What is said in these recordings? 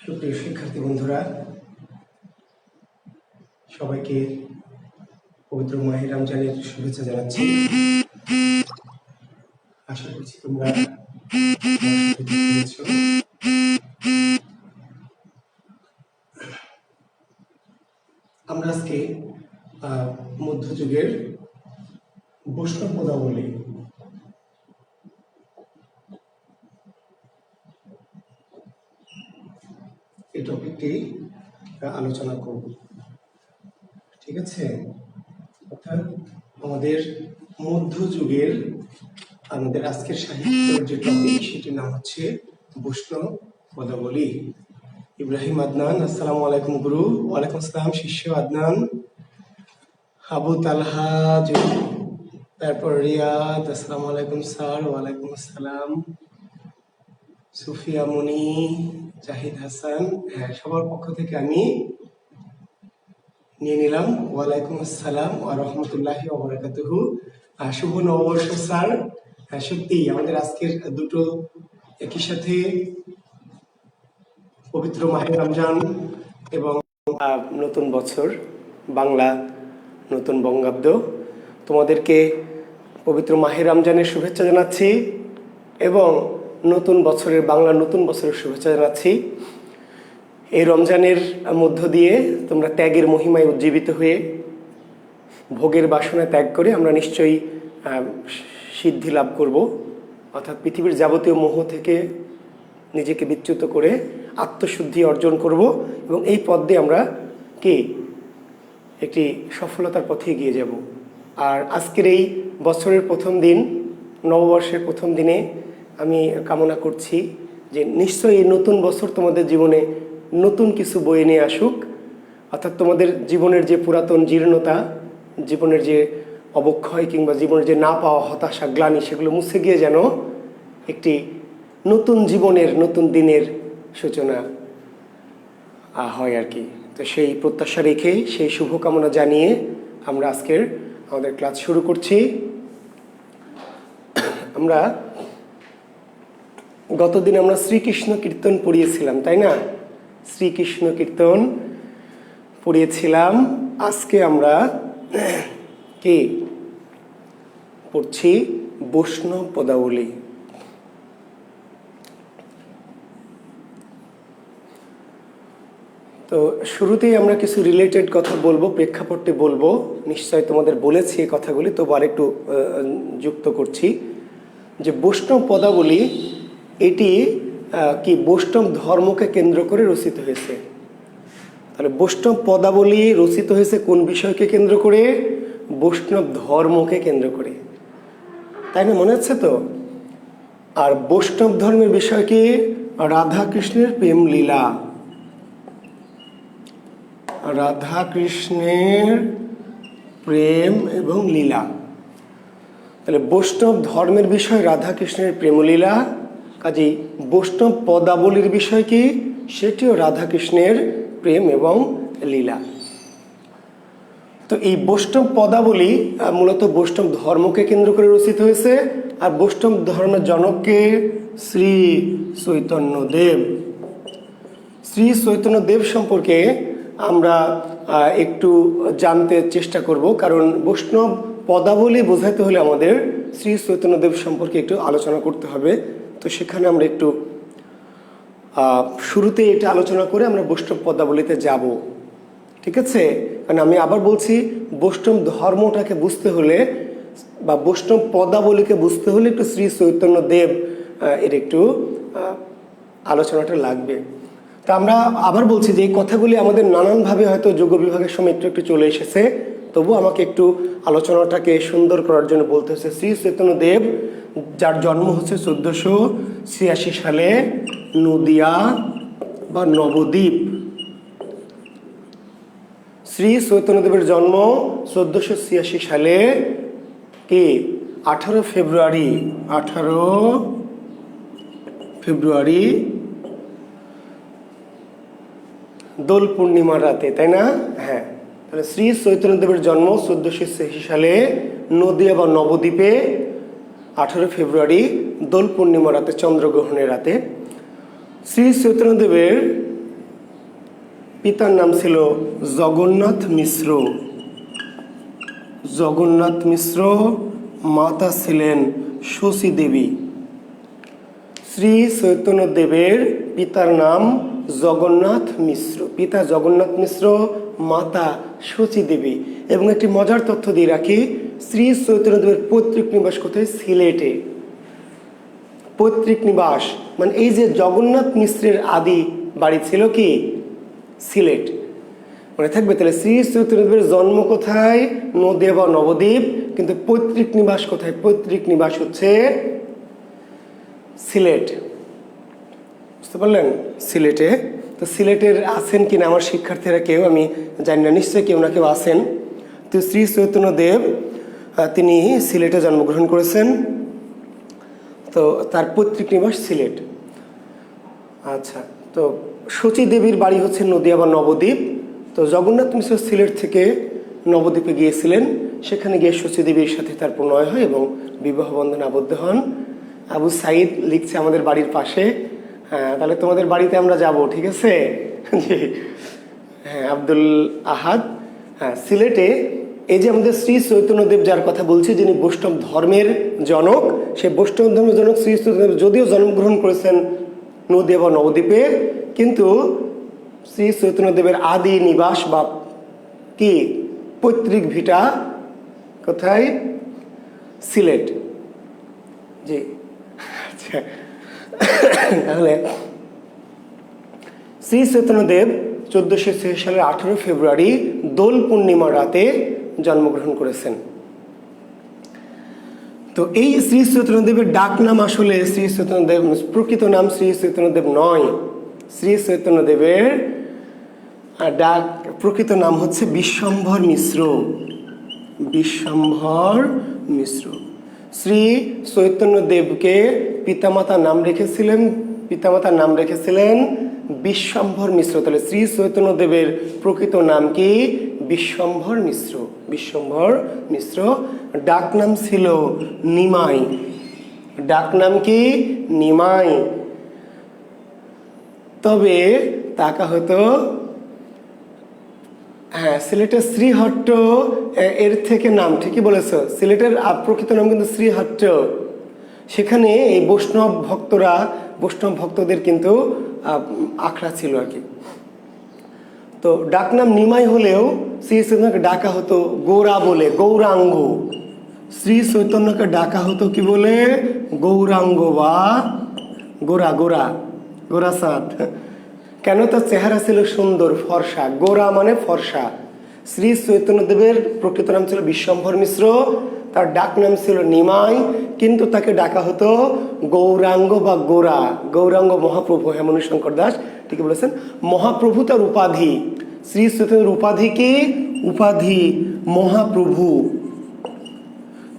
সুপ্রিয় শিক্ষার্থী বন্ধুরা, সবাইকে পবিত্র মাহে রমজানের শুভেচ্ছা জানাচ্ছি। আশা করছি তোমরা আমরা আজকে মধ্যযুগের বৈষ্ণব পদাবলী এই টপিকটি আলোচনা করব। ঠিক আছে, অর্থাৎ আমাদের মধ্যযুগের আমাদের আজকের সাহিত্যের যে টপিক সেটির নাম হচ্ছে বৈষ্ণব পদাবলী। ইব্রাহিম আদনান, আসসালামু আলাইকুম গুরু। ওয়ালাইকুম আসসালাম শিষ্য আদনান। আবু তালহা, তারপর রিয়াদ, আসসালামু আলাইকুম স্যার। ওয়ালাইকুম আসসালাম। সুফিয়া মনি, জাহিদ হাসান, হ্যাঁ, সবার পক্ষ থেকে আমি নিয়ে নিলাম ওয়ালাইকুম আসসালাম ওয়া রাহমাতুল্লাহি ওয়া বারাকাতুহু। শুভ নববর্ষ স্যার। হ্যাঁ, সত্যি আমাদের আজকের দুটো একই সাথে পবিত্র মাহে রমজান এবং নতুন বছর, বাংলা নতুন বঙ্গাব্দ। তোমাদেরকে পবিত্র মাহে রমজানের শুভেচ্ছা জানাচ্ছি এবং নতুন বছরের বাংলা নতুন বছরের শুভেচ্ছা জানাচ্ছি। এই রমজানের মধ্য দিয়ে তোমরা ত্যাগের মহিমায় উজ্জীবিত হয়ে ভোগের বাসনা ত্যাগ করে আমরা নিশ্চয়ই সিদ্ধি লাভ করব, অর্থাৎ পৃথিবীর যাবতীয় মোহ থেকে নিজেকে বিচ্যুত করে আত্মশুদ্ধি অর্জন করব এবং এই পথ দিয়ে আমরা একটি সফলতার পথে এগিয়ে যাব। আর আজকের এই বছরের প্রথম দিন, নববর্ষের প্রথম দিনে আমি কামনা করছি যে নিশ্চয়ই এই নতুন বছর তোমাদের জীবনে নতুন কিছু বয়ে নিয়ে আসুক, অর্থাৎ তোমাদের জীবনের যে পুরাতন জীর্ণতা, জীবনের যে অবক্ষয় কিংবা জীবনের যে না পাওয়া হতাশা, গ্লানি, সেগুলো মুছে গিয়ে যেন একটি নতুন জীবনের নতুন দিনের সূচনা হয় আর কি। তো সেই প্রত্যাশা রেখে সেই শুভকামনা জানিয়ে আমরা আজকের আমাদের ক্লাস শুরু করছি। আমরা গতদিন আমরা শ্রীকৃষ্ণ কীর্তন পড়িয়েছিলাম, তাই না? শ্রীকৃষ্ণ কীর্তন পড়িয়েছিলাম। আজকে আমরা কি পড়ছি? বৈষ্ণব পদাবলী। তো শুরুতেই আমরা কিছু রিলেটেড কথা বলবো, প্রেক্ষাপটে বলবো। নিশ্চয় তোমাদের বলেছি এই কথাগুলি, তবু আরেকটু যুক্ত করছি যে বৈষ্ণব পদাবলী এটি কি বৈষ্ণব ধর্মকে কেন্দ্র করে রচিত হয়েছে। তাহলে বৈষ্ণব পদাবলী রচিত হয়েছে কোন বিষয়কে কেন্দ্র করে? বৈষ্ণব ধর্মকে কেন্দ্র করে, তাই না? মনে হচ্ছে তো? আর বৈষ্ণব ধর্মের বিষয় কি? রাধা কৃষ্ণের প্রেম লীলা, রাধা কৃষ্ণের প্রেম এবং লীলা। তাহলে বৈষ্ণব ধর্মের বিষয় রাধা কৃষ্ণের প্রেমলীলা, কাজেই বৈষ্ণব পদাবলীর বিষয় কি? সেটিও রাধা কৃষ্ণের প্রেম এবং লীলা। তো এই বৈষ্ণব পদাবলী মূলত বৈষ্ণব ধর্মকে কেন্দ্র করে রচিত হয়েছে। আর বৈষ্ণব ধর্মের জনককে শ্রী চৈতন্যদেব। শ্রী চৈতন্যদেব সম্পর্কে আমরা একটু জানতে চেষ্টা করব, কারণ বৈষ্ণব পদাবলী বোঝাতে হলে আমাদের শ্রী চৈতন্যদেব সম্পর্কে একটু আলোচনা করতে হবে। তো সেখানে আমরা একটু শুরুতে এটা আলোচনা করে আমরা বৈষ্ণব পদাবলীতে যাব, ঠিক আছে? কারণ আমি আবার বলছি, বৈষ্ণব ধর্মটাকে বুঝতে হলে বা বৈষ্ণব পদাবলীকে বুঝতে হলে একটু শ্রী চৈতন্যদেব এর একটু আলোচনাটা লাগবে। তা আমরা আবার বলছি যে এই কথাগুলি আমাদের নানানভাবে হয়তো যোগ বিভাগের সময় একটু একটু চলে এসেছে, তবু আমাকে একটু আলোচনাটাকে সুন্দর করার জন্য বলতে হচ্ছে। শ্রী চৈতন্যদেব, যার জন্ম হচ্ছে 1486 সালে নদিয়া বা নবদ্বীপ। শ্রী চৈতন্যদেবের জন্ম 1486 সালে কি 18 ফেব্রুয়ারি দোল পূর্ণিমার রাতে, তাই না? হ্যাঁ, তাহলে শ্রী চৈতন্যদেবের জন্ম 1486 সালে নদিয়া বা নবদ্বীপে 18 ফেব্রুয়ারি দোল পূর্ণিমা রাতে, চন্দ্রগ্রহণের রাতে। শ্রী চৈতন্যদেবের পিতার নাম ছিল জগন্নাথ মিশ্র। জগন্নাথ মিশ্র, মাতা ছিলেন শচী দেবী। শ্রী চৈতন্যদেবের পিতার নাম জগন্নাথ মিশ্র, পিতা জগন্নাথ মিশ্র, মাতা শচী দেবী। এবং একটি মজার তথ্য দিয়ে রাখি, শ্রী চৈতন্যদেবের পৈতৃক নিবাস কোথায়? সিলেটে। পৈতৃক নিবাস মানে এই যে জগন্নাথ মিশ্রের আদি বাড়ি ছিল কি? সিলেট। মনে থাকবে তাহলে শ্রী চৈতন্যদেবের জন্ম কোথায়? নদিয়া বা নবদ্বীপ, কিন্তু পৈতৃক নিবাস কোথায়? পৈতৃক নিবাস হচ্ছে সিলেট। বুঝতে পারলেন? সিলেটে। তো সিলেটের আছেন কিনা আমার শিক্ষার্থীরা কেউ, আমি জানি না, নিশ্চয়ই কেউ না কেউ আছেন। তো শ্রী চৈতন্যদেব তিনি সিলেটে জন্মগ্রহণ করেছেন, তো তার পৈতৃক নিবাস সিলেট। আচ্ছা, তো শচী দেবীর বাড়ি হচ্ছে নদিয়া বা নবদ্বীপ। তো জগন্নাথ মিশ্র সিলেট থেকে নবদ্বীপে গিয়েছিলেন, সেখানে গিয়ে শচী দেবীর সাথে তার প্রণয় হয় এবং বিবাহ বন্ধনে আবদ্ধ হন। আবু সাইদ লিখছে আমাদের বাড়ির পাশে। হ্যাঁ, তাহলে তোমাদের বাড়িতে আমরা যাব, ঠিক আছে? জি হ্যাঁ, আব্দুল আহাদ। হ্যাঁ, সিলেটে এই যে আমাদের শ্রী চৈতন্যদেব যার কথা বলছি, যিনি বৈষ্ণব ধর্মের জনক, সেই বৈষ্ণব ধর্মের জনক শ্রী চৈতন্যদেব যদিও জন্মগ্রহণ করেছেন নদিয়া বা নবদ্বীপে, কিন্তু শ্রী চৈতন্যদেবের আদি নিবাস বা কি পৈতৃক ভিটা কোথায়? সিলেট। জি আচ্ছা, তাহলে শ্রী চৈতন্যদেব 1486 সালের 18 ফেব্রুয়ারি দোল পূর্ণিমা রাতে জন্মগ্রহণ করেছেন। তো এই শ্রী চৈতন্যদেবের ডাক নাম আসলে শ্রী চৈতন্যদেব প্রকৃত নাম শ্রী চৈতন্যদেব নয়। শ্রী চৈতন্যদেবের ডাক প্রকৃত নাম হচ্ছে বিশ্বম্ভর মিশ্র। বিশ্বম্ভর মিশ্র। শ্রী চৈতন্যদেবকে পিতামাতার নাম রেখেছিলেন বিশ্বম্ভর মিশ্র। তাহলে শ্রী চৈতন্যদেবের প্রকৃত নাম কি? বিশ্বম্ভর মিশ্র। বিশ্বম্ভর মিশ্র। ডাক নাম ছিল নিমাই। ডাক নাম কি? নিমাই। তবে তাকা হতো, হ্যাঁ, সিলেটের শ্রীহট্ট এর থেকে নাম, ঠিকই বলেছ, সিলেটের প্রকৃত নাম কিন্তু শ্রীহট্ট। সেখানে এই বৈষ্ণব ভক্তদের কিন্তু আখড়া ছিল আর কি। তো ডাকনাম নিমাই হলেও শ্রী চৈতন্যকে ডাকা হতো গোরা বলে, গৌরাঙ্গ। শ্রী চৈতন্যকে ডাকা হতো কি বলে? গৌরাঙ্গ বা গোরাচাঁদ। কেন? তার চেহারা ছিল সুন্দর, ফর্সা। গোরা মানে ফর্সা। শ্রী চৈতন্যদেবের প্রকৃত নাম ছিল বিশ্বম্ভর মিশ্র, তার ডাক নাম ছিল নিমাই, কিন্তু তাকে ডাকা হতো গৌরাঙ্গ বা গোরা। গৌরাঙ্গ মহাপ্রভু। হ্যাঁ, মণিশঙ্কর দাস ঠিকই বলেছেন। মহাপ্রভু তার উপাধি। শ্রী চৈতন্যের উপাধি কি? উপাধি মহাপ্রভু।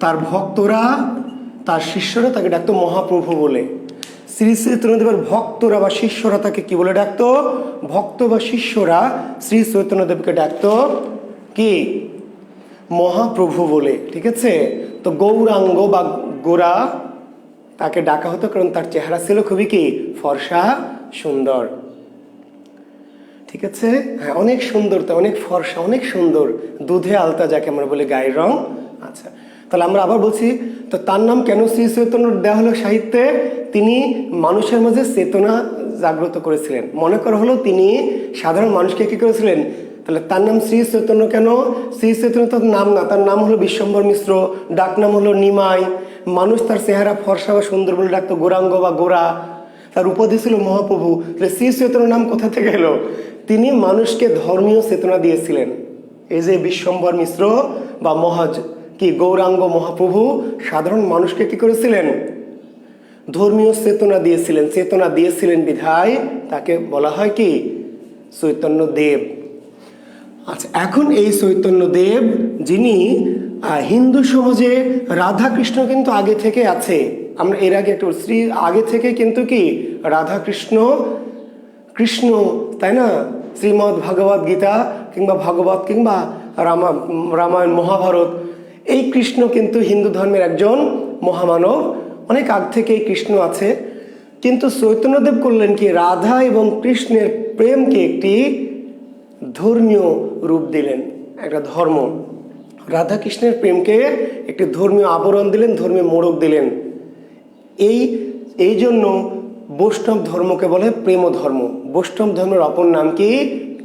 তার ভক্তরা, তার শিষ্যরা তাকে ডাকতো মহাপ্রভু বলে। শ্রী চৈতন্যদেবের ভক্তরা বা শিষ্যরা তাকে কি বলে ডাকতো? ভক্ত বা শিষ্যরা শ্রী চৈতন্যদেবকে ডাকতো কি? মহাপ্রভু বলে। ঠিক আছে? তো গৌরাঙ্গ বা গোরা তাকে ডাকা হতো কারণ তার চেহারা ছিল খুবই কি? ফর্সা, সুন্দর। ঠিক আছে? হ্যাঁ, অনেক সুন্দর, তা অনেক ফর্সা, অনেক সুন্দর, দুধে আলতা যাকে আমরা বলি, গায়ের রং। আচ্ছা, তাহলে আমরা আবার বলছি, তো তার নাম কেন শ্রী চৈতন্য দেওয়া হলো সাহিত্যে? তিনি মানুষের মাঝে চেতনা জাগ্রত করেছিলেন। মনে করা হলো তিনি সাধারণ মানুষকে কি করেছিলেন? তাহলে তার নাম শ্রী চৈতন্য কেন? শ্রী চৈতন্য তার নাম না, তার নাম হলো বিশ্বম্ভর মিশ্র, ডাক নাম হলো নিমাই। মানুষ তার চেহারা ফর্সা বা সুন্দর বলে ডাকতো গৌরাঙ্গ বা গোরা। তার উপাধি ছিল মহাপ্রভু। তাহলে শ্রী চৈতন্য নাম কোথা থেকে এলো? তিনি মানুষকে ধর্মীয় চেতনা দিয়েছিলেন। এই যে বিশ্বম্ভর মিশ্র বা গৌরাঙ্গ মহাপ্রভু সাধারণ মানুষকে কি করেছিলেন? ধর্মীয় চেতনা দিয়েছিলেন বিধায় তাকে বলা হয় কি? চৈতন্যদেব। আচ্ছা, এখন এই চৈতন্যদেব যিনি হিন্দু সমাজে রাধাকৃষ্ণ কিন্তু আগে থেকে আছে। আমরা এর আগে একটু আগে থেকে কিন্তু কি রাধাকৃষ্ণ কৃষ্ণ, তাই না? শ্রীমদ্ ভাগবত গীতা কিংবা ভাগবত কিংবা রামায়ণ মহাভারত, এই কৃষ্ণ কিন্তু হিন্দু ধর্মের একজন মহামানব। অনেক আগ থেকে এই কৃষ্ণ আছে, কিন্তু চৈতন্যদেব করলেন কি? রাধা এবং কৃষ্ণের প্রেমকে একটি ধর্মীয় রূপ দিলেন, একটা ধর্ম। রাধা কৃষ্ণের প্রেমকে একটি ধর্মীয় আবরণ দিলেন, ধর্মীয় মোড়ক দিলেন। এই জন্য বৈষ্ণব ধর্মকে বলে প্রেম ধর্ম। বৈষ্ণব ধর্মের অপর নাম কি?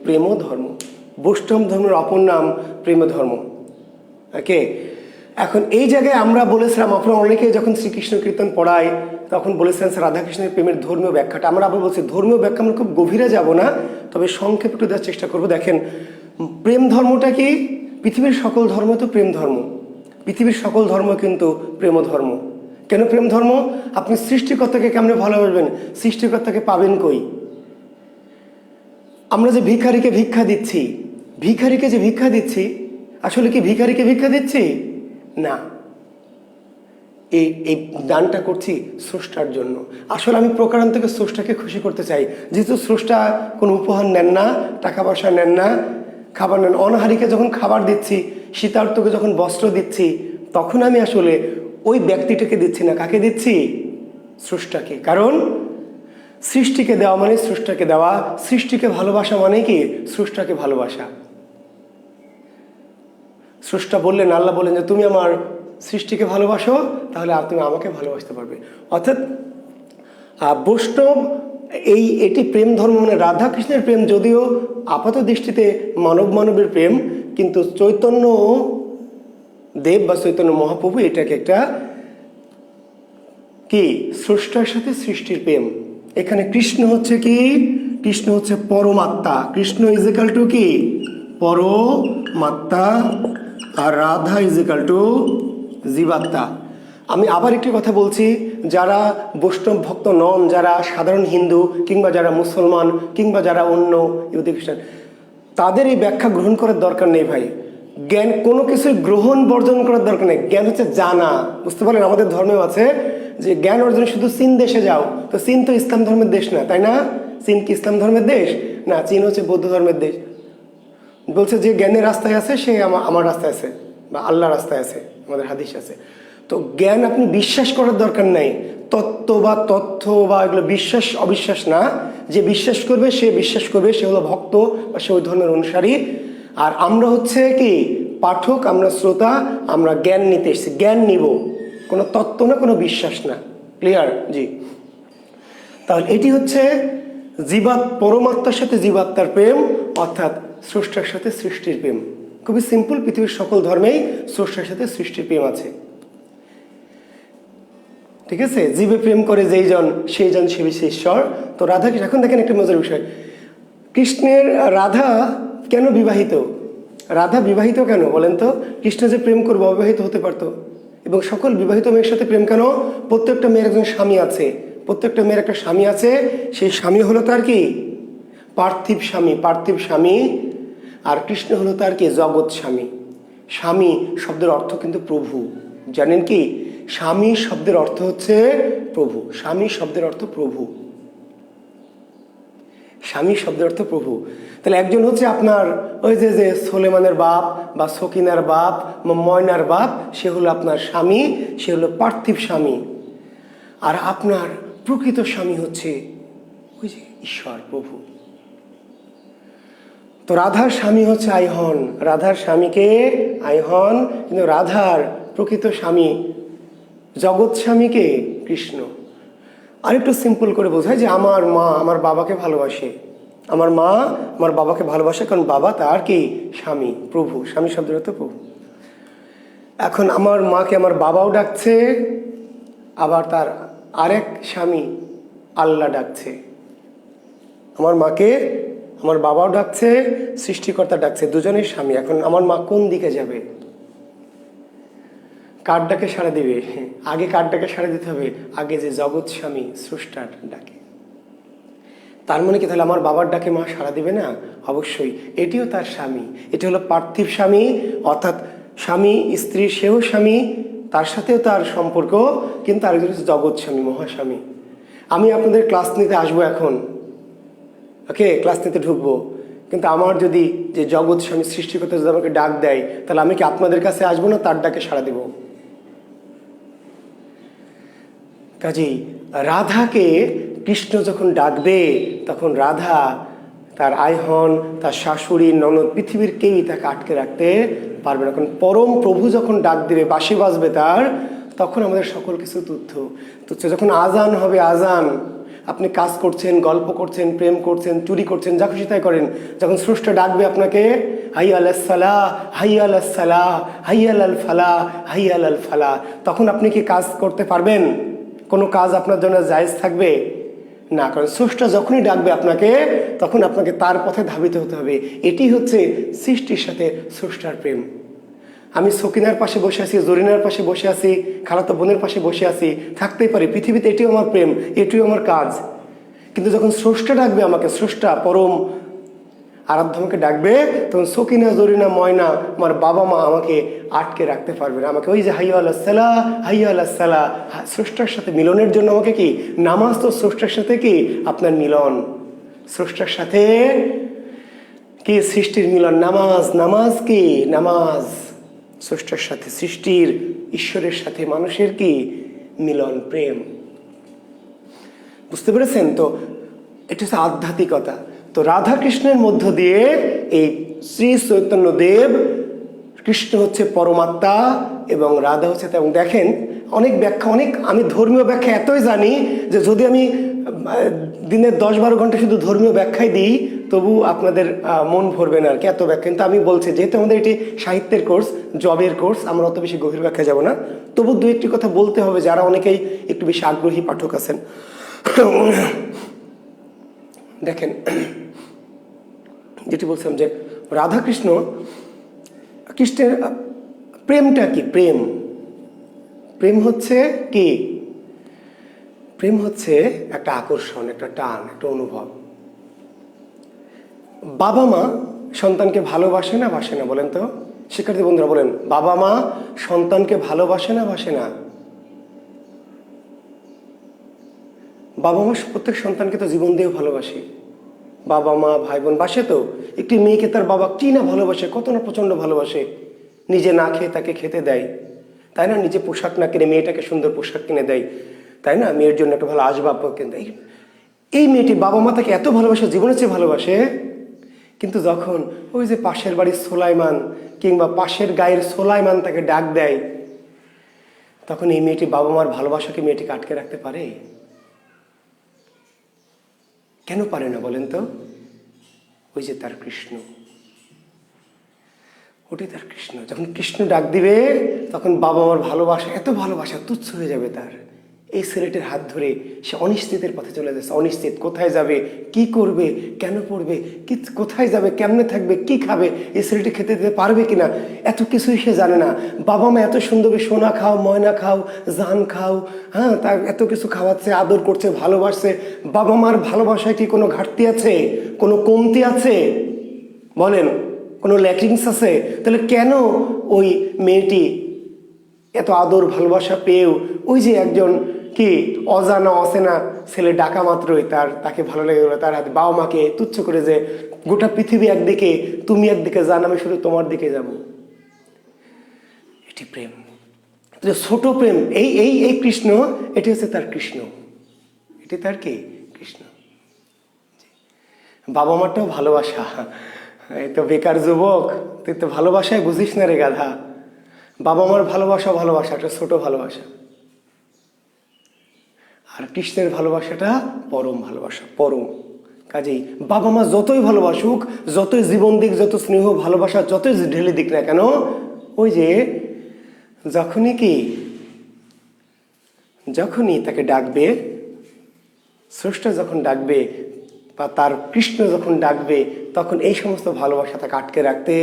প্রেম ধর্ম। বৈষ্ণব ধর্মের অপর নাম প্রেম ধর্ম। ওকে, এখন এই জায়গায় আমরা বলেছিলাম, আপনারা অনেকে যখন শ্রীকৃষ্ণ কীর্তন পড়ায় তখন বলেছিলেন রাধাকৃষ্ণের প্রেমের ধর্মীয় ব্যাখ্যাটা। আমরা আবার বলছি ধর্মীয় ব্যাখ্যা আমরা খুব গভীরে যাব না, তবে সংক্ষেপ একটু দেওয়ার চেষ্টা করবো। দেখেন, প্রেম ধর্মটা কি? পৃথিবীর সকল ধর্ম তো প্রেম ধর্ম, পৃথিবীর সকল ধর্ম কিন্তু প্রেম ধর্ম। কেন প্রেম ধর্ম? আপনি সৃষ্টিকর্তাকে কেমনে ভালোবাসবেন? সৃষ্টিকর্তাকে পাবেন কই? আমরা যে ভিখারিকে ভিক্ষা দিচ্ছি, ভিখারিকে যে ভিক্ষা দিচ্ছি, আসলে কি ভিখারিকে ভিক্ষা দিচ্ছি? না, এই দানটা করছি স্রষ্টার জন্য। আসলে আমি প্রকারান্তকে স্রষ্টাকে খুশি করতে চাই। যেহেতু স্রষ্টা কোনো উপহার নেন না, টাকা পয়সা নেন না, খাবার নেন। অনাহারীকে যখন খাবার দিচ্ছি, শীতার্তকে যখন বস্ত্র দিচ্ছি, তখন আমি আসলে ওই ব্যক্তিটাকে দিচ্ছি না। কাকে দিচ্ছি? স্রষ্টাকে। কারণ সৃষ্টিকে দেওয়া মানে স্রষ্টাকে দেওয়া, সৃষ্টিকে ভালোবাসা মানে কি? স্রষ্টাকে ভালোবাসা। স্রষ্টা বললেন, আল্লাহ বললেন যে তুমি আমার সৃষ্টিকে ভালোবাসো, তাহলে আর তুমি আমাকে ভালোবাসতে পারবে। অর্থাৎ বৈষ্ণব এটি প্রেম ধর্ম, মানে রাধা কৃষ্ণের প্রেম যদিও আপাত দৃষ্টিতে মানবের প্রেম, কিন্তু চৈতন্য দেব বা চৈতন্য মহাপ্রভু এটাকে একটা কি? স্রষ্টার সাথে সৃষ্টির প্রেম। এখানে কৃষ্ণ হচ্ছে কি? কৃষ্ণ হচ্ছে পরমাত্মা। কৃষ্ণ ইজ ইকাল টু কি? পরমাত্মা। আর রাধা ইজ ইকাল টু জীবাত্মা। আমি আবার একটি কথা বলছি, যারা বৈষ্ণব ভক্ত নন, যারা সাধারণ হিন্দু কিংবা যারা মুসলমান কিংবা যারা অন্য ইহুদি খ্রিস্টান, তাদের এই ব্যাখ্যা গ্রহণ করার দরকার নেই ভাই। জ্ঞান কোনো কিছুই গ্রহণ বর্জন করার দরকার নেই। জ্ঞান হচ্ছে জানা। বুঝতে পারলেন? আমাদের ধর্মেও আছে যে জ্ঞান অর্জনে শুধু চীন দেশে যাও। তো চীন তো ইসলাম ধর্মের দেশ না, তাই না? চীন কি ইসলাম ধর্মের দেশ না? চীন হচ্ছে বৌদ্ধ ধর্মের দেশ। বলছে যে জ্ঞানের রাস্তায় আছে সে আমার রাস্তায় আছে, বা আল্লাহ রাস্তায় আছে, আমাদের হাদিস আছে। তো জ্ঞান আপনি বিশ্বাস করার দরকার নাই। তথ্য বা এগুলো বিশ্বাস অবিশ্বাস না। যে বিশ্বাস করবে সে বিশ্বাস করবে, সে হলো ভক্ত বা সে ওই ধর্মের অনুসারী। আর আমরা হচ্ছে কি? পাঠক, আমরা শ্রোতা, আমরা জ্ঞান নিতে এসেছি, জ্ঞান নিব, কোনো তত্ত্ব না, কোনো বিশ্বাস না। ক্লিয়ার? জি। তাহলে এটি হচ্ছে পরমাত্মার সাথে জীবাত্মার প্রেম, অর্থাৎ স্রষ্টার সাথে সৃষ্টির প্রেম। খুবই সিম্পল। পৃথিবীর সকল ধর্মেই স্রষ্টার সাথে সৃষ্টির প্রেম আছে। ঠিক আছে? জীবে প্রেম করে যেই জন সেই জন সে বিশেষ ঈশ্বর। তো রাধা, এখন দেখেন একটা মজার বিষয়, কৃষ্ণের রাধা কেন বিবাহিত? রাধা বিবাহিত কেন বলেন তো? কৃষ্ণ যে প্রেম করবো অবিবাহিত হতে পারতো। এবং সকল বিবাহিত মেয়ের সাথে প্রেম কেন? প্রত্যেকটা মেয়ের একজন স্বামী আছে, প্রত্যেকটা মেয়ের একটা স্বামী আছে। সেই স্বামী হলো তার কি? পার্থিব স্বামী। আর কৃষ্ণ হলো তার কি? জগৎ স্বামী। স্বামী শব্দের অর্থ কিন্তু প্রভু। জানেন কি? স্বামী শব্দের অর্থ হচ্ছে প্রভু। স্বামী শব্দের অর্থ প্রভু। স্বামী শব্দের অর্থ প্রভু। তাহলে একজন হচ্ছে আপনার ওই যে সোলেমানের বাপ বা সকিনার বাপ বা ময়নার বাপ, সে হলো আপনার স্বামী, সে হলো পার্থিব স্বামী। আর আপনার প্রকৃত স্বামী হচ্ছে ওই যে ঈশ্বর, প্রভু। তো রাধার স্বামী হচ্ছে আইহন, রাধার স্বামীকে আইহন, কিন্তু রাধার প্রকৃত স্বামী জগৎ স্বামীকে কৃষ্ণ। আরেকটু সিম্পল করে বোঝায় যে আমার মা আমার বাবাকে ভালোবাসে, আমার মা আমার বাবাকে ভালোবাসে, কারণ বাবা তার কি? স্বামী, প্রভু। স্বামী শব্দের অর্থ প্রভু। এখন আমার মাকে আমার বাবাও ডাকছে, আবার তার আরেক স্বামী আল্লাহ ডাকছে। আমার মাকে আমার বাবাও ডাকছে, সৃষ্টিকর্তা ডাকছে, দুজনের স্বামী। এখন আমার মা কোন দিকে যাবে? কার ডাকে সাড়া দিবে? আগে কার ডাকে সাড়া দিতে হবে? আগে যে জগৎ স্বামী স্রষ্টার ডাকে। তার মানে কি তাহলে আমার বাবার ডাকে মা সাড়া দিবে না? অবশ্যই। এটিও তার স্বামী। এটি হলো পার্থিব স্বামী, অর্থাৎ স্বামী স্ত্রী, সেও স্বামী, তার সাথেও তার সম্পর্ক, কিন্তু আরেকজন হচ্ছে জগৎ স্বামী, মহাস্বামী। আমি আপনাদের ক্লাস নিতে আসবো এখন, ওকে, ক্লাস নিতে ঢুকবো, কিন্তু আমার যদি যে জগৎ স্বামী সৃষ্টিকর্তা যদি আমাকে ডাক দেয়, তাহলে আমি কি আপনাদের কাছে আসবো না তার ডাকে সাড়া দেব? কাজেই রাধাকে কৃষ্ণ যখন ডাকবে, তখন রাধা তার আইহন, তার শাশুড়ি, ননদ, পৃথিবীর কেউই তাকে আটকে রাখতে পারবে না। কারণ পরম প্রভু যখন ডাক দেবে, বাঁশি বাজবে তার, তখন আমাদের সকল কিছু তুচ্ছ। যখন আজান হবে, আজান, আপনি কাজ করছেন, গল্প করছেন, প্রেম করছেন, চুরি করছেন, যা খুশি তাই করেন, যখন স্রষ্টা ডাকবে আপনাকে, হাইয়া আলাস সালাহ, হাইয়া আলাস সালাহ, হাইয়া আলাল ফালাহ, হাইয়া আলাল ফালাহ, তখন আপনি কি কাজ করতে পারবেন? কোনো কাজ আপনার জন্য জায়েজ থাকবে না। কারণ স্রষ্টা যখনই ডাকবে আপনাকে, তখন আপনাকে তার পথে ধাবিত হতে হবে। এটি হচ্ছে সৃষ্টির সাথে স্রষ্টার প্রেম। আমি সকিনার পাশে বসে আছি, জরিনার পাশে বসে আছি, খালাতো বোনের পাশে বসে আছি, থাকতেই পারি পৃথিবীতে, এটিও আমার প্রেম, এটিও আমার কাজ। কিন্তু যখন স্রষ্টা ডাকবে আমাকে, স্রষ্টা পরম আরাধ্য আমাকে ডাকবে, তখন সকিনা, জরিনা, ময়না, আমার বাবা মা আমাকে আটকে রাখতে পারবে না। আমাকে ওই যে হাইয়া আলাস সালাহ, হাইয়া আলাস সালাহ, স্রষ্টার সাথে মিলনের জন্য আমাকে কি, নামাজ তো স্রষ্টার সাথে কি আপনার মিলন, স্রষ্টার সাথে কি সৃষ্টির মিলন। নামাজ, নামাজ কি, নামাজ স্রষ্টার সাথে, সৃষ্টির ঈশ্বরের সাথে মানুষের কি মিলন, প্রেম। বুঝতে পেরেছেন তো? এটা হচ্ছে আধ্যাত্মিকতা। তো রাধা কৃষ্ণের মধ্য দিয়ে এই শ্রী চৈতন্য দেব, কৃষ্ণ হচ্ছে পরমাত্মা এবং রাধা হচ্ছে, এবং দেখেন অনেক ব্যাখ্যা, আমি ধর্মীয় ব্যাখ্যা এতই জানি যে যদি আমি দিনের 10-12 ঘন্টা শুধু ধর্মীয় ব্যাখ্যাই দিই, তবু আপনাদের মন ভরবে না আর কি, এত ব্যাখ্যা। কিন্তু আমি বলছি, যেহেতু আমাদের এটি সাহিত্যের কোর্স, জবের কোর্স, আমরা অত বেশি গভীর ব্যাখ্যা যাব না, তবু 2-1টি কথা বলতে হবে যারা অনেকেই একটু বেশি আগ্রহী পাঠক আছেন। দেখেন, যেটি বলছিলাম যে রাধাকৃষ্ণ, কৃষ্ণের প্রেমটা কি, প্রেম হচ্ছে কি, প্রেম হচ্ছে একটা আকর্ষণ, একটা টান, একটা অনুভব। বাবা মা সন্তানকে ভালোবাসে না বাসে না বলেন তো? শিক্ষার্থী বন্ধুরা বলেন, বাবা মা সন্তানকে ভালোবাসে না বাসে না? বাবা মা প্রত্যেক সন্তানকে তো জীবন দিয়েও ভালোবাসে। বাবা মা ভাই বোন বাসে তো। একটি মেয়েকে তার বাবা কি না ভালোবাসে, কত না প্রচণ্ড ভালোবাসে। নিজে না খেয়ে তাকে খেতে দেয়, তাই না? নিজে পোশাক না কিনে মেয়েটাকে সুন্দর পোশাক কিনে দেয়, তাই না? মেয়ের জন্য একটা ভালো আসবাব কিনে দেয়। এই মেয়েটি বাবা মা তাকে এত ভালোবাসে, জীবনের চেয়ে ভালোবাসে। কিন্তু যখন ওই যে পাশের বাড়ির সোলাইমান কিংবা পাশের গায়ের সোলাইমান তাকে ডাক দেয়, তখন এই মেয়েটি বাবা মার ভালোবাসাকে মেয়েটিকে আটকে রাখতে পারে? কেন পারে না বলেন তো? ওই যে তার কৃষ্ণ, ওটাই তার কৃষ্ণ। যখন কৃষ্ণ ডাক দিবে, তখন বাবা মার ভালোবাসা, এত ভালোবাসা তুচ্ছ হয়ে যাবে তার। এই ছেলেটির হাত ধরে সে অনিশ্চিতের পথে চলে যাচ্ছে। অনিশ্চিত, কোথায় যাবে, কি করবে, কেন পড়বে, কি, কোথায় যাবে, কেমনে থাকবে, কি খাবে, এই ছেলেটি খেতে দিতে পারবে কিনা, এত কিছুই সে জানে না। বাবা মা এত সুন্দর সোনা খাও, ময়না খাও, জান খাও, হ্যাঁ, তার এত কিছু খাওয়াচ্ছে, আদর করছে, ভালোবাসছে। বাবা মার ভালোবাসায় কি কোনো ঘাটতি আছে, কোনো কমতি আছে বলেন? কোনো ল্যাকিংস আছে? তাহলে কেন ওই মেয়েটি এত আদর ভালোবাসা পেয়েও ওই যে একজন কি অজানা অচেনা ছেলে ডাকা মাত্রই তাকে ভালো লেগে গেলো, তার হাতে বাবা মাকে তুচ্ছ করে, যে গোটা পৃথিবী একদিকে, তুমি একদিকে যান, আমি শুধু তোমার দিকে যাব। এটি প্রেম, ছোট প্রেম। এই এই এই কৃষ্ণ, এটি হচ্ছে তার কৃষ্ণ, এটি তার কি কৃষ্ণ। বাবা মারটাও ভালোবাসা। এই তো বেকার যুবক, তুই তো ভালোবাসায় বুঝিস না রে গাধা। বাবা মার ভালোবাসা, একটা ছোট ভালোবাসা। আর কৃষ্ণের ভালোবাসাটা পরম ভালোবাসা, পরম। কাজেই বাবা মা যতই ভালোবাসুক, যতই জীবন দিক, যত স্নেহ ভালোবাসা যতই ঢেলে দিক না কেন, ওই যে যখনই তাকে ডাকবে, স্রষ্টা যখন ডাকবে বা তার কৃষ্ণ যখন ডাকবে, তখন এই সমস্ত ভালোবাসা তাকে আটকে রাখতে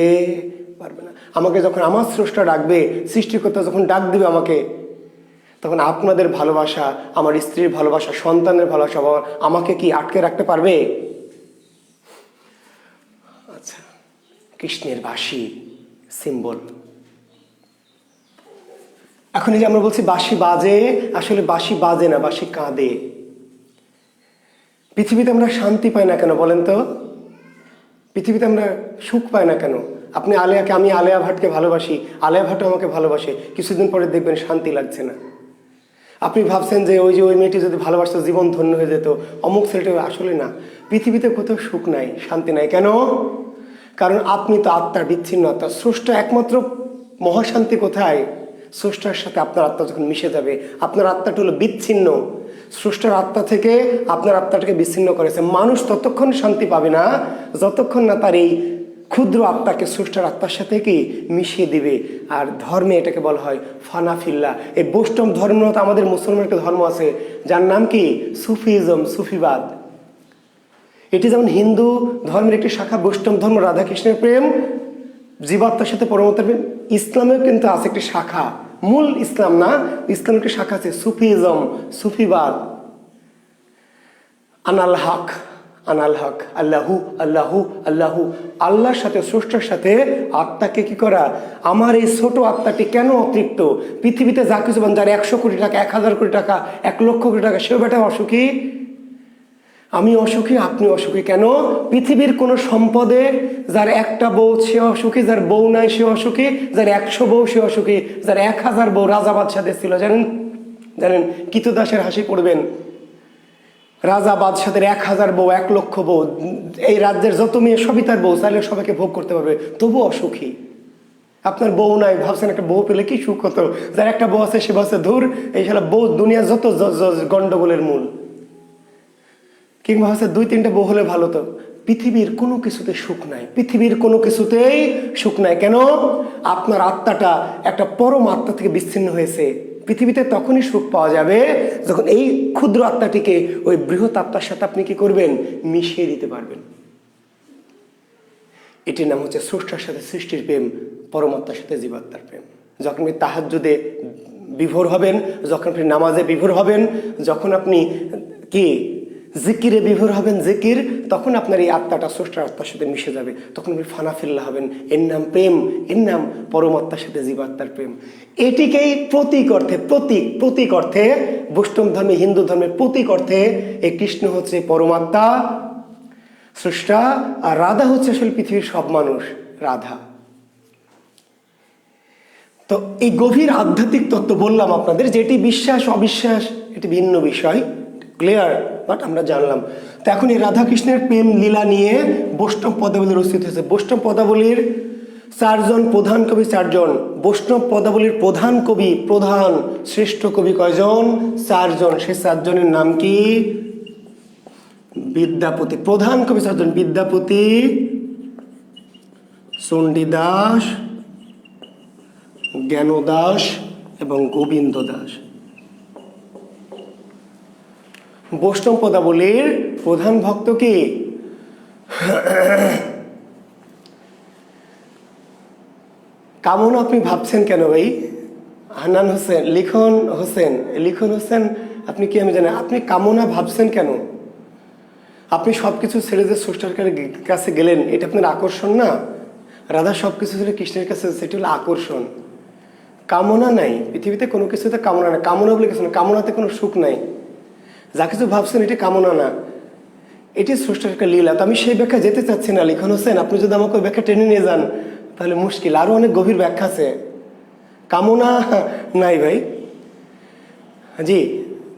পারবে না। আমাকে যখন আমার স্রষ্টা ডাকবে, সৃষ্টিকর্তা যখন ডাক দিবে আমাকে, তখন আপনাদের ভালোবাসা, আমার স্ত্রীর ভালোবাসা, সন্তানের ভালোবাসা আমাকে কি আটকে রাখতে পারবে? আচ্ছা, কৃষ্ণের বাঁশি সিম্বল। এখন এই যে আমরা বলছি বাঁশি বাজে, আসলে বাঁশি বাজে না, বাঁশি কাঁদে। পৃথিবীতে আমরা শান্তি পাই না কেন বলেন তো? পৃথিবীতে আমরা সুখ পাই না কেন? আপনি আলেয়াকে, আমি আলেয়া ভাটকে ভালোবাসি, আলেয়া ভাটও আমাকে ভালোবাসে, কিছুদিন পরে দেখবেন শান্তি লাগছে না। আপনি ভাবছেন যে ওই মেয়েটি যদি ভালোবাসতো জীবন ধন্য হয়ে যেত, অমুক ছেলেটা, আসলে না। পৃথিবীতে কোথাও সুখ নাই, শান্তি নাই। কেন? কারণ আপনি তো আত্মার বিচ্ছিন্ন আত্মা। স্রষ্টা একমাত্র মহাশান্তি কোথায়? স্রষ্টার সাথে আপনার আত্মা যখন মিশে যাবে। আপনার আত্মাটা হলো বিচ্ছিন্ন, স্রষ্টার আত্মা থেকে আপনার আত্মাটাকে বিচ্ছিন্ন করেছে। মানুষ ততক্ষণ শান্তি পাবে না যতক্ষণ না তার এই ক্ষুদ্র আত্মাকে স্রষ্টার আত্মার সাথে কি মিশিয়ে দিবে। আর ধর্মে এটাকে বলা হয় ফানাফিল্লা। এই বৈষ্ণব ধর্ম, আমাদের মুসলমান একটা ধর্ম আছে যার নাম কি সুফিজম, সুফিবাদ। এটি যেমন হিন্দু ধর্মের একটি শাখা, বৈষ্ণব ধর্ম রাধাকৃষ্ণের প্রেম, জীবাত্মার সাথে পরমাত্মার প্রেম। ইসলামেও কিন্তু আছে একটি শাখা, মূল ইসলাম না, ইসলামের একটি শাখা আছে সুফিজম, সুফিবাদ। আনাল হক, আনাল হক, আল্লাহু আল্লাহু আল্লাহু। আল্লাহর সাথে, স্রষ্টার সাথে আত্মাকে কি করা? আমার এই ছোট আত্মাটি কেন অতৃপ্ত? পৃথিবীতে যা কিছু যার 100 কোটি টাকা, 1000 কোটি টাকা, 1 লক্ষ কোটি টাকা, সেও বেটা অসুখী। আমি অসুখী, আপনি অসুখী। কেন? পৃথিবীর কোনো সম্পদে যার একটা বউ সে অসুখী, যার বউ নাই সে অসুখী, যার 100 বউ সে অসুখী, যার 1000 বউ। রাজা বাদশাদের ছিল, জানেন? জানেন কৃতদাসের হাসি পড়বেন। রাজা বাদশাদের 1000 বউ, 1 লক্ষ বউ, এই রাজ্যের যত মেয়ে সবই তার বউ, চাইলে সবাইকে ভোগ করতে পারবে, তবু অসুখী। আপনার বউ নাই, ভাবছেন একটা বউ পেলে কি সুখ হতো। যার একটা বউ আছে সে বলছে ধুর, এই শালা বউ দুনিয়া যত গন্ডগোলের মূল। কিংবা হচ্ছে 2-3টা বউ হলে ভালো তো। পৃথিবীর কোনো কিছুতে সুখ নাই, পৃথিবীর কোনো কিছুতেই সুখ নাই। কেন? আপনার আত্মাটা একটা পরম আত্মা থেকে বিচ্ছিন্ন হয়েছে। পৃথিবীতে তখনই সুখ পাওয়া যাবে যখন এই ক্ষুদ্র আত্মাটিকে ওই বৃহৎ আত্মার সাথে আপনি কি করবেন? মিশিয়ে দিতে পারবেন। এটির নাম হচ্ছে স্রষ্টার সাথে সৃষ্টির প্রেম, পরমাত্মার সাথে জীবাত্মার প্রেম। যখন আপনি তাহাজ্জুদে বিভোর হবেন, যখন আপনি নামাজে বিভোর হবেন, যখন আপনি কি জিকিরে বিভোর হবেন, জিকির, তখন আপনার এই আত্মাটা স্রষ্টার আত্মার সাথে মিশে যাবে। তখন আপনি ফানাফিল্লা হবেন। এর নাম প্রেম, এর নাম পরমাত্মার সাথে জীবাত্মার প্রেম। এটিকেই প্রতীক অর্থে, প্রতীক অর্থে বৈষ্ণব ধর্মে, হিন্দু ধর্মের প্রতীক অর্থে এই কৃষ্ণ হচ্ছে পরমাত্মা, স্রষ্টা, আর রাধা হচ্ছে আসলে পৃথিবীর সব মানুষ, রাধা। তো এই গভীর আধ্যাত্মিক তত্ত্ব বললাম আপনাদের, যেটি বিশ্বাস অবিশ্বাস এটি ভিন্ন বিষয়, ক্লিয়ার, বাট আমরা জানলাম। তো এখন এই রাধাকৃষ্ণের প্রেম লীলা নিয়ে বৈষ্ণব পদাবলী রচিত হয়েছে। বৈষ্ণব পদাবলীর 4 জন প্রধান কবি, 4 জন। বৈষ্ণব পদাবলীর প্রধান কবি, প্রধান শ্রেষ্ঠ কবি কয়জন? 4 জন। সে 4 জনের নাম কি? বিদ্যাপতি। প্রধান কবি 4 জন: বিদ্যাপতি, চণ্ডীদাস, জ্ঞানদাস এবং গোবিন্দ দাস। বৈষ্ণব পদাবলীর প্রধান ভক্ত কি? কামনা। আপনি ভাবছেন কেন ভাই? হান্নান হোসেন, লিখন হোসেন, লিখন হোসেন, আপনি কি আমি জানি, আপনি কামনা ভাবছেন কেন? আপনি সবকিছু ছেড়ে যে স্রষ্টার কাছে গেলেন, এটা আপনার আকর্ষণ না? রাধা সবকিছু ছেড়ে কৃষ্ণের কাছে, সেটা হলো আকর্ষণ। কামনা নাই পৃথিবীতে, কোনো কিছুতে কামনা নাই। কামনা বলে কিছু না, কামনাতে কোনো সুখ নাই। যা কিছু ভাবছেন এটি কামনা না, এটি স্রষ্টার একটা লীলা। তো আমি সেই ব্যাখ্যা যেতে চাচ্ছি না লিখন হোসেন। আপনি যদি আমাকে ওই ব্যাখ্যা টেনে নিয়ে যান তাহলে মুশকিল। আরও অনেক গভীর ব্যাখ্যা আছে। কামনা নাই ভাই। জি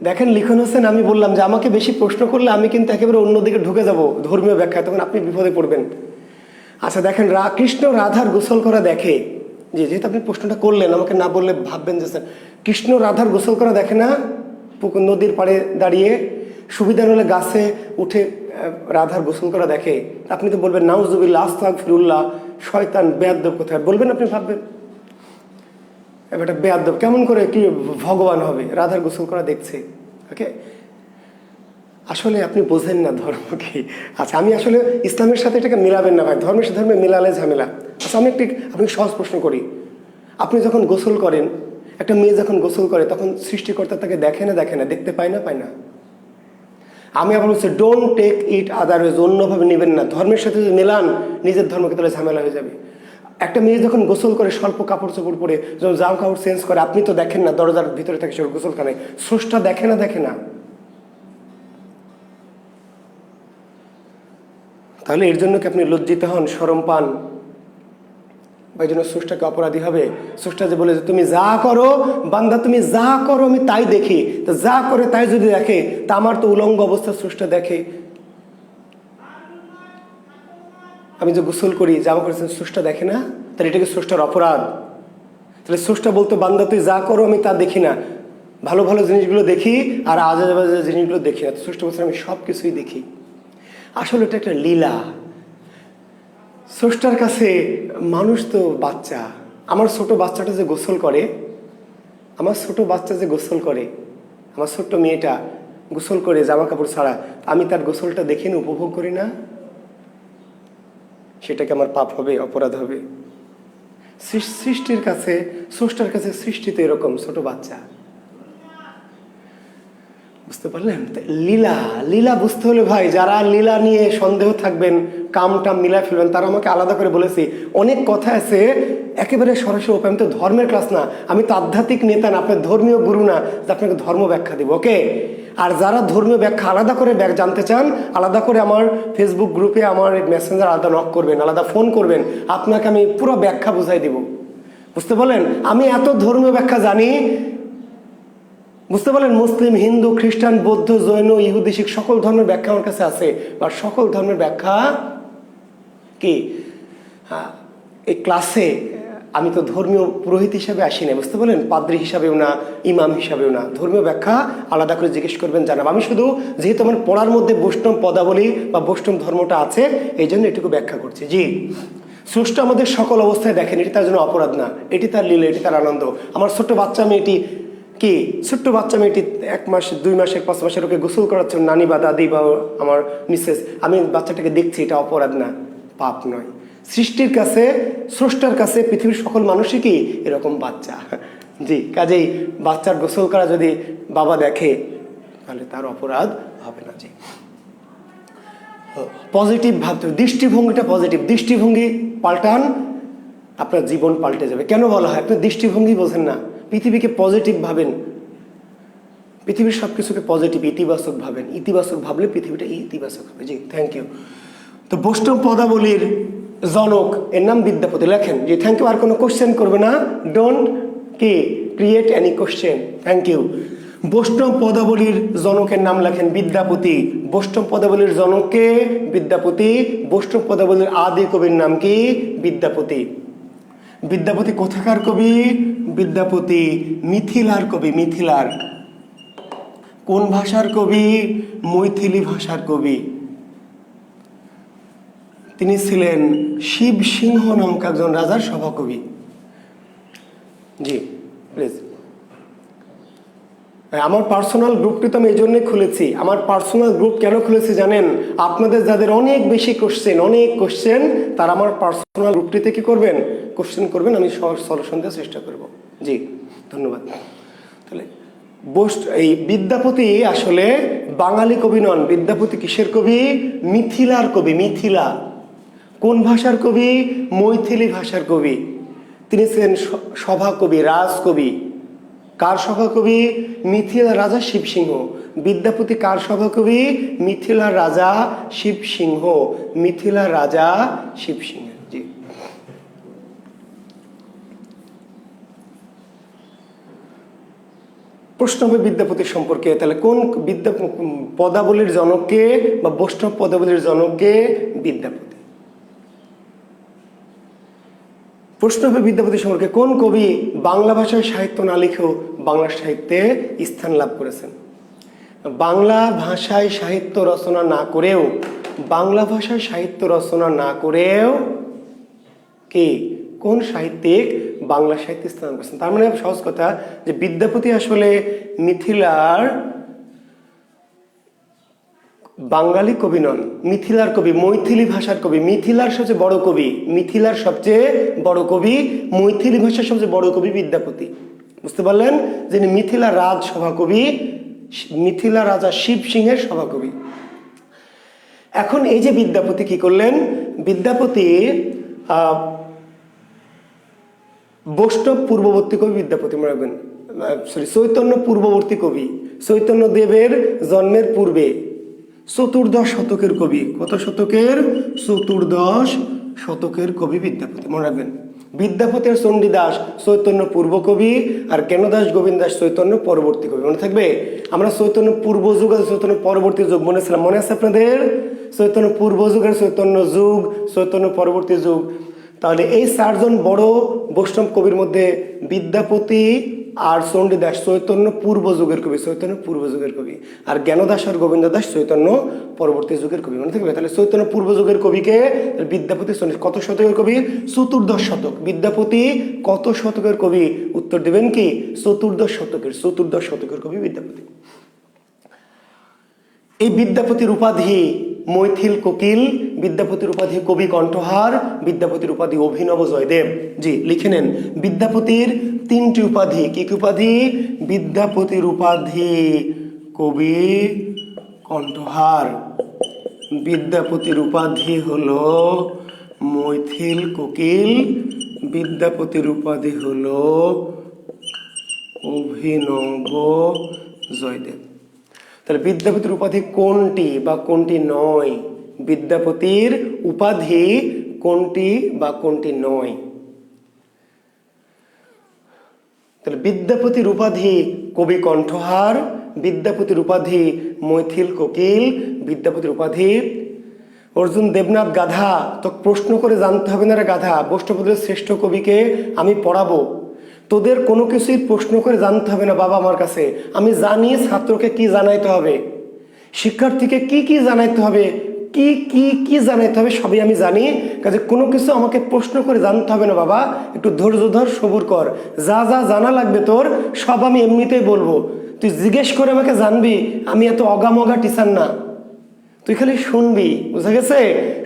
দেখেন লিখন হোসেন, আমি বললাম যে আমাকে বেশি প্রশ্ন করলে আমি কিন্তু একেবারে অন্যদিকে ঢুকে যাব ধর্মীয় ব্যাখ্যা, তখন আপনি বিপদে পড়বেন। আচ্ছা দেখেন, কৃষ্ণ রাধার গোসল করা দেখে। যেহেতু আপনি প্রশ্নটা করলেন, আমাকে না বললে ভাববেন যে স্যার কৃষ্ণ রাধার গোসল করা দেখে না? পুকুর, নদীর পাড়ে দাঁড়িয়ে, সুবিধা হলে গাছে উঠে রাধার গোসল করা দেখে। আপনি তো বলবেন নাউজুবিল্লাহ, আস্তাগফিরুল্লাহ, শয়তান, বেয়াদ্দব কোথায় বলবেন? আপনি ভাববেন এবার একটা বেয়াদ্দব কেমন করে কি ভগবান হবে, রাধার গোসল করা দেখছে। ওকে, আসলে আপনি বোঝেন না ধর্ম কি। আচ্ছা আমি আসলে ইসলামের সাথে এটাকে মিলাবেন না ভাই, ধর্মের সাথে ধর্মে মিলালে ঝামেলা। আচ্ছা আমি আপনি সহজ প্রশ্ন করি। আপনি যখন গোসল করেন, একটা মেয়ে যখন গোসল করে, তখন সৃষ্টিকর্তা তাকে দেখে না? দেখে না। দেখতে পায় না? পায় না। আমি আবার বলছি ডোন্ট টেক ইট আদারওয়াইজ, অন্যভাবে নেবেন না। ধর্মের সাথে যদি মেলান নিজের ধর্মকে, তাহলে ঝামেলা হয়ে যাবে। একটা মেয়ে যখন গোসল করে, স্বল্প কাপড় চোপড় পরে যখন জামা কাপড় চেঞ্জ করে, আপনি তো দেখেন না, দরজার ভিতরে থাকে সে গোসলখানায়। স্রষ্টা দেখে না? দেখে না। তাহলে এর জন্য কি আপনি লজ্জিত হন, শরম পান? এই জন্য স্রষ্টাকে অপরাধী হবে? স্রষ্টা যে বলে যে তুমি যা করো বান্দা, তুমি যা করো আমি তাই দেখি, তো যা করে তাই যদি দেখে তা আমার তো উলঙ্গ অবস্থা স্রষ্টা দেখে। আমি যে গোসল করি, জামা পড়েছেন, স্রষ্টা দেখে না? তাহলে এটাকে স্রষ্টার অপরাধ? তাহলে স্রষ্টা বলতো বান্দা তুই যা করো আমি তা দেখি না, ভালো ভালো জিনিসগুলো দেখি আর আজে বাজে জিনিসগুলো দেখি না। স্রষ্টা বলছে আমি সব কিছুই দেখি। আসলে এটা একটা লীলা। স্রষ্টার কাছে মানুষ তো বাচ্চা। আমার ছোট বাচ্চাটা যে গোসল করে, আমার ছোট বাচ্চা যে গোসল করে, আমার ছোট্ট মেয়েটা গোসল করে জামা কাপড় ছাড়া, আমি তার গোসলটা দেখি না, উপভোগ করি না, সেটাকে আমার পাপ হবে, অপরাধ হবে? সৃষ্টির কাছে, স্রষ্টার কাছে সৃষ্টি তো এরকম ছোট বাচ্চা। বুঝতে পারলেন? লীলা, লীলা বুঝতে হলে ভাই যারা লীলা নিয়ে সন্দেহ থাকবেন, কামটাম মিলায় ফেলবেন, তারা আমাকে আলাদা করে বলেছি অনেক কথা আছে একেবারে সরাসরি ওপেন। আমি তো ধর্মের ক্লাস না, আমি তো আধ্যাত্মিক নেতা না, আপনার ধর্মীয় গুরু না যে আপনাকে ধর্ম ব্যাখ্যা দিব, ওকে? আর যারা ধর্মীয় ব্যাখ্যা আলাদা করে জানতে চান, আলাদা করে আমার ফেসবুক গ্রুপে, আমার মেসেঞ্জার আলাদা নক করবেন, আলাদা ফোন করবেন, আপনাকে আমি পুরো ব্যাখ্যা বুঝাই দিব। বুঝতে পারলেন? আমি এত ধর্মীয় ব্যাখ্যা জানি, বুঝতে পারলেন? মুসলিম, হিন্দু, খ্রিস্টান, বৌদ্ধ, জৈন, ইহুদি, শিখ সকল ধর্মের ব্যাখ্যা আমার কাছে আছে। বা সকল ধর্মের ব্যাখ্যা কি এই ক্লাসে আমি তো ধর্মীয় পুরোহিত হিসাবে আসি না, বুঝতে পারলেন? পাদ্রী হিসাবেও না, ইমাম হিসাবেও না। ধর্মীয় ব্যাখ্যা আলাদা করে জিজ্ঞেস করবেন, জানাব। আমি শুধু যেহেতু আমার পড়ার মধ্যে বৈষ্ণব পদাবলী বা বৈষ্ণব ধর্মটা আছে, এই জন্য এটুকু ব্যাখ্যা করছি। জি, স্রষ্টা আমাদের সকল অবস্থায় দেখেন, এটি তার জন্য অপরাধ না, এটি তার লীলা, এটি তার আনন্দ। আমার ছোট্ট বাচ্চা মেয়েটি কি, ছোট্ট বাচ্চা মেয়েটি 1 মাস, 2 মাসের, 5 মাসের ওকে গোসল করাচ্ছে নানি বা দাদি বা আমার মিসেস, আমি বাচ্চাটাকে দেখছি, এটা অপরাধ না, পাপ নয়। সৃষ্টির কাছে, স্রষ্টার কাছে পৃথিবীর সকল মানুষই কি এরকম বাচ্চা। জি, কাজেই বাচ্চার গোসল করা যদি বাবা দেখে তাহলে তার অপরাধ হবে না। জি, পজিটিভ ভাবতে হবে, দৃষ্টিভঙ্গিটা পজিটিভ। দৃষ্টিভঙ্গি পাল্টান, আপনার জীবন পাল্টে যাবে। কেন বলা হয়? আপনি দৃষ্টিভঙ্গি বোঝেন না। পৃথিবীকে পজিটিভ ভাবেন, পৃথিবীর সব কিছুকে পজিটিভ, ইতিবাচক ভাবেন। ইতিবাচক ভাবলে পৃথিবীটা ইতিবাচক হবে। জি, থ্যাংক ইউ। তো বৈষ্ণব পদাবলীর জনক, এর নাম বিদ্যাপতি। লেখেন। জি, থ্যাংক ইউ। আর কোনো কোশ্চেন করবে না, ডোন্ট কি create any question. Thank you. বৈষ্ণব পদাবলীর জনকের নাম লেখেন বিদ্যাপতি। বৈষ্ণব পদাবলীর জনককে বিদ্যাপতি। বৈষ্ণব পদাবলীর আদি কবির নাম কি? বিদ্যাপতি। বিদ্যাপতি কোথাকার কবি? বিদ্যাপতি মিথিলার কবি। মিথিলার। কোন ভাষার কবি? মৈথিলি ভাষার কবি। তিনি ছিলেন শিব সিংহ নামক একজন রাজার সভাকবি। জি, প্লিজ। আমার পার্সোনাল গ্রুপটি তো আমি এই জন্যই খুলেছি। আমার পার্সোনাল গ্রুপ কেন খুলেছি জানেন? আপনাদের যাদের অনেক বেশি কোশ্চেন, তারা আমার পার্সোনাল গ্রুপটিতে কি করবেন? কোশ্চেন করবেন, আমি সলিউশন দেওয়ার চেষ্টা করব। জি, ধন্যবাদ। তাহলে এই বিদ্যাপতি আসলে বাঙালি কবি নন। বিদ্যাপতি কিসের কবি? মিথিলার কবি। মিথিলা। কোন ভাষার কবি? মৈথিলি ভাষার কবি। তিনি ছিলেন সভাকবি, রাজকবি। কার সভাকবি? মিথিলার রাজা শিবসিংহ। বিদ্যাপতি কার সভাকবি? মিথিলার রাজা শিবসিংহ। মিথিলার রাজা শিবসিংহ। জি, প্রশ্ন হবে বিদ্যাপতির সম্পর্কে। তাহলে কোন পদাবলীর জনককে বা বৈষ্ণব পদাবলীর জনককে? বিদ্যাপতি। প্রশ্ন হবে বিদ্যাপতি সম্পর্কে কোন কবি বাংলা ভাষায় সাহিত্য না লিখেও বাংলা সাহিত্যে স্থান লাভ করেছেন? বাংলা ভাষায় সাহিত্য রচনা না করেও, বাংলা ভাষায় সাহিত্য রচনা না করেও কি কোন সাহিত্যিক বাংলা সাহিত্যে স্থান করেছেন? তার মানে সহজ কথা যে বিদ্যাপতি আসলে মিথিলার বাঙালি কবি নন, মিথিলার কবি, মৈথিলি ভাষার কবি। মিথিলার সবচেয়ে বড় কবি, মিথিলার সবচেয়ে বড় কবি, মৈথিলি ভাষার সবচেয়ে বড় কবি বিদ্যাপতি। বুঝতে পারলেন? যিনি মিথিলার রাজ সভাকবি, মিথিলা রাজা শিব সিংহের সভাকবি। এখন এই যে বিদ্যাপতি কি করলেন? বিদ্যাপতি বৈষ্ণব পূর্ববর্তী কবি। বিদ্যাপতি মনে রাখবেন, চৈতন্য পূর্ববর্তী কবি। চৈতন্য দেবের জন্মের পূর্বে 14 শতকের কবি। কত শতকের? 14 শতকের কবি বিদ্যাপতি, মনে রাখবেন। বিদ্যাপতি আর চণ্ডীদাস চৈতন্য পূর্ব কবি, আর জ্ঞানদাস গোবিন্দ দাস চৈতন্য পরবর্তী কবি। মনে থাকবে? আমরা চৈতন্য পূর্ব যুগ আর চৈতন্য পরবর্তী যুগ মনে ছিলাম, মনে আছে আপনাদের? চৈতন্য পূর্ব যুগ আর চৈতন্য যুগ, চৈতন্য পরবর্তী যুগ। তাহলে এই চারজন বড় বৈষ্ণব কবির মধ্যে বিদ্যাপতি আর চণ্ডীদাস চৈতন্য পূর্ব যুগের কবি, চৈতন্য পূর্ব যুগের কবি, আর জ্ঞানদাস আর গোবিন্দ দাস চৈতন্য পরবর্তী যুগের কবি। মনে থাকবে? তাহলে চৈতন্য পূর্ব যুগের কবিকে বিদ্যাপতি কত শতকের কবি? চতুর্দশ শতক। বিদ্যাপতি কত শতকের কবি? উত্তর দেবেন কি? চতুর্দশ শতকের কবি বিদ্যাপতি। এই বিদ্যাপতির উপাধি মৈথিল কোকিল, বিদ্যাপতির উপাধি কবি কণ্ঠহার, বিদ্যাপতির উপাধি অভিনব জয়দেব। জি, লিখে নেন। বিদ্যাপতির তিনটি উপাধি। কি কি উপাধি? বিদ্যাপতির উপাধি কবি কণ্ঠহার, বিদ্যাপতির উপাধি হলো মৈথিল কোকিল, বিদ্যাপতির উপাধি হলো অভিনব জয়দেব। তাহলে বিদ্যাপতির উপাধি কোনটি বা কোনটি নয়? বিদ্যাপতির উপাধি কোনটি বা কোনটি নয়? তাহলে বিদ্যাপতির উপাধি কবি কণ্ঠহার, বিদ্যাপতির উপাধি মৈথিল কোকিল, বিদ্যাপতির উপাধি অর্জুন দেবনাথ গাধা। তো প্রশ্ন করে জানতে হবে না রে গাধা, বৈষ্ণবদের শ্রেষ্ঠ কবিকে আমি পড়াবো, তোদের কোনো কিছুই প্রশ্ন করে জানতে হবে না বাবা আমার কাছে। আমি জানি ছাত্রকে কি জানাইতে হবে, শিক্ষার্থীকে কি কি জানাইতে হবে, কি কি কি জানাইতে হবে সবই আমি জানি। কাজে কোনো কিছু আমাকে প্রশ্ন করে জানতে হবে না বাবা, একটু ধৈর্য ধর, সবুর কর। যা যা জানা লাগবে তোর সব আমি এমনিতেই বলবো, তুই জিজ্ঞেস করে আমাকে জানবি। আমি এত অগামগা টিচার না, তুই খালি শুনবি। বুঝা গেছে?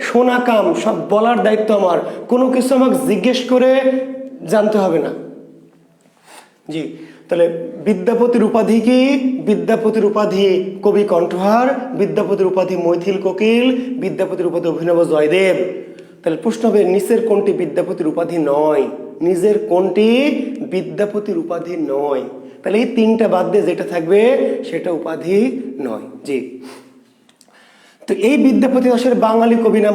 শোনা কাম, সব বলার দায়িত্ব আমার। কোনো কিছু আমাকে জিজ্ঞেস করে জানতে হবে না। জি, তাহলে বিদ্যাপতির উপাধি কি? বিদ্যাপতির উপাধি কবি কণ্ঠহার, বিদ্যাপতির উপাধি মৈথিল কোকিল, বিদ্যাপতির উপাধি অভিনব জয়দেব। তাহলে প্রশ্ন হবে নিচের কোনটি বিদ্যাপতির উপাধি নয়? নিজের কোনটি বিদ্যাপতির উপাধি নয়? তাহলে এই তিনটা বাদ দিয়ে যেটা থাকবে সেটা উপাধি নয়। জি, তো এই বিদ্যাপতি আসলে বাঙালি কবি না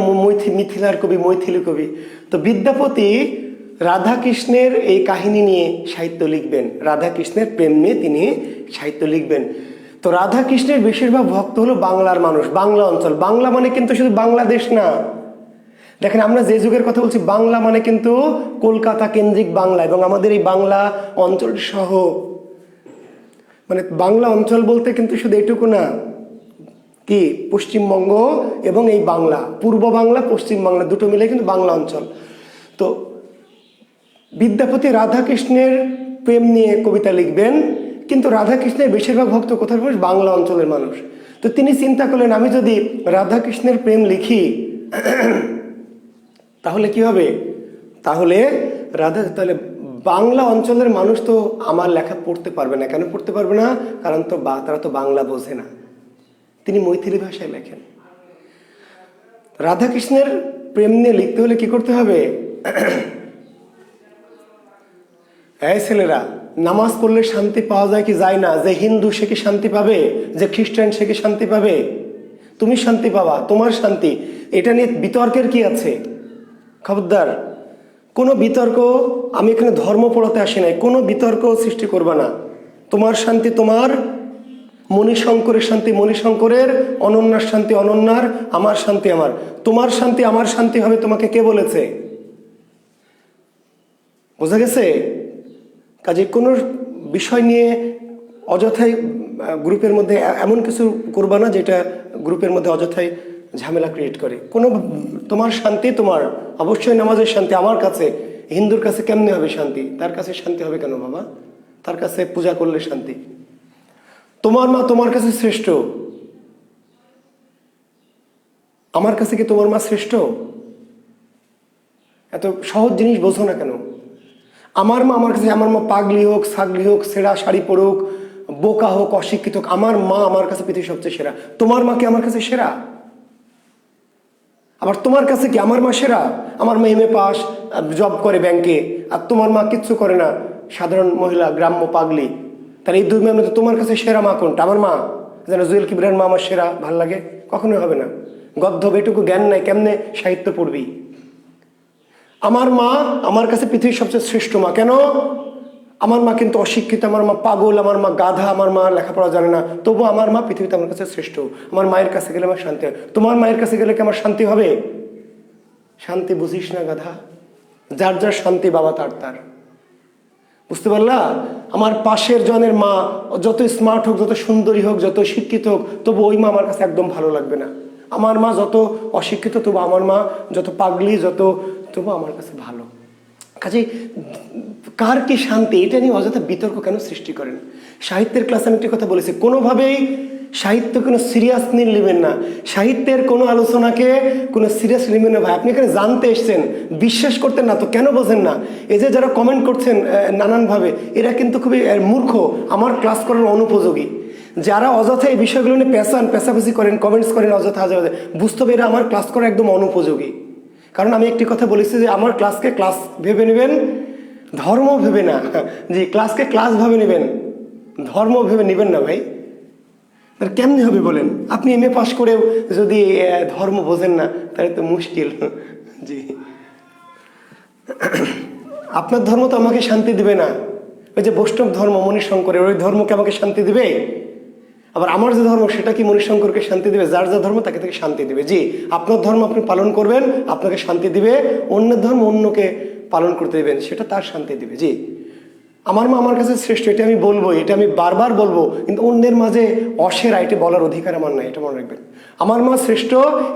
মিথিলার কবি, মৈথিলি কবি। তো বিদ্যাপতি রাধাকৃষ্ণের এই কাহিনী নিয়ে সাহিত্য লিখবেন, রাধাকৃষ্ণের প্রেম নিয়ে তিনি সাহিত্য লিখবেন। তো রাধাকৃষ্ণের বেশিরভাগ ভক্ত হলো বাংলার মানুষ, বাংলা অঞ্চল। বাংলা মানে কিন্তু শুধু বাংলাদেশ না, দেখেন আমরা যে যুগের কথা বলছি, বাংলা মানে কিন্তু কলকাতা কেন্দ্রিক বাংলা এবং আমাদের এই বাংলা অঞ্চল সহ। মানে বাংলা অঞ্চল বলতে কিন্তু শুধু এইটুকু না, কি পশ্চিমবঙ্গ এবং এই বাংলা, পূর্ব বাংলা পশ্চিম বাংলা দুটো মিলে কিন্তু বাংলা অঞ্চল। তো বিদ্যাপতি রাধাকৃষ্ণের প্রেম নিয়ে কবিতা লিখবেন, কিন্তু রাধাকৃষ্ণের বেশিরভাগ ভক্ত কোথার মানুষ? বাংলা অঞ্চলের মানুষ। তো তিনি চিন্তা করলেন আমি যদি রাধাকৃষ্ণের প্রেম লিখি তাহলে কি হবে? তাহলে তাহলে বাংলা অঞ্চলের মানুষ তো আমার লেখা পড়তে পারবে না। কেন পড়তে পারবে না? কারণ তো তারা তো বাংলা বোঝে না। তিনি মৈথিলি ভাষায় লেখেন। রাধাকৃষ্ণের প্রেম নিয়ে লিখতে হলে কি করতে হবে? এই ছেলেরা, নামাজ পড়লে শান্তি পাওয়া যায় কি যায় না? যে হিন্দু সে কি শান্তি পাবে? যে খ্রিস্টান সে কি শান্তি পাবে? তুমি শান্তি পাবা, তোমার শান্তি। এটা নিয়ে বিতর্কের কি আছে? খবরদার, কোনো বিতর্ক, আমি এখানে ধর্ম পড়াতে আসি নাই, কোনো বিতর্ক সৃষ্টি করবা না। তোমার শান্তি তোমার, মণিশঙ্করের শান্তি মণিশঙ্করের, অনন্যার শান্তি অনন্যার, আমার শান্তি আমার। তোমার শান্তি আমার শান্তি হবে তোমাকে কে বলেছে? বোঝা গেছে? কাজে কোনো বিষয় নিয়ে অযথাই গ্রুপের মধ্যে এমন কিছু করবা না যেটা গ্রুপের মধ্যে অযথাই ঝামেলা ক্রিয়েট করে। কোনো তোমার শান্তি তোমার, অবশ্যই নামাজের শান্তি আমার কাছে। হিন্দুর কাছে কেমনে হবে শান্তি? তার কাছে শান্তি হবে কেন বাবা? তার কাছে পূজা করলে শান্তি। তোমার মা তোমার কাছে শ্রেষ্ঠ, আমার কাছে কি তোমার মা শ্রেষ্ঠ? এত সহজ জিনিস বোঝো না কেন? আমার মা আমার কাছে, আমার মা পাগলি হোক, ছাগলি হোক, ছেঁড়া শাড়ি পরুক, বোকা হোক, অশিক্ষিত হোক, আমার মা আমার কাছে পৃথিবীর সবচেয়ে সেরা। তোমার মা কি আমার কাছে সেরা? আবার তোমার কাছে কি আমার মা সেরা? আমার মা MA পাস, জব করে ব্যাংকে, আর তোমার মা কিচ্ছু করে না, সাধারণ মহিলা, গ্রাম্য পাগলি। তাহলে এই দুই মেয়ের মধ্যে তোমার কাছে সেরা মা কোনটা? আমার মা। যেন জুয়েল কিবরিয়ার মা আমার সেরা ভাল লাগে? কখনোই হবে না। গদ্ধব, এটুকু জ্ঞান নাই, কেমনে সাহিত্য পড়বি? আমার মা আমার কাছে পৃথিবীর সবচেয়ে শ্রেষ্ঠ মা। কেন? আমার মা কিন্তু অশিক্ষিত, আমার মা পাগল, আমার মা গাধা, আমার মা লেখাপড়া জানে না, তবু আমার মা পৃথিবীতে আমার কাছে শ্রেষ্ঠ। আমার মায়ের কাছে গেলে আমার শান্তি হয়। তোমার মায়ের কাছে গেলে কি আমার শান্তি হবে? শান্তি বুঝিস না গাধা। যার যার শান্তি বাবা তার তার। বুঝতে পারলা? আমার পাশের জনের মা যত স্মার্ট হোক, যত সুন্দরী হোক, যত শিক্ষিত হোক, তবু ওই মা আমার কাছে একদম ভালো লাগবে না। আমার মা যত অশিক্ষিত, তবু আমার মা যত পাগলি, তবু আমার কাছে ভালো। কাজেই কার কি শান্তি এটা নিয়ে অযথা বিতর্ক কেন সৃষ্টি করেন? সাহিত্যের ক্লাসে আমি একটি কথা বলেছি, কোনোভাবেই সাহিত্য কোনো সিরিয়াস নেবেন না। সাহিত্যের কোনো আলোচনাকে কোনো সিরিয়াস নেবেন না। ভাই, আপনি এখানে জানতে এসছেন, বিশ্বাস করতেন না তো কেন বোঝেন না? এই যে যারা কমেন্ট করছেন নানানভাবে, এরা কিন্তু খুবই মূর্খ, আমার ক্লাস করার অনুপযোগী। যারা অযথা এই বিষয়গুলো নিয়ে পেশাপেশি করেন, কমেন্টস করেন অযথা আজে, বুঝতে হবে এরা আমার ক্লাস করা একদম অনুপযোগী। কারণ আমি একটি কথা বলেছি যে আমার ক্লাসকে ক্লাস ভেবে নেবেন, ধর্ম ভেবে না। জি, ক্লাসকে ক্লাস ভাবে নেবেন, ধর্ম ভেবে নেবেন না ভাই। তার কেমনি হবে বলেন? আপনি এমএ পাস করেও যদি ধর্ম বোঝেন না, তাহলে তো মুশকিল। জি, আপনার ধর্ম তো আমাকে শান্তি দিবে না। ওই যে বৈষ্ণব ধর্ম মণিশঙ্করের, ওই ধর্মকে আমাকে শান্তি দিবে? আবার আমার যে ধর্ম সেটা কি মণিশঙ্করকে শান্তি দিবে? যার যা ধর্ম তাকে তাকে শান্তি দিবে। জি, আপনার ধর্ম আপনি পালন করবেন, আপনাকে শান্তি দিবে। অন্যের ধর্ম অন্যকে পালন করতে দেবেন, সেটা তার শান্তি দিবে। জি, আমার মা আমার কাছে শ্রেষ্ঠ, এটা আমি বলবো, এটা আমি বারবার বলবো, কিন্তু অন্যের মাঝে অসেরা এটা বলার অধিকার আমার নাই, এটা মনে রাখবেন। আমার মা শ্রেষ্ঠ,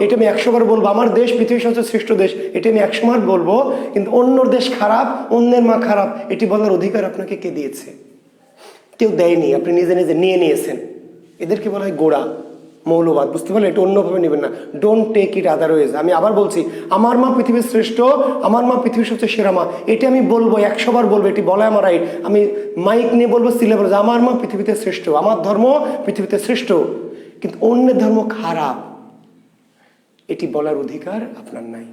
এটা আমি 100 বার বলবো। আমার দেশ পৃথিবীর সবচেয়ে শ্রেষ্ঠ দেশ, এটা আমি 100 বার বলবো। কিন্তু অন্যর দেশ খারাপ, অন্যের মা খারাপ, এটি বলার অধিকার আপনাকে কে দিয়েছে? কেউ দেয়নি, আপনি নিজে নিজে নিয়ে নিয়েছেন। এদেরকে বলা হয় গোড়া, মৌলবাদ। বুঝতে পারলে? এটা অন্যভাবে নেবেন না। Don't take it otherwise. আমি আবার বলছি, আমার মা পৃথিবীর শ্রেষ্ঠ, আমার মা পৃথিবীর সবচেয়ে সেরা মা, এটা আমি বলবো, 100 বার বলবো, এটি বলা আমার রাইট। আমি মাইক নিয়ে বলবো, সিলেবল, আমার মা পৃথিবীতে শ্রেষ্ঠ, আমার ধর্ম পৃথিবীতে শ্রেষ্ঠ, কিন্তু অন্যের ধর্ম খারাপ, এটি বলার অধিকার আপনার নাই।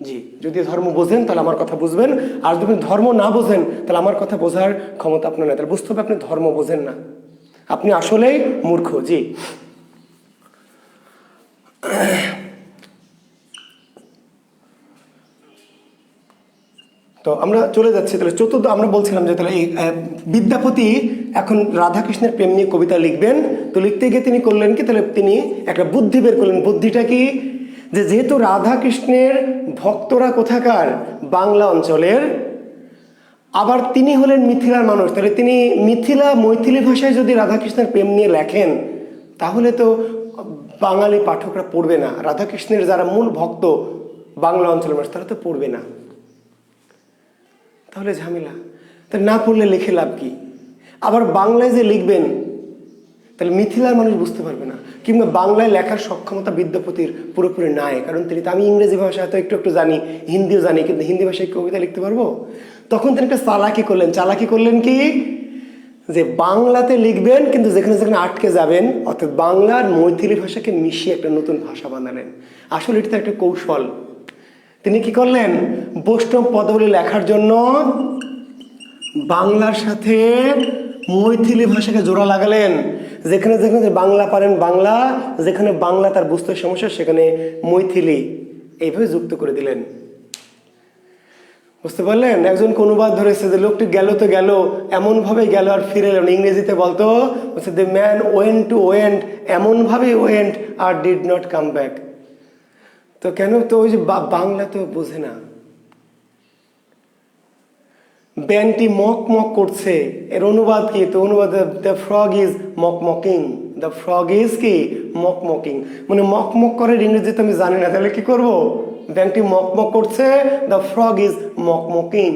জি, যদি ধর্ম বোঝেন তাহলে আমার কথা বুঝবেন, আর যদি ধর্ম না বোঝেন তাহলে আমার কথা বোঝার ক্ষমতা আপনার নাই। তাহলে বুঝতে হবে আপনি ধর্ম বোঝেন না, আপনি আসলেই মূর্খ। জি, তো আমরা চলে যাচ্ছি। তাহলে চতুর্থ আমরা বলছিলাম যে তাহলে এই বিদ্যাপতি এখন রাধাকৃষ্ণের প্রেম নিয়ে কবিতা লিখবেন। তো লিখতে গিয়ে তিনি করলেন কি, তাহলে তিনি একটা বুদ্ধি বের করলেন। বুদ্ধিটা কি? যে যেহেতু রাধাকৃষ্ণের ভক্তরা কোথাকার, বাংলা অঞ্চলের, আবার তিনি হলেন মিথিলার মানুষ, তাহলে তিনি মিথিলা মৈথিলি ভাষায় যদি রাধাকৃষ্ণের প্রেম নিয়ে লেখেন, তাহলে তো বাঙালি পাঠকরা পড়বে না। রাধাকৃষ্ণের যারা মূল ভক্ত বাংলা অঞ্চলের মানুষ, তারা তো পড়বে না, তাহলে ঝামেলা। তাহলে না পড়লে লিখে লাভ কি? আবার বাংলায় যে লিখবেন, তাহলে মিথিলার মানুষ বুঝতে পারবে না, কিংবা বাংলায় লেখার সক্ষমতা বিদ্যাপতির পুরোপুরি নাই। কারণ আমি ইংরেজি ভাষা হয়তো একটু একটু জানি, হিন্দিও জানি, কিন্তু হিন্দি ভাষায় কবিতা লিখতে পারবো? তখন তিনি একটা চালাকি করলেন কি, যে বাংলাতে লিখবেন, কিন্তু যেখানে যেখানে আটকে যাবেন, অর্থাৎ বাংলার মৈথিলি ভাষাকে মিশিয়ে একটা নতুন ভাষা বানালেন। আসলে এটা একটা কৌশল। তিনি কি করলেন, বৈষ্ণব পদাবলী লেখার জন্য বাংলার সাথে মৈথিলি ভাষাকে জোড়া লাগালেন। যেখানে যেখানে বাংলা পারেন বাংলা, যেখানে বাংলা তার বুঝতে সমস্যা সেখানে মৈথিলি, এইভাবে যুক্ত করে দিলেন। বুঝতে পারলেন? একজন অনুবাদ ধরেছে যে লোকটি গেল তো গেল, এমনভাবে গেল আর ফিরে এলেন। ইংরেজিতে বলতো the man went to went, এমনভাবে ওয়েন্ট আর ডিড নট কাম ব্যাক। তো কেন? তো ওই যে বাংলা তো বোঝে না। ব্যাংকটি মক মক করছে, এর অনুবাদ কি? তো অনুবাদ the frog is mock mocking, the frog is কি? মক মকিং, মানে মক মক করে ইংরেজিতে আমি জানি না, তাহলে কি করবো? ব্যাংকটি মক মক করছে, the frog is mock mocking.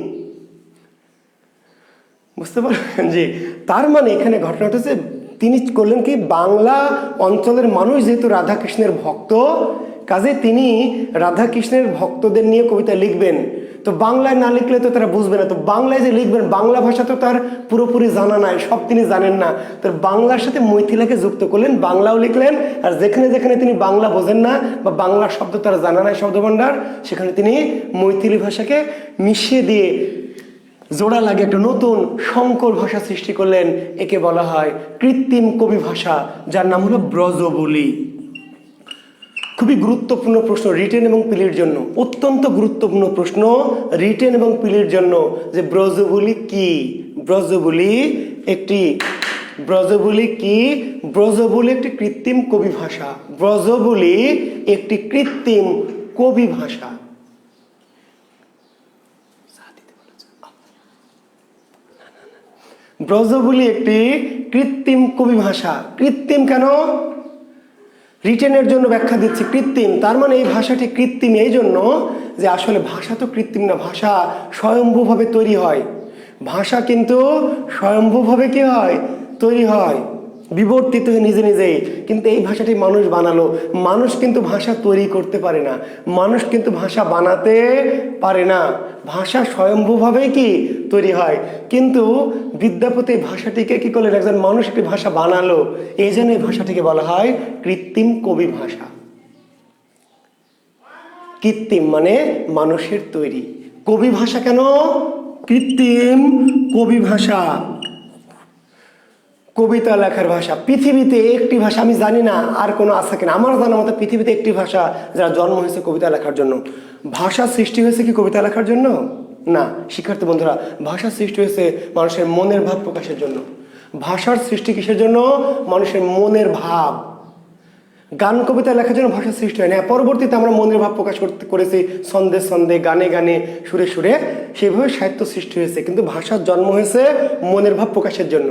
বুঝতে পারলেন? জি, তার মানে এখানে ঘটনাটা হচ্ছে তিনি করলেন কি, বাংলা অঞ্চলের মানুষ যেহেতু রাধাকৃষ্ণের ভক্ত, কাজে তিনি রাধাকৃষ্ণের ভক্তদের নিয়ে কবিতা লিখবেন। তো বাংলায় না লিখলে তো তারা বুঝবে না। তো বাংলায় যে লিখবেন, বাংলা ভাষা তো তার পুরোপুরি জানা নাই, সব তিনি জানেন না। তো বাংলার সাথে মৈথিলাকে যুক্ত করলেন, বাংলাও লিখলেন, আর যেখানে যেখানে তিনি বাংলা বোঝেন না বা বাংলার শব্দ তারা জানা নাই শব্দভাণ্ডার, সেখানে তিনি মৈথিলি ভাষাকে মিশিয়ে দিয়ে জোড়া লাগে একটা নতুন সংকর ভাষা সৃষ্টি করলেন। একে বলা হয় কৃত্রিম কবি ভাষা, যার নাম হলো ব্রজবুলি। খুবই গুরুত্বপূর্ণ প্রশ্ন রিটেন এবং পিলির জন্য, অত্যন্ত গুরুত্বপূর্ণ প্রশ্ন রিটেন এবং পিলির জন্য, যে ব্রজবুলি কি? ব্রজবুলি একটি কি? ব্রজবুলি একটি কৃত্রিম কবি ভাষা। ব্রজবুলি একটি কৃত্রিম কবি ভাষা। ব্রজবুলি একটি কৃত্রিম কবি ভাষা। কৃত্রিম কেন? রিটেনের জন্য ব্যাখ্যা দিচ্ছি। কৃত্রিম তার মানে এই ভাষাটি কৃত্রিম এই জন্য যে আসলে ভাষা তো কৃত্রিম না, ভাষা স্বয়ম্ভূভাবে তৈরি হয়। ভাষা কিন্তু স্বয়ম্ভূভাবে কি হয়? তৈরি হয়, বিবর্তিত হয়ে নিজে নিজেই। কিন্তু এই ভাষাটি মানুষ বানালো। মানুষ কিন্তু ভাষা তৈরি করতে পারে না, মানুষ কিন্তু ভাষা বানাতে পারে না। ভাষা স্বয়ম্ভূভাবেই কি তৈরি হয়। কিন্তু বিদ্যাপতি ভাষাটিকে কি করলেন? একজন মানুষ একটি ভাষা বানালো, এই জন্য এই ভাষাটিকে বলা হয় কৃত্রিম কবি ভাষা। কৃত্রিম মানে মানুষের তৈরি। কবি ভাষা কেন? কৃত্রিম কবি ভাষা, কবিতা লেখার ভাষা। পৃথিবীতে একটি ভাষা, আমি জানি না আর কোনো আছে কিনা, আমার জানা মতো পৃথিবীতে একটি ভাষা যারা জন্ম হয়েছে কবিতা লেখার জন্য। ভাষা সৃষ্টি হয়েছে কি কবিতা লেখার জন্য? না শিক্ষার্থী বন্ধুরা, ভাষা সৃষ্টি হয়েছে মানুষের মনের ভাব প্রকাশের জন্য। ভাষার সৃষ্টি কিসের জন্য? মানুষের মনের ভাব। গান কবিতা লেখার জন্য ভাষা সৃষ্টি হয় না। পরবর্তীতে আমরা মনের ভাব প্রকাশ করেছি ছন্দে ছন্দে, গানে গানে, সুরে সুরে, সেভাবে সাহিত্য সৃষ্টি হয়েছে। কিন্তু ভাষার জন্ম হয়েছে মনের ভাব প্রকাশের জন্য।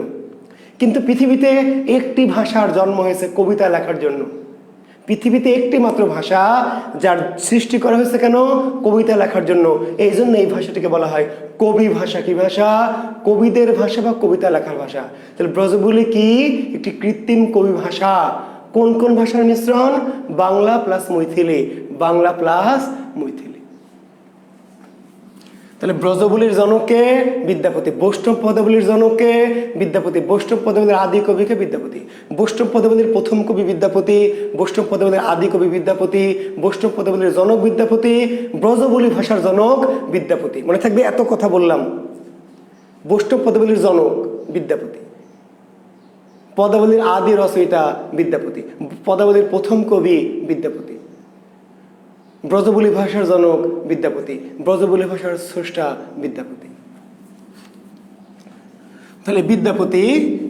কিন্তু পৃথিবীতে একটি ভাষার জন্ম হয়েছে কবিতা লেখার জন্য। পৃথিবীতে একটি মাত্র ভাষা যার সৃষ্টি করা হয়েছে কেন? কবিতা লেখার জন্য। এই জন্য এই ভাষাটিকে বলা হয় কবি ভাষা। কি ভাষা? কবিদের ভাষা বা কবিতা লেখার ভাষা। তাহলে ব্রজবুলি কি? একটি কৃত্রিম কবি ভাষা। কোন কোন ভাষার মিশ্রণ? Bangla plus Maithili, Bangla plus Maithili. তাহলে ব্রজবুলির জনককে? বিদ্যাপতি। বৈষ্ণব পদাবলীর জনককে? বিদ্যাপতি। বৈষ্ণব পদাবলীর আদি কবিকে? বিদ্যাপতি। বৈষ্ণব পদাবলীর প্রথম কবি বিদ্যাপতি, বৈষ্ণব পদাবলীর আদি কবি বিদ্যাপতি, বৈষ্ণব পদাবলীর জনক বিদ্যাপতি, ব্রজবুলি ভাষার জনক বিদ্যাপতি। মনে থাকবে, এত কথা বললাম। বৈষ্ণব পদাবলীর জনক বিদ্যাপতি, পদাবলীর আদি রচয়িতা বিদ্যাপতি, পদাবলীর প্রথম কবি বিদ্যাপতি, ব্রজবুলি ভাষার জনক বিদ্যাপতি, ব্রজবুলি ভাষার স্রষ্টা বিদ্যাপতি। তাহলে বিদ্যাপতি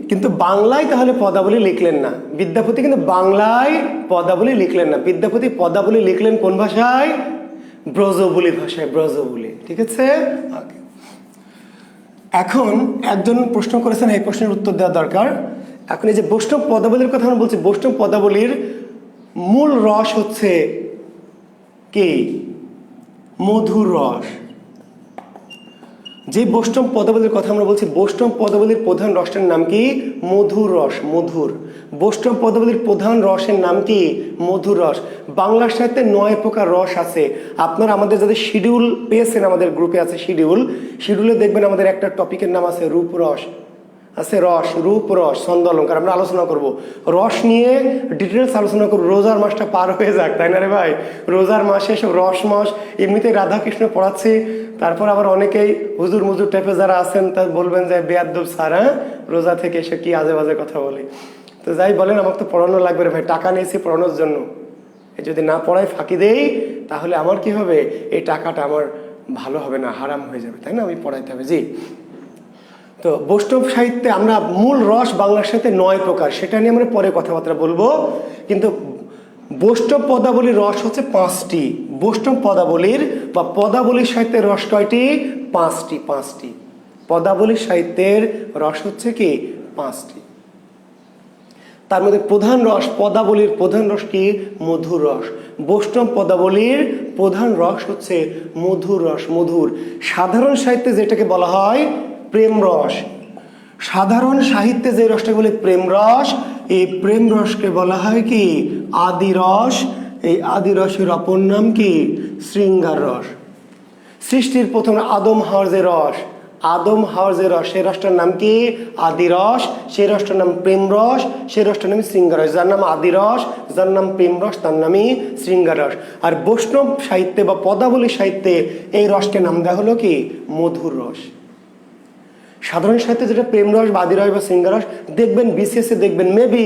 কিন্তু বাংলায় তাহলে পদাবলী লিখলেন না। বিদ্যাপতি কিন্তু বাংলায় পদাবলী লিখলেন না। বিদ্যাপতি পদাবলী লিখলেন কোন ভাষায়? ব্রজবুলি ভাষায়। ব্রজবুলি, ঠিক আছে। এখন একজন প্রশ্ন করেছেন, এই প্রশ্নের উত্তর দেওয়া দরকার। এখন এই যে বৈষ্ণব পদাবলীর কথা আমরা বলছি, বৈষ্ণব পদাবলীর মূল রস হচ্ছে কি? মধুর রস। যে বৈষ্ণব পদাবলীর কথা আমরা বলছি, বৈষ্ণব পদাবলীর প্রধান রসের নাম কি? মধুর রস। মধুর। বৈষ্ণব পদাবলীর প্রধান রসের নাম কি? মধুর রস। বাংলা সাহিত্যে 9 প্রকার রস আছে। আপনারা আমাদের যাদের শিডিউল পেয়েছেন, আমাদের গ্রুপে আছে শিডিউলে দেখবেন আমাদের একটা টপিকের নাম আছে রূপরস, আছে রস, রূপ রস, ছন্দ অলঙ্কার। আমরা আলোচনা করব রস নিয়ে, ডিটেলস আলোচনা করব। রোজার মাসটা পার হয়ে যাক, তাই না রে ভাই? রোজার মাসে সব রস মাস, এমনিতেই রাধাকৃষ্ণ পড়াচ্ছি। তারপর আবার অনেকেই হুজুর মুজুর টাইপে যারা আছেন তা বলবেন যে বেয়াদ্দব স্যার, হ্যাঁ রোজা থেকে এসে কি আজে বাজে কথা বলে। তো যাই বলেন, আমাকে তো পড়ানো লাগবে রে ভাই, টাকা নিয়েছি পড়ানোর জন্য। যদি না পড়ায় ফাঁকি দেই তাহলে আমার কি হবে? এই টাকাটা আমার ভালো হবে না, হারাম হয়ে যাবে, তাই না? আমি পড়াইতে হবে। জি। তো বৈষ্ণব সাহিত্যে আমরা মূল রস বাংলা সাহিত্যে 9 প্রকার, সেটা নিয়ে আমরা পরে কথাবার্তা বলবো। কিন্তু বৈষ্ণব পদাবলীর রস হচ্ছে 5টি। বৈষ্ণব পদাবলীর বা পদাবলীর সাহিত্যের রস কয়টি? 5টি। পদাবলীর সাহিত্যের রস হচ্ছে কি? 5টি। তার মধ্যে প্রধান রস, পদাবলীর প্রধান রস কি? মধুর রস। বৈষ্ণব পদাবলীর প্রধান রস হচ্ছে মধুর রস। মধুর। সাধারণ সাহিত্যে যেটাকে বলা হয় প্রেম রস। সাধারণ সাহিত্যে যে রসটাকে বলে প্রেম রস, এই প্রেম রসকে বলা হয় কি? আদি রস। এই আদি রসের অপর নাম কি? শৃঙ্গার রস। সৃষ্টির প্রথম আদম হাওয়ার যে রস, আদম হাওয়ার যে রস, সেই রসটার নাম কি? আদি রস। সেই রসটার নাম প্রেম রস, সেই রসটার নামই শৃঙ্গার রস। যার নাম আদি রস, যার নাম প্রেম রস, তার নামই শৃঙ্গার রস। আর বৈষ্ণব সাহিত্যে বা পদাবলী সাহিত্যে এই রসকে নাম দেওয়া হলো কি? মধুর রস। সাধারণ সাহিত্যে যেটা প্রেম রস বা আদি রস বা শৃঙ্গার রস, দেখবেন বিসিএসে দেখবেন মেবি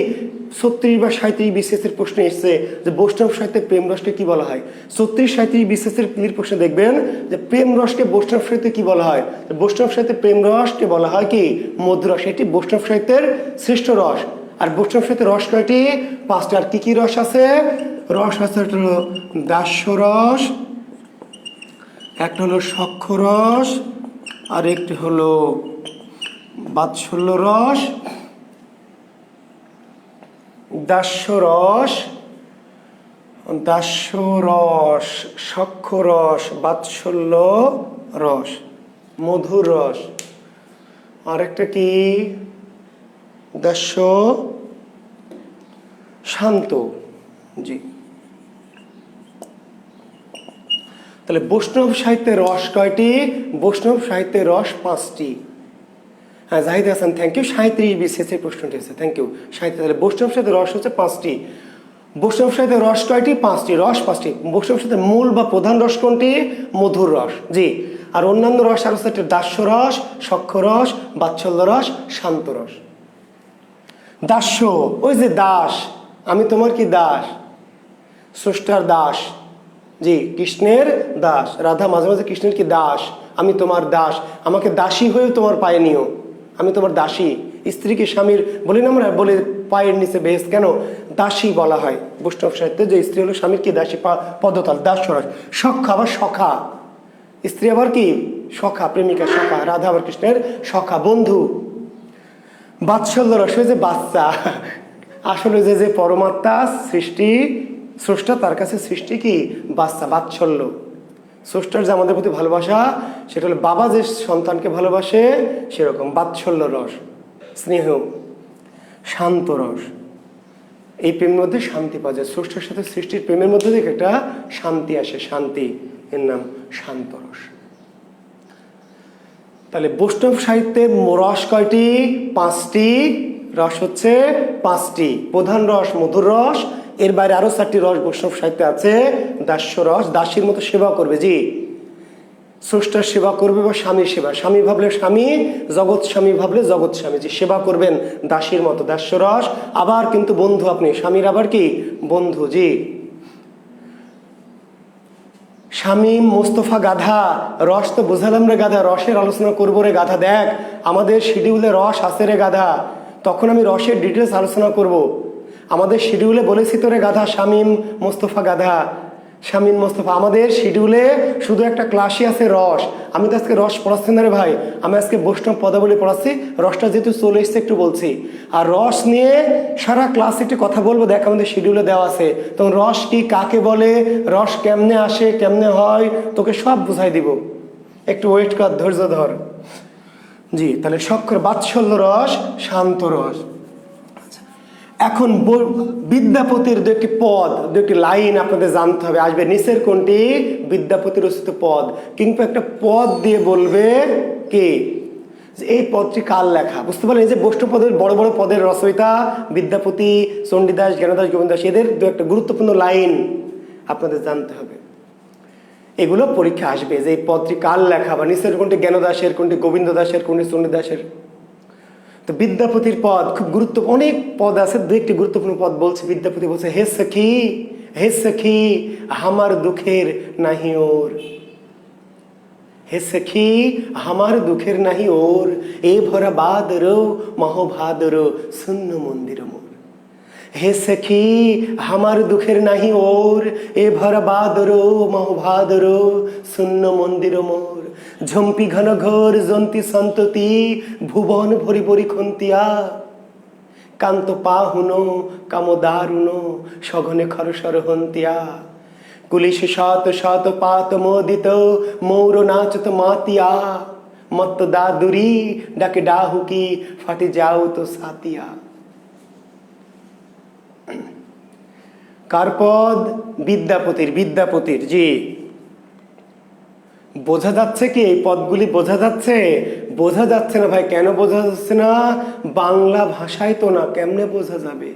36 বা 37 বিসিএসের প্রশ্ন এসেছে যে বৈষ্ণব সাহিত্যে প্রেম রসকে কি বলা হয়। 36-37 বিসিএসের ক্লিয়ার প্রশ্ন দেখবেন যে প্রেম রসকে বৈষ্ণব সাহিত্যে কি বলা হয়। বৈষ্ণব সাহিত্যে প্রেম রসকে বলা হয় কি মধুরস। এটি বৈষ্ণব সাহিত্যের শ্রেষ্ঠ রস। আর বৈষ্ণব সাহিত্যের রস কয়টি? 5টি। আর কি কি রস আছে? রস আছে একটা হলো দাস্য রস, একটা হলো সখ্য রস, আর একটি হলো বাৎসল্য রস, দাস্যরস, দাস্যরস, সখ্য রস, বাৎসল্য রস, মধুর রস, আর একটা কি দাস্য শান্ত। জি, তাহলে বৈষ্ণব সাহিত্যের রস কয়টি? বৈষ্ণব সাহিত্যের রস 5টি। হ্যাঁ, জাহিদ হাসান, থ্যাংক ইউ। 37 বিসিএসের প্রশ্নটি আছে, থ্যাংক ইউ। তাহলে বৈষ্ণব সাহিত্যের রস হচ্ছে 5টি। বৈষ্ণব সাহিত্যের রস কয়টি? 5টি। রস 5টি। বৈষ্ণব সাহিত্যের মূল বা প্রধান রস কোনটি? মধুর রস। জি। আর অন্যান্য রস আর হচ্ছে দাস্য রস, সখ্য রস, বাৎসল্য রস, শান্ত রস। দাস্য, ওই যে দাস, আমি তোমার কি দাস, স্রষ্টার দাস। জি, কৃষ্ণের দাস। রাধা মাঝে মাঝে কৃষ্ণের কি দাস, আমি তোমার দাস, আমাকে দাসী হয়েও তোমার পায়ে নিও, আমি তোমার দাসী। স্ত্রীকে স্বামীর বলি না আমরা, বলে পায়ের নিচে বেশ কেন দাসী বলা হয় বৈষ্ণব সাহিত্যে, যে স্ত্রী হলো স্বামীর কি দাসী, পদতল, দাস্যরস। সখ্য আবার সখা, স্ত্রী আবার কি সখা, প্রেমিকা সখা। রাধা আবার কৃষ্ণের সখা, বন্ধু। বাৎসল্য রস, যে বাচ্চা, আসলে যে পরমাত্মা সৃষ্টি স্রষ্টা, তার কাছে সৃষ্টি কি বাচ্চা, বাৎসল্য। স্রষ্টার যে আমাদের প্রতি ভালোবাসা, সেটা হলো বাবা যে সন্তানকে ভালোবাসে সেরকম বাৎসল্য রস, স্নেহ, শান্ত রস। এই প্রেমের মধ্যে শান্তি পাওয়া যায়। স্রষ্টার সাথে সৃষ্টির প্রেমের মধ্যে থেকে একটা শান্তি আসে, শান্তি, এর নাম শান্ত রস। তাহলে বৈষ্ণব সাহিত্যের রস কয়টি? 5টি। রস হচ্ছে 5টি। প্রধান রস মধুর রস, এর বাইরে আরো 4টি রস বৈষ্ণব সাহিত্যে আছে। দাস্য রস, দাসীর মতো সেবা করবে। জি, স্রষ্টার সেবা করবে বা স্বামীর সেবা, স্বামী ভাবলে স্বামী, জগৎ স্বামী ভাবলে জগৎ স্বামী, যে সেবা করবেন দাসীর মতো, দাস্য রস। আবার কিন্তু বন্ধু, আপনি স্বামীর আবার কি বন্ধু। জি, শামীম, মোস্তফা, গাধা। রস তো বুঝালাম রে গাধা, রসের আলোচনা করবো রে গাধা। দেখ আমাদের শিডিউলে রস আছে রে গাধা, তখন আমি রসের ডিটেলস আলোচনা করব। আমাদের শিডিউলে বলেছি তো রে গাধা, শামীম, মোস্তফা, গাধা। শামীম, মোস্তফা, আমাদের শিডিউলে শুধু একটা ক্লাসই আছে রস। আমি তো আজকে রস পড়াচ্ছি না রে ভাই, আমি আজকে বৈষ্ণব পদাবলী পড়াচ্ছি। রসটা যেহেতু চলে এসছে একটু বলছি, আর রস নিয়ে সারা ক্লাস একটু কথা বলবো। দেখ আমাদের শিডিউলে দেওয়া আছে, তখন রস কি, কাকে বলে, রস কেমনে আসে, কেমনে হয়, তোকে সব বুঝাই দিব। একটু ওয়েট কর, ধৈর্য ধর। জি, তাহলে সখ্য, বাৎসল্য রস, শান্ত রস। এখন বিদ্যাপতির 2টি পদ, 2টি লাইন আপনাদের জানতে হবে। আসবে নিচের কোনটি? বিদ্যাপতি রচিত পদ। কিন্তু একটা পদ দিয়ে বলবে কি এই পদটি কার লেখা। বুঝতে পারলেন? এই যে বৈষ্ণব পদের বড় বড় পদের রচয়িতা বিদ্যাপতি, চণ্ডীদাস, জ্ঞানদাস, গোবিন্দাস, এদের 2একটা গুরুত্বপূর্ণ লাইন আপনাদের জানতে হবে। এগুলো পরীক্ষা আসবে যে এই পদটি কার লেখা, বা নিচের কোনটি জ্ঞানদাসের, কোনটি গোবিন্দ দাসের, কোনটি চণ্ডীদাসের। তো বিদ্যাপতির পদ খুব গুরুত্বপূর্ণ, অনেক পদ আছে, 2একটি গুরুত্বপূর্ণ পদ বলছে। বিদ্যাপতি বলছে, হে সখী, হে সখী আমার দুঃখের নাহি ওর, হে সখী আমার দুঃখের নাহি ওর, এ ভরা বাদর মহোভাদর শূন্য মন্দির মোর। হে সখী আমার দুঃখের নাহি ওর, এ ভরা বাদর মহোভাদর শূন্য মন্দির মোর। ঝম্পি ঘন ঘোর জন্তি সন্ততি, ভুবন ভরি ভরি খন্তিয়া, কান্ত পাহুন কাম দারুণ, সঘনে খরসর হন্তিয়া। কুলিশ শত শত পাত মোদিত, মৌর নাচত মাতিয়া, মত্ত দাদুরি ডাকে ডাহুকি, ফাটে যাও তো সাতিয়া। কার পদ? বিদ্যাপতির। বিদ্যাপতির। জি, বোঝা যাচ্ছে কি এই পদগুলি? বোঝা যাচ্ছে? বোঝা যাচ্ছে না ভাই। কেন বোঝা যাচ্ছে না? বাংলা ভাষায় তো না, কেমনে বোঝা যাবে?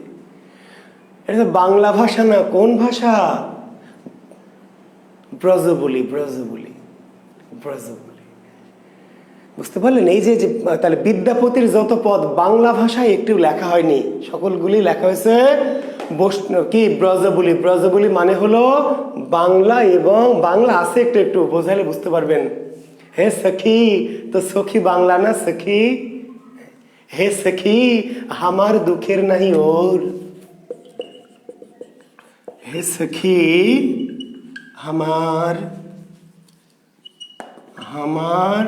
এটা তো বাংলা ভাষা না। কোন ভাষা? ব্রজবুলি, ব্রজবুলি, ব্রজবুলি। বুঝতে পারলেন? এই যে তাহলে বিদ্যাপতির যত পদ বাংলা ভাষায় একটু লেখা হয়নি, সকলগুলি লেখা হয়েছে কি ব্রজবুলি। ব্রজবুলি মানে হলো বাংলা, এবং বাংলা আছে একটু একটু বোঝাইলে বুঝতে পারবেন। হে সখী, তো সখী বাংলা না সখী? হে সখী আমার দুঃখের নাহি ওর, হে সখী আমার আমার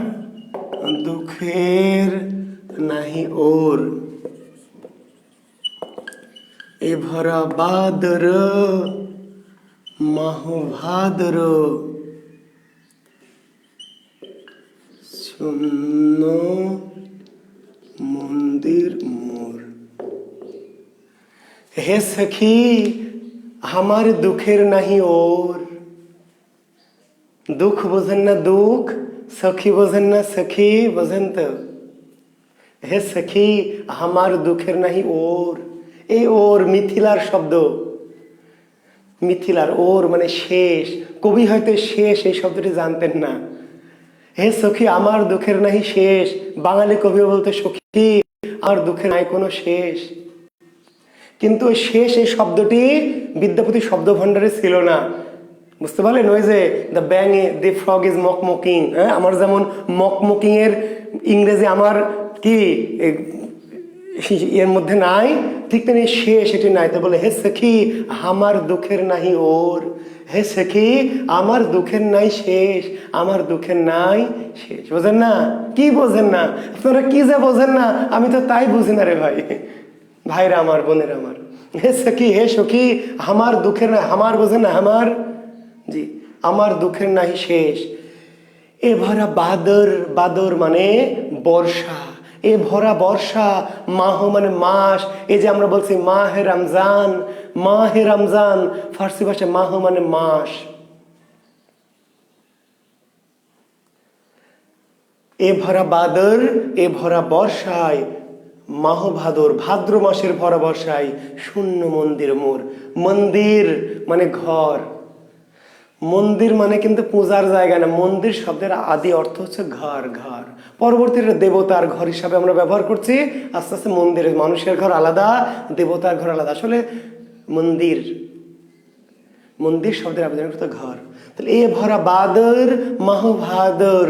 দুঃখের নাহি ওর, এ ভরা বাদর মাহো ভাদর, শূন্য মন্দির মোর। হে সখী আমার দুঃখের নাহি ওর, দুঃখ বোঝেন না দুঃখ, সখী বোঝেন না সখী, বোঝেন তো? হে সখী আমার দুঃখের নাহি ওর, এই ওর মিথিলার শব্দ, মিথিলার ওর মানে শেষ। কবি হয়তো শেষ এই শব্দটি জানতেন না। হে সখী আমার দুঃখের নাহি শেষ, বাঙালি কবি বলতে সখী আমার দুঃখের নাই কোনো শেষ। কিন্তু ওই শেষ এই শব্দটি বিদ্যাপতি শব্দ ভাণ্ডারে ছিল না। বুঝতে পারলেন? ওই যে the byang the frog is মকমকিং, হ্যাঁ, আমার যেমন মকমকিং এর ইংরেজি আমার কি এর মধ্যে নাই, ঠিক তেমনি শেষ এটি নাই। তো বলে হে সখী আমার দুঃখের নাহি ওর, হে সখী আমার দুঃখের নাই শেষ, আমার দুঃখের নাই শেষ। বোঝেন না? কি বোঝেন না আপনারা? কি যে বোঝেন না, আমি তো তাই বুঝি না রে ভাই, ভাইরা আমার, বোনের আমার। হে সখী হে সখী আমার দুঃখের না, আমার বোঝেন না, আমার, জি আমার দুঃখের নাহি শেষ। এ ভরা বাদর, বাদর মানে বর্ষা, এ ভরা বর্ষা, মাহ মানে মাস। এই যে আমরা বলছি মাহে রমজান, মাহে রমজান ফার্সি ভাষায় মাহ মানে মাস। এ ভরা বাদর, এ ভরা বর্ষায়, মাহ ভাদর ভাদ্র মাসের ভরা বর্ষায়, শূন্য মন্দির মোর। মন্দির মানে ঘর, মন্দির মানে কিন্তু পূজার জায়গা না। মন্দির শব্দের আদি অর্থ হচ্ছে ঘর, ঘর। পরবর্তীতে দেবতার ঘর হিসাবে আমরা ব্যবহার করছি। আস্তে আস্তে মন্দিরের, মানুষের ঘর আলাদা, দেবতার ঘর আলাদা। আসলে মন্দির, মন্দির শব্দের আবেদন করতে ঘর। তাহলে এ ভরা বাদর মাহ ভাদর,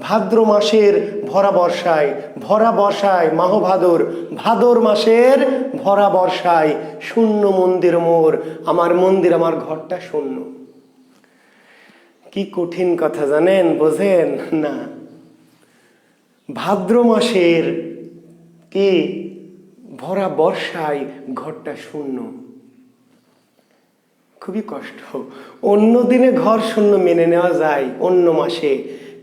ভাদ্র মাসের ভরা বর্ষায়, ভরা বর্ষায় মাহ ভাদর, ভাদর মাসের ভরা বর্ষায়, শূন্য মন্দির মোর, আমার মন্দির আমার ঘরটা শূন্য। কি কঠিন কথা জানেন? বোঝেন না? ভাদ্র মাসের কি ভরা বর্ষায় ঘরটা শূন্য, খুবই কষ্ট। অন্য দিনে ঘর শূন্য মেনে নেওয়া যায়, অন্য মাসে,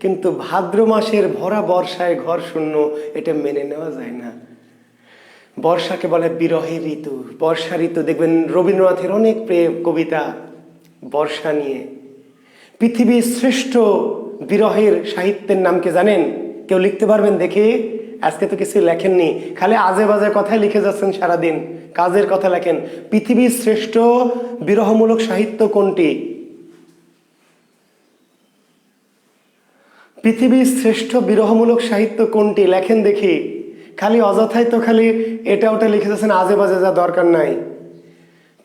কিন্তু ভাদ্র মাসের ভরা বর্ষায় ঘর শূন্য এটা মেনে নেওয়া যায় না। বর্ষাকে বলে বিরহের ঋতু। বর্ষা ঋতু দেখবেন রবীন্দ্রনাথের অনেক কবিতা বর্ষা নিয়ে। পৃথিবীর শ্রেষ্ঠ বিরহের সাহিত্যের নাম কি জানেন? কেউ লিখতে পারবেন দেখি? আজকে তো কিছু লেখেননি, খালি আজে বাজে কথাই লিখে যাচ্ছেন সারাদিন, কাজের কথা লেখেন। পৃথিবীর শ্রেষ্ঠ বিরহমূলক সাহিত্য কোনটি? পৃথিবীর শ্রেষ্ঠ বিরহমূলক সাহিত্য কোনটি? লেখেন দেখি। খালি অযথাই তো খালি এটা ওটা লিখে যাচ্ছেন, আজে বাজে, যা দরকার নাই।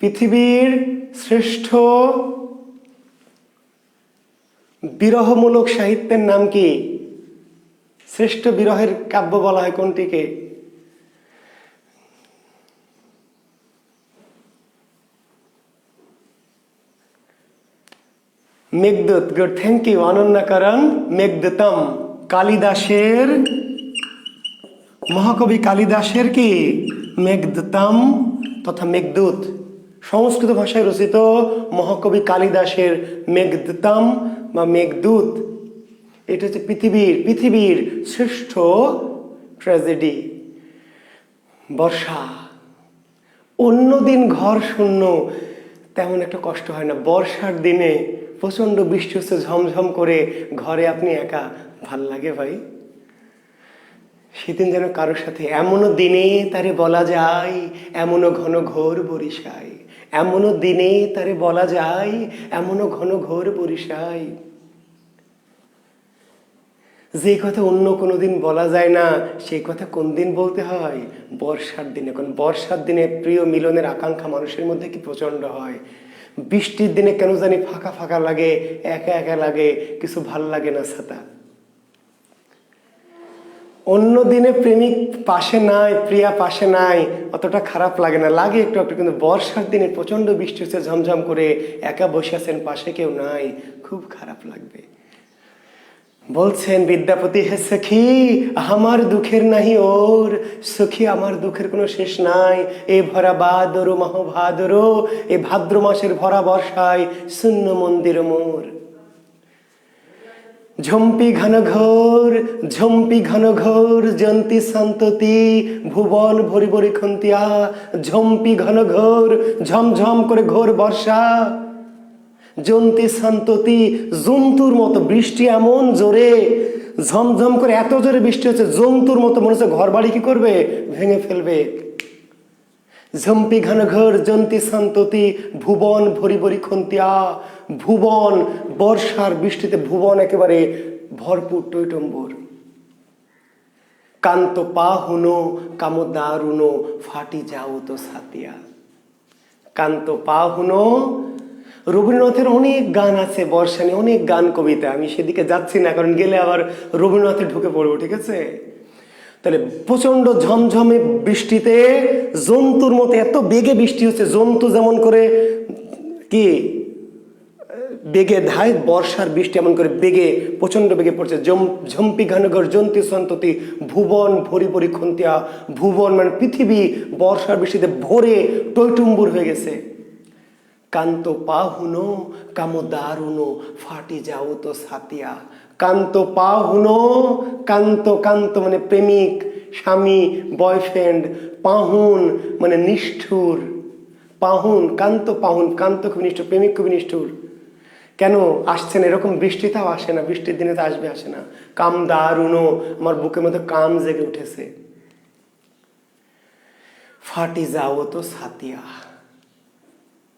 পৃথিবীর শ্রেষ্ঠ বিরহমূলক সাহিত্যের নাম কি? শ্রেষ্ঠ বিরহের কাব্য বলা হয় কোনটিকে? মেঘদূত। Good, thank you. অনন্যাকরণ মেঘদূতম, কালিদাসের, মহাকবি কালিদাসের কি মেঘদূতম তথা মেঘদূত, সংস্কৃত ভাষায় রচিত মহাকবি কালিদাসের মেঘদূতম বা মেঘদূত। এটা হচ্ছে পৃথিবীর শ্রেষ্ঠ ট্র্যাজেডি। বর্ষা, অন্যদিন ঘর শূন্য, তেমন একটা কষ্ট হয় না। বর্ষার দিনে প্রচন্ড বৃষ্টি হচ্ছে ঝমঝম করে, ঘরে আপনি একা, ভাল লাগে ভাই? সেদিন যেন কারোর সাথে, এমনও দিনে তারে বলা যায়, এমনও ঘন ঘোর বরিশায়, এমনও দিনে তারে বলা যায়, এমনও ঘন ঘোর বরিশায়। যে কথা অন্য কোনো দিন বলা যায় না, সেই কথা কোন দিন বলতে হয়? বর্ষার দিনে। কারণ বর্ষার দিনে প্রিয় মিলনের আকাঙ্ক্ষা মানুষের মধ্যে কি প্রচণ্ড হয়। বৃষ্টির দিনে কেন জানি ফাঁকা ফাঁকা লাগে, একা একা লাগে, কিছু ভাল লাগে না ছাতা। অন্য দিনে প্রেমিক পাশে নাই, প্রিয়া পাশে নাই, অতটা খারাপ লাগে না, লাগে একটু একটু। কিন্তু বর্ষার দিনে প্রচণ্ড বৃষ্টি হচ্ছে ঝমঝম করে, একা বসে আছেন, পাশে কেউ নাই, খুব খারাপ লাগবে। বলছেন বিদ্যাপতি, হে সখী আমার দুঃখের নাহি ওর, সখী আমার দুঃখের কোনো শেষ নাই। এ ভরা ভাদর মহাভাদর, এ ভাদ্র মাসের ভরা বর্ষায় শূন্য মন্দির মোর। ঝম্পি ঘন ঘোর জন্তি সন্ততি, ভুবন ভরি ভরি খন্তিয়া। ঝম্পি ঘন ঘোর, ঝমঝম করে ঘোর বর্ষা। জন্তি সন্ততি, জন্তুর মতো বৃষ্টি, এমন জোরে ঝমঝম করে এত জোরে বৃষ্টি হচ্ছে, জন্তুর মতো মনে হচ্ছে ঘর বাড়ি কি করবে, ভেঙে ফেলবে। ঝম্পি ঘন ঘোর জন্তি সন্ততি, ভুবন ভরি ভরি খন্তিয়া। ভুবন, বর্ষার বৃষ্টিতে ভুবন একেবারে ভরপুর টইটম্বর। কান্ত পা হুনো কামো দারুনো, ফাটি যাও তো ছাতিয়া। কান্ত পা হুনো। রবীন্দ্রনাথের অনেক গান আছে বর্ষা নিয়ে, অনেক গান কবিতা। আমি সেদিকে যাচ্ছি না, কারণ গেলে আবার রবীন্দ্রনাথের ঢুকে পড়বো, ঠিক আছে? তাহলে প্রচন্ড ঝমঝমে বৃষ্টিতে জন্তুর মতো এত বেগে বৃষ্টি হচ্ছে, জন্তু যেমন করে কি বেগে ধায়, বর্ষার বৃষ্টি এমন করে বেগে, প্রচন্ড বেগে পড়ছে। ঝম্পি ঘনঘর জন্তি সন্ততি, ভুবন ভরি ভরি খন্তিয়া। ভুবন মানে পৃথিবী বর্ষার বৃষ্টিতে ভরে টইটুম্বুর হয়ে গেছে। কান্ত পা হুনো কামো দারুনো, ফাটি যাও তো ছাতিয়া। কান্ত পা হুনো, কান্ত, কান্ত মানে প্রেমিক, স্বামী, বয়ফ্রেন্ড। পাহুন মানে নিষ্ঠুর। পাহুন, কান্ত পাহুন, কান্ত খুবই নিষ্ঠুর, প্রেমিক খুবই নিষ্ঠুর। কেন আসছেন এরকম বৃষ্টিটাও আসে না, বৃষ্টির দিনে তো আসবে, আসে না। কাম দারুনো, আমার বুকের মধ্যে কাম জেগে উঠেছে। ফাটি যাও তো ছাতিয়া।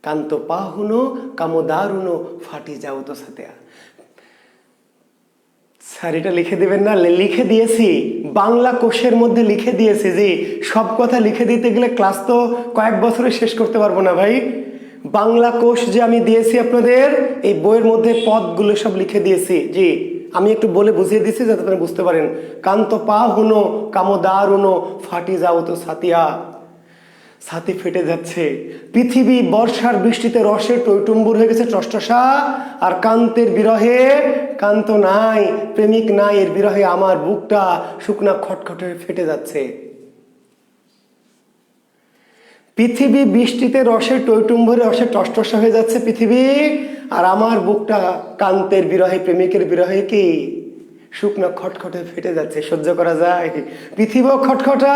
কান্ত পাহুনো কামো দারুনো, ফাটি যাও তো ছাতিয়া। স্যার এটা লিখে দেবেন না? লিখে দিয়েছি, বাংলা কোষের মধ্যে লিখে দিয়েছি। যে সব কথা লিখে দিতে গেলে ক্লাস তো কয়েক বছরে শেষ করতে পারবো না ভাই। বাংলা কোষ যে আমি দিয়েছি আপনাদের, এই বইয়ের মধ্যে পদগুলো সব লিখে দিয়েছি। জি, আমি একটু বলে বুঝিয়ে দিচ্ছি যাতে আপনারা বুঝতে পারেন। কান্ত পা হুনো কামো দারুনো, ফাটি যাও তো ছাতিয়া। ছাতি ফেটে যাচ্ছে, পৃথিবী বর্ষার বৃষ্টিতে রসে টইটুম্বুর হয়ে গেছে, টসটসা। আর কান্তের বিরহে, কান্ত নাই, প্রেমিক নাই, এর বিরহে আমার বুকটা শুকনা খটখটে ফেটে যাচ্ছে। পৃথিবী বৃষ্টিতে রসে টইটুম্বুরে রসে টসটসা হয়ে যাচ্ছে পৃথিবী, আর আমার বুকটা কান্তের বিরহে, প্রেমিকের বিরহে কি শুকনো খটখটে ফেটে যাচ্ছে। সহ্য করা যায়? পৃথিবীও খটখটা,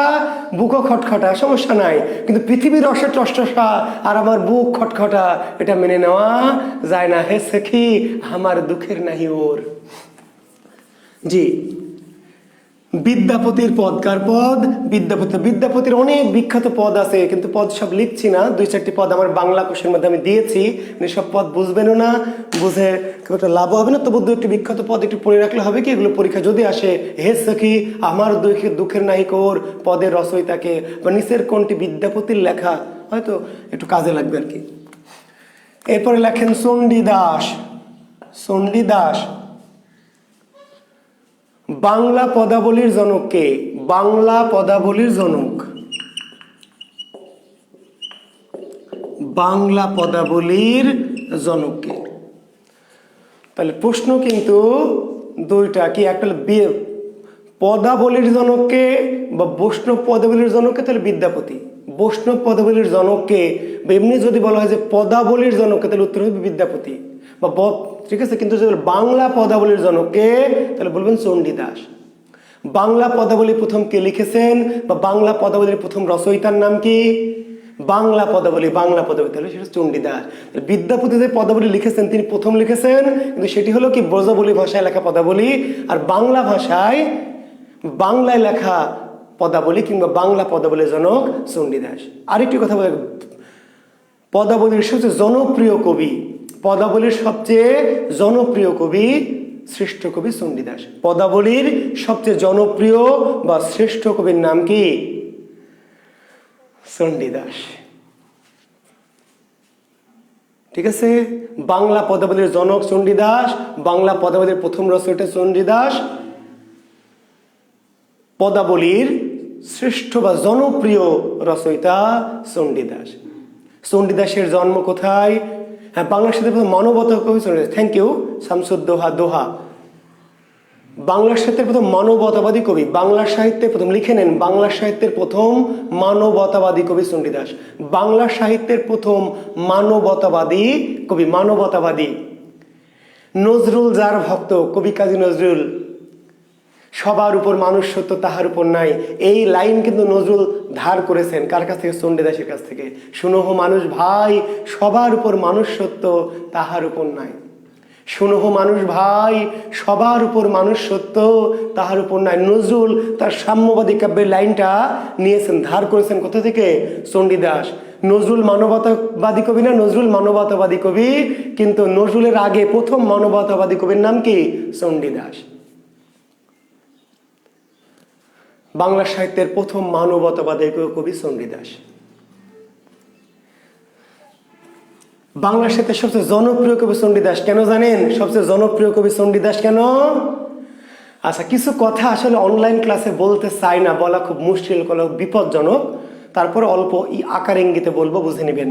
বুকও খটখটা, সমস্যা নাই। কিন্তু পৃথিবীর রসে টসটসা আর আমার বুক খটখটা, এটা মেনে নেওয়া যায় না। হে সখী আমার দুঃখের নাহি ওর। জি, বিদ্যাপতির পদ। কার পদ? বিদ্যাপতি। বিদ্যাপতির অনেক বিখ্যাত পদ আছে, কিন্তু পদ সব লিখছি না। 2-4টি পদ আমার বাংলা কোষের মধ্যে আমি দিয়েছি, মানে সব পদ বুঝবেনও না, বুঝে খুব একটা লাভ হবে না। তবু 2-1টি বিখ্যাত পদ একটু পড়ে রাখলে হবে কি, এগুলো পরীক্ষা যদি আসে, হে সখী আমার দুঃখের নাহি ওর পদের রচয়িতাকে, বা নিচের কোনটি বিদ্যাপতির লেখা, হয়তো একটু কাজে লাগবে আর কি। এরপরে লেখেন চণ্ডীদাস। চণ্ডীদাস বাংলা পদাবলীর জনক কে? বাংলা পদাবলীর জনক, বাংলা পদাবলীর জনক কে? তাহলে প্রশ্ন কিন্তু দুইটা, কি একটা পদাবলীর জনককে বা বৈষ্ণব পদাবলীর জনককে, তাহলে বিদ্যাপতি। বৈষ্ণব পদাবলীর জনককে বা এমনি যদি বলা হয় যে পদাবলীর জনককে, তাহলে উত্তর হবে বিদ্যাপতি বা ঠিক আছে। কিন্তু যদি বাংলা পদাবলীর জনককে, তাহলে বলবেন চণ্ডীদাস। বাংলা পদাবলী প্রথম কে লিখেছেন বা বাংলা পদাবলীর প্রথম রচয়িতার নাম কি? বাংলা পদাবলী, বাংলা পদাবলী, তাহলে সেটা চণ্ডীদাস। বিদ্যাপতি যে পদাবলী লিখেছেন তিনি প্রথম লিখেছেন, কিন্তু সেটি হলো কি ব্রজবলী ভাষায় লেখা পদাবলী, আর বাংলা ভাষায়, বাংলায় লেখা পদাবলী কিংবা বাংলা পদাবলীর জনক চণ্ডীদাস। আরেকটি কথা বলে, পদাবলীর সবচেয়ে জনপ্রিয় কবি, পদাবলীর সবচেয়ে জনপ্রিয় কবি শ্রেষ্ঠ কবি চণ্ডীদাস। পদাবলীর সবচেয়ে জনপ্রিয় বা শ্রেষ্ঠ কবির নাম কি? চণ্ডীদাস। ঠিক আছে, বাংলা পদাবলীর জনক চণ্ডীদাস, বাংলা পদাবলীর প্রথম রচয়িতা চণ্ডীদাস, পদাবলীর শ্রেষ্ঠ বা জনপ্রিয় রচয়িতা চণ্ডীদাস। চণ্ডীদাসের জন্ম কোথায়? হ্যাঁ, বাংলা সাহিত্যের প্রথম মানবতা কবি চণ্ডীদাস। থ্যাংক ইউ শামসুদ্দোহা দোহা। বাংলা সাহিত্যের প্রথম মানবতাবাদী কবি, বাংলা সাহিত্যে প্রথম, লিখে নেন, বাংলা সাহিত্যের প্রথম মানবতাবাদী কবি চণ্ডীদাস। বাংলা সাহিত্যের প্রথম মানবতাবাদী কবি, মানবতাবাদী। নজরুল যার ভক্ত, কবি কাজী নজরুল, সবার উপর মানুষ সত্য তাহার উপর নাই, এই লাইন কিন্তু নজরুল ধার করেছেন কার কাছ থেকে? চণ্ডীদাসের কাছ থেকে। শুনহ মানুষ ভাই, সবার উপর মানুষ সত্য তাহার উপর নাই। শুনহ মানুষ ভাই, সবার উপর মানুষ সত্য তাহার উপর নাই। নজরুল তার সাম্যবাদী কাব্যের লাইনটা নিয়েছেন, ধার করেছেন কোথা থেকে? চণ্ডীদাস। নজরুল মানবতাবাদী কবি না? নজরুল মানবতাবাদী কবি, কিন্তু নজরুলের আগে প্রথম মানবতাবাদী কবির নাম কি? চণ্ডীদাস। বাংলা সাহিত্যের প্রথম মানবতাবাদী কবি চণ্ডীদাস। বাংলা সাহিত্যের সবচেয়ে জনপ্রিয় কবি চণ্ডীদাস। কেন জানেন সবচেয়ে জনপ্রিয় কবি চণ্ডীদাস কেন? আচ্ছা, কিছু কথা আসলে অনলাইন ক্লাসে বলতে চাই না, বলা খুব মুশকিল, বিপজ্জনক, তারপর অল্প আকার ইঙ্গিতে বলবো, বুঝে নেবেন।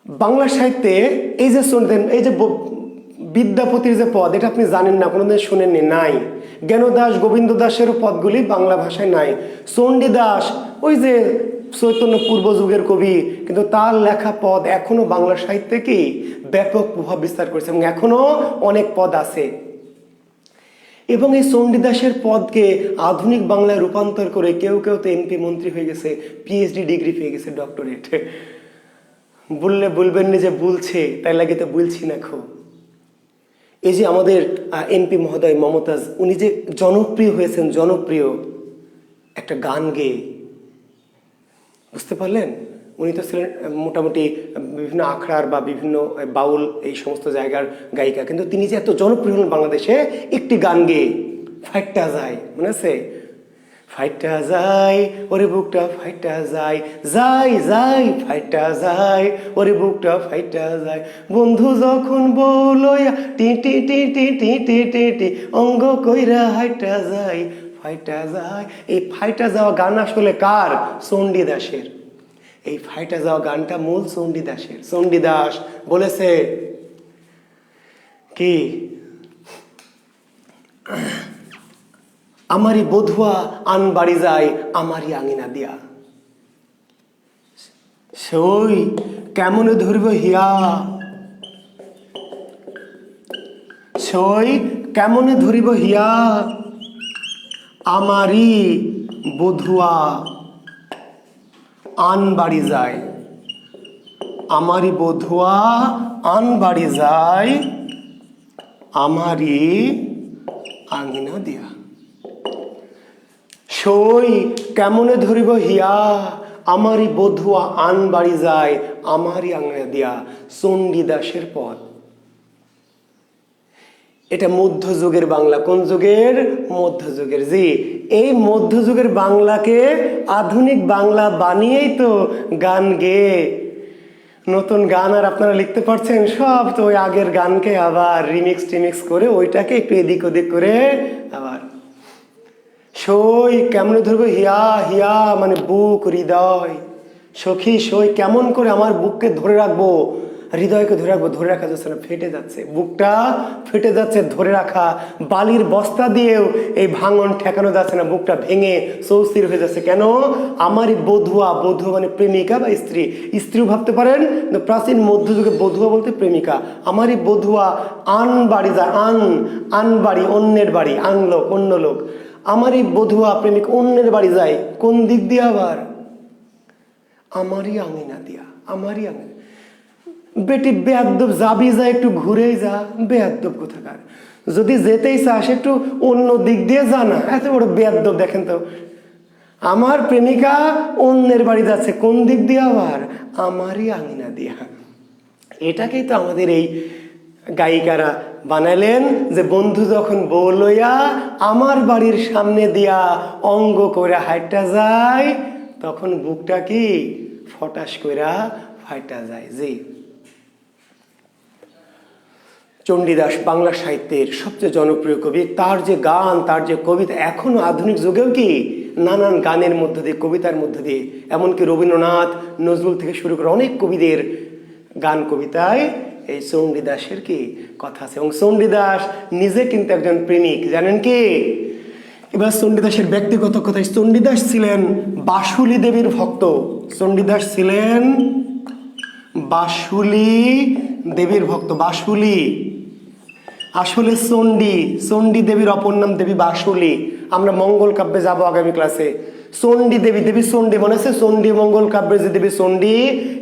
বাংলা সাহিত্যে এই যে বিদ্যাপতির যে পদ, এটা আপনি জানেন না, কোনোদিন শুনেননি, নাই। জ্ঞানদাস, গোবিন্দ দাসেরও পদগুলি বাংলা ভাষায় নাই। চণ্ডীদাস ওই যে চৈতন্য পূর্ব যুগের কবি, কিন্তু তার লেখা পদ এখনো বাংলা সাহিত্যে কি ব্যাপক প্রভাব বিস্তার করেছে এবং এখনো অনেক পদ আছে। এবং এই চণ্ডীদাসের পদকে আধুনিক বাংলায় রূপান্তর করে কেউ কেউ তো এমপি মন্ত্রী হয়ে গেছে, পিএইচডি ডিগ্রি পেয়ে গেছে, ডক্টরেট। বললে বলবেন না যে বলছে, তাই লাগে তো বলছি না। খুব এই যে আমাদের এমপি মহোদয় মমতাজ, উনি যে জনপ্রিয় হয়েছেন, জনপ্রিয় একটা গান গেয়ে, বুঝতে পারলেন? উনি তো ছিলেন মোটামুটি বিভিন্ন আখড়ার বা বিভিন্ন বাউল এই সমস্ত জায়গার গায়িকা, কিন্তু তিনি যে এত জনপ্রিয় হলেন বাংলাদেশে একটি গান গেয়ে, ফাইটটা যায়, মনে আছে? ফাইটটা যায় ওরে বুকটা ফাইটটা যায়, যাই যাই ফাইটটা যায় ওরে বুকটা ফাইটটা যায়, বন্ধু যখন বলয়া টি টি টি টি টি টি টি টি অঙ্গ কইরা হাইটটা যায়, ফাইটটা যায়। এই ফাইটটা যাওয়া গান আসলে কার? চণ্ডীদাসের। এই ফাইটটা যাওয়া গানটা মূল চণ্ডীদাসের। চণ্ডীদাস বলেছে কি, আমারই বধুয়া আন বাড়ি যায় আমারই আঙিনা দিয়া, সই কেমনে ধরিব হিয়া, সই কেমনে ধরিব হিয়া, আমারই বধুয়া আন বাড়ি যায়, আমারই বধুয়া আন বাড়ি যায় আমারই আঙিনা দিয়া, সই কেমনে ধরিব হিয়া, আমারই বধুয়া আন বাড়ি যায় আমারই আঙিনা দিয়া। চণ্ডীদাসের পদ। এটা মধ্যযুগের বাংলা। কোন যুগের? মধ্যযুগের। জি, এই মধ্যযুগের বাংলাকে আধুনিক বাংলা বানিয়েই তো গান গেয়ে নতুন গান আর আপনারা লিখতে পারছেন। সব তো ওই আগের গানকে আবার রিমিক্স টিমিক্স করে ওইটাকে একটু এদিক ওদিক করে আবার সই কেমনে ধরবো হিয়া, হিয়া মানে বুক, হৃদয়। সখী সই কেমন করে আমার বুককে ধরে রাখবো, হৃদয়কে ধরে রাখবো, ধরে রাখা যাচ্ছে না, ফেটে যাচ্ছে, বুকটা ফেটে যাচ্ছে, ধরে রাখা বালির বস্তা দিয়েও এই ভাঙন ঠেকানো যাচ্ছে না, বুকটা ভেঙে চৌচির হয়ে যাচ্ছে। কেন? আমারই বধুয়া, বধুয়া মানে প্রেমিকা বা স্ত্রী, স্ত্রীও ভাবতে পারেন, প্রাচীন মধ্যযুগে বধুয়া বলতে প্রেমিকা। আমারই বধুয়া আন বাড়ি যায়, আন আন বাড়ি অন্যের বাড়ি, আন লোক অন্য লোক, আমারই বধুয়া প্রেমিক অন্যের বাড়ি যায়, কোন দিক দিয়ে? আবার আমারই আঙিনা দিয়া, আমারই আঙিনা। বেটি বেয়াদ্দব, যাবি যা একটু ঘুরেই যা, বেয়াদ্দব কোথাকার। যদি যেতেই চাস একটু অন্য দিক দিয়ে যা না, এত বড় বেয়াদ্দব দেখেন তো। আমার প্রেমিকা অন্যের বাড়ি যাচ্ছে, কোন দিক দিয়ে? আবার আমারই আঙিনা দিয়া। এটাকেই তো আমাদের এই গায়িকারা বানাইলেন যে বন্ধু যখন বউ লইয়া আমার বাড়ির সামনে দিয়া অঙ্গ কইরা হাইটা যায়, তখন বুকটা কি ফটাস কইরা ফাইটা যায়। জি, চণ্ডীদাস বাংলা সাহিত্যের সবচেয়ে জনপ্রিয় কবি। তার যে গান, তার যে কবিতা, এখনো আধুনিক যুগেও কি নানান গানের মধ্য দিয়ে, কবিতার মধ্য দিয়ে, এমনকি রবীন্দ্রনাথ, নজরুল থেকে শুরু করে অনেক কবিদের গান কবিতায় এই চণ্ডীদাসের কি কথা আছে। এবং চণ্ডীদাস নিজে কিন্তু একজন প্রেমিক, জানেন কি? এবার চণ্ডীদাসের ব্যক্তিগত কথা, চণ্ডীদাস ছিলেন বাসুলী দেবীর ভক্ত। চণ্ডীদাস ছিলেন বাসুলী দেবীর ভক্ত। বাসুলী আসলে চণ্ডী দেবীর অপর নাম দেবী বাসুলী। আমরা মঙ্গল কাব্যে যাবো আগামী ক্লাসে। চণ্ডী দেবী, দেবী চণ্ডী মনে আছে? চণ্ডী মঙ্গল কাব্যের যে দেবী চণ্ডী,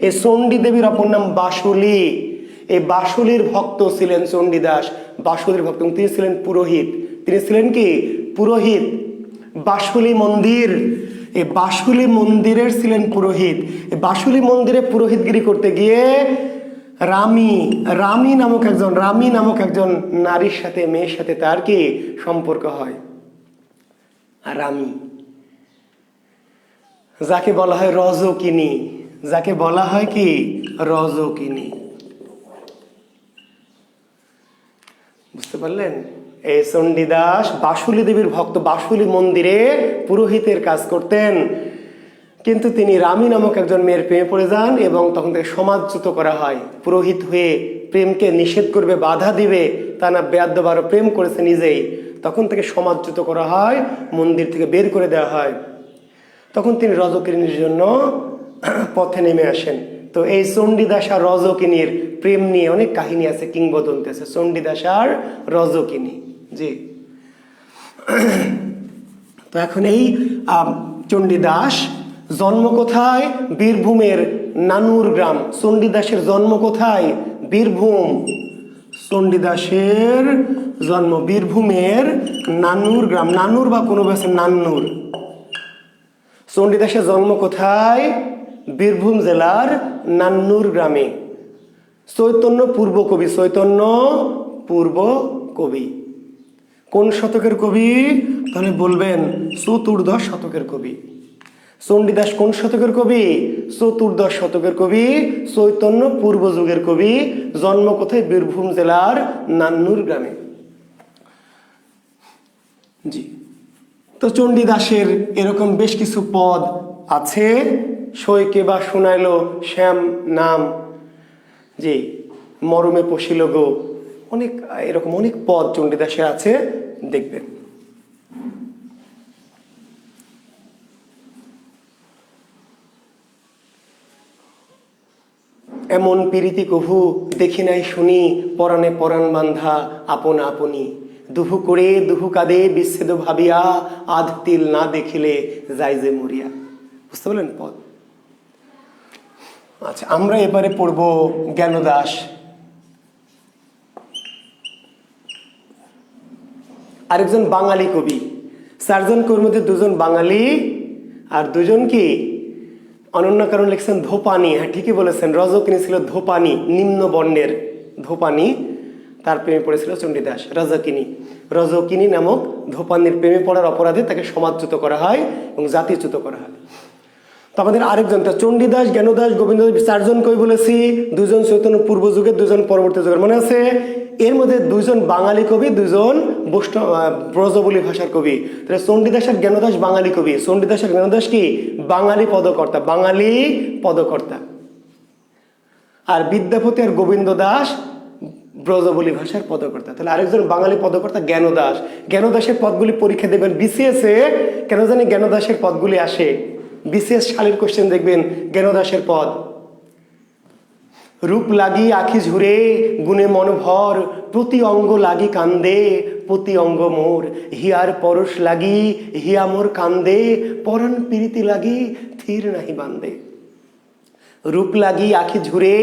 এই চণ্ডী দেবীর অপর নাম বাসুলী। এই বাসুলীর ভক্ত ছিলেন চণ্ডীদাস, বাসুলীর ভক্ত। তিনি ছিলেন পুরোহিত। তিনি ছিলেন কি পুরোহিত। বাসুলী মন্দির, এই বাসুলী মন্দিরের ছিলেন পুরোহিত। এই বাসুলী মন্দিরে পুরোহিতগিরি করতে গিয়ে রামী নামক একজন নারীর সাথে, মেয়ের সাথে তার কি সম্পর্ক হয়। রামী, যাকে বলা হয় রজকিনী, যাকে বলা হয় কি রজকিনী। বুঝতে পারলেন? এই চণ্ডীদাস বাসুলী দেবীর ভক্ত, বাসুলী মন্দিরে পুরোহিতের কাজ করতেন। কিন্তু তিনি রামী নামক একজন মেয়ের প্রেমে পড়ে যান এবং তখন থেকে সমাজচ্যুত করা হয়। পুরোহিত হয়ে প্রেমকে নিষেধ করবে, বাধা দিবে, তা না বেয়াদ্দবারও প্রেম করেছে নিজেই। তখন থেকে সমাজচ্যুত করা হয়, মন্দির থেকে বের করে দেওয়া হয়। তখন তিনি রজকিনীর জন্য পথে নেমে আসেন। তো এই চণ্ডীদাস আর রজকিনীর প্রেম নিয়ে অনেক কাহিনী আছে, কিংবদন্তি আছে। চণ্ডীদাস আর রজকিনী। জি, তো এখন এই চণ্ডীদাস জন্ম কোথায়? বীরভূমের নানুর গ্রাম। চণ্ডীদাসের জন্ম কোথায়? বীরভূম। চণ্ডীদাসের জন্ম বীরভূমের নানুর গ্রাম, নানুর বা কোনো ভাষা নান্নুর। চণ্ডীদাসের জন্ম কোথায়? বীরভূম জেলার নান্নুর গ্রামে। চৈতন্য পূর্ব কবি, চৈতন্য পূর্ব কবি। কোন শতকের কবি? তাহলে বলবেন চতুর্দশ শতকের কবি। চণ্ডীদাস কোন শতকের কবি? চতুর্দশ শতকের কবি, চৈতন্য পূর্ব যুগের কবি। জন্ম কোথায়? বীরভূম জেলার নান্নুর গ্রামে। জি, তো চণ্ডীদাসের এরকম বেশ কিছু পদ আছে। সইকে বা শুনাইল শ্যাম নাম, জি, মরমে পশিল গো, অনেক এরকম অনেক পদ চণ্ডীদাসের আছে, দেখবেন। এমন পীরিতি কভু দেখি নাই শুনি, পরাণে পরাণ বান্ধা আপন আপনি, দুহু করে দুহু কাঁদে বিচ্ছেদ ভাবিয়া, আধ তিল না দেখিলে যাই যে মরিয়া। বুঝতে পারলেন পদ? আচ্ছা, আমরা এবারে পড়ব জ্ঞানদাস। আরেকজন বাঙালি কবি। চারজন কবির মধ্যে দুজন বাঙালি আর দুজন কি অনন্য কারণ লিখছেন ধোপানি। হ্যাঁ, ঠিকই বলেছেন, রজকিনী ছিল ধোপানি, নিম্ন বর্ণের ধোপানি। তার প্রেমে পড়েছিল চণ্ডীদাস। রজকিনী নামক ধোপানির প্রেমে পড়ার অপরাধে তাকে সমাজচ্যুত করা হয় এবং জাতিচ্যুত করা হয়। তো আমাদের আরেকজন, চণ্ডীদাস, জ্ঞানদাস, গোবিন্দদাস, চারজন কবি বলেছি। দুজন চৈতন্য পূর্ব যুগের, দুজন পরবর্তী যুগের, মনে আছে? এর মধ্যে দুজন বাঙালি কবি, দুজন ব্রজবুলি ভাষার কবি। তাহলে চণ্ডীদাস আর জ্ঞানদাস বাঙালি কবি। চণ্ডীদাস আর জ্ঞানদাস কি বাঙালি পদকর্তা। আর বিদ্যাপতি আর গোবিন্দ দাস ব্রজবুলি ভাষার পদকর্তা। তাহলে আরেকজন বাঙালি পদকর্তা জ্ঞানদাস। জ্ঞানদাসের পদগুলি পরীক্ষা দেবেন বিসিএসে। কেন জানি জ্ঞানদাসের পদগুলি আসে, বিসিএস সালের কোশ্চেন দেখবেন জ্ঞানদাসের পদ। রূপ লাগি আখি ঝুরে গুণে মনভর, প্রতি অঙ্গ লাগি কান্দে প্রতি অঙ্গ মোর, হিয়ার পরশ লাগি হিয়া মোর কান্দে, পরাণ প্রীতি লাগি থির নাহি বান্দে। রূপ লাগি আখি ঝুরে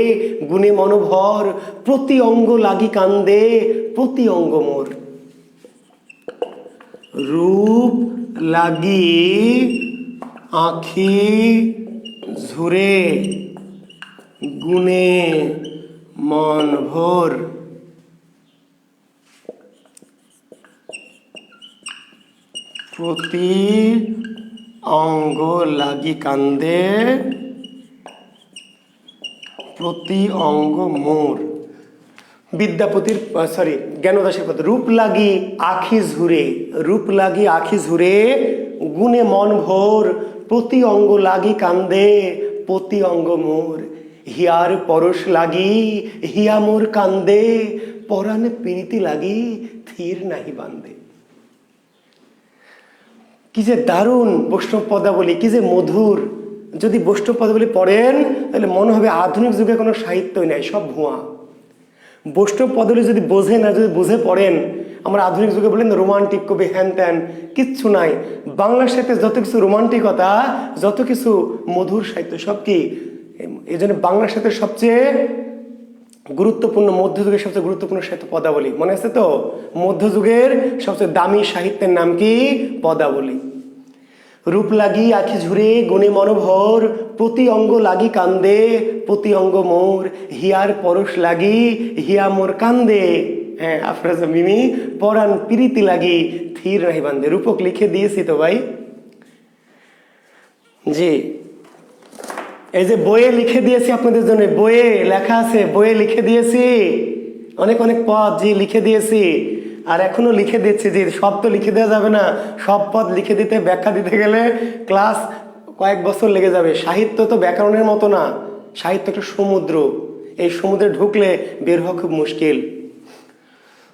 গুণে মনভর, প্রতি অঙ্গ লাগি কান্দে প্রতি অঙ্গ মোর। রূপ লাগি আখি ঝুরে গুণে মন ভোর, প্রতি অঙ্গ লাগি কান্দে প্রতি অঙ্গ মোর। বিদ্যাপতির জ্ঞানদাসের কথা। রূপ লাগি আখি ঝুরে, রূপ লাগি আখি ঝুরে, গুণে মন ভোর, প্রতি অঙ্গ লাগি কান্দে প্রতি অঙ্গ মোর। হিয়ার পরশ লাগি হিয়া মোর কান্দে, পরাণে প্রীতি লাগি থির নাহি বান্দে। কি যে দারুণ বৈষ্ণব পদাবলী, কি যে মধুর। যদি বৈষ্ণব পদাবলী পড়েন তাহলে মনে হবে আধুনিক যুগে কোনো সাহিত্যই নাই, সব ভুয়া। বৈষ্ণব পদাবলী যদি বোঝেন না, যদি বুঝে পড়েন, আমরা আধুনিক যুগে বলেন রোমান্টিক কবি হ্যান ত্যান, কিচ্ছু নাই। বাংলা সাহিত্যে যত কিছু রোমান্টিকতা, যত কিছু মধুর সাহিত্য, সব কি এই জন্য বাংলা সাহিত্যের সবচেয়ে গুরুত্বপূর্ণ, মধ্যযুগের সবচেয়ে গুরুত্বপূর্ণ সাহিত্য পদাবলী। মনে আছে তো? মধ্যযুগের সবচেয়ে দামি সাহিত্যের নাম কি? পদাবলী। রূপ লাগি আখি ঝুরে, গুণে মনোভর, প্রতি অঙ্গ লাগি কান্দে প্রতি অঙ্গ মোর। হিয়ার পরশ লাগি হিয়া মোর কান্দে, হ্যাঁ আফরাজ মিমি, পরাণ প্রীতি লাগি থির নাহি বান্দে। রূপক লিখে দিয়েছি তো ভাই। জি, এই যে বইয়ে লিখে দিয়েছি আপনাদের জন্য, বইয়ে লেখা আছে, বইয়ে লিখে দিয়েছি অনেক অনেক পদ, জি লিখে দিয়েছি। আর এখনো লিখে দিচ্ছি, যে সব তো লিখে দেওয়া যাবে না, সব পদ লিখে দিতে, ব্যাখ্যা দিতে গেলে ক্লাস কয়েক বছর লেগে যাবে। সাহিত্য তো ব্যাকরণের মতো না, সাহিত্য একটা সমুদ্র, এই সমুদ্রে ঢুকলে বের হওয়া খুব মুশকিল।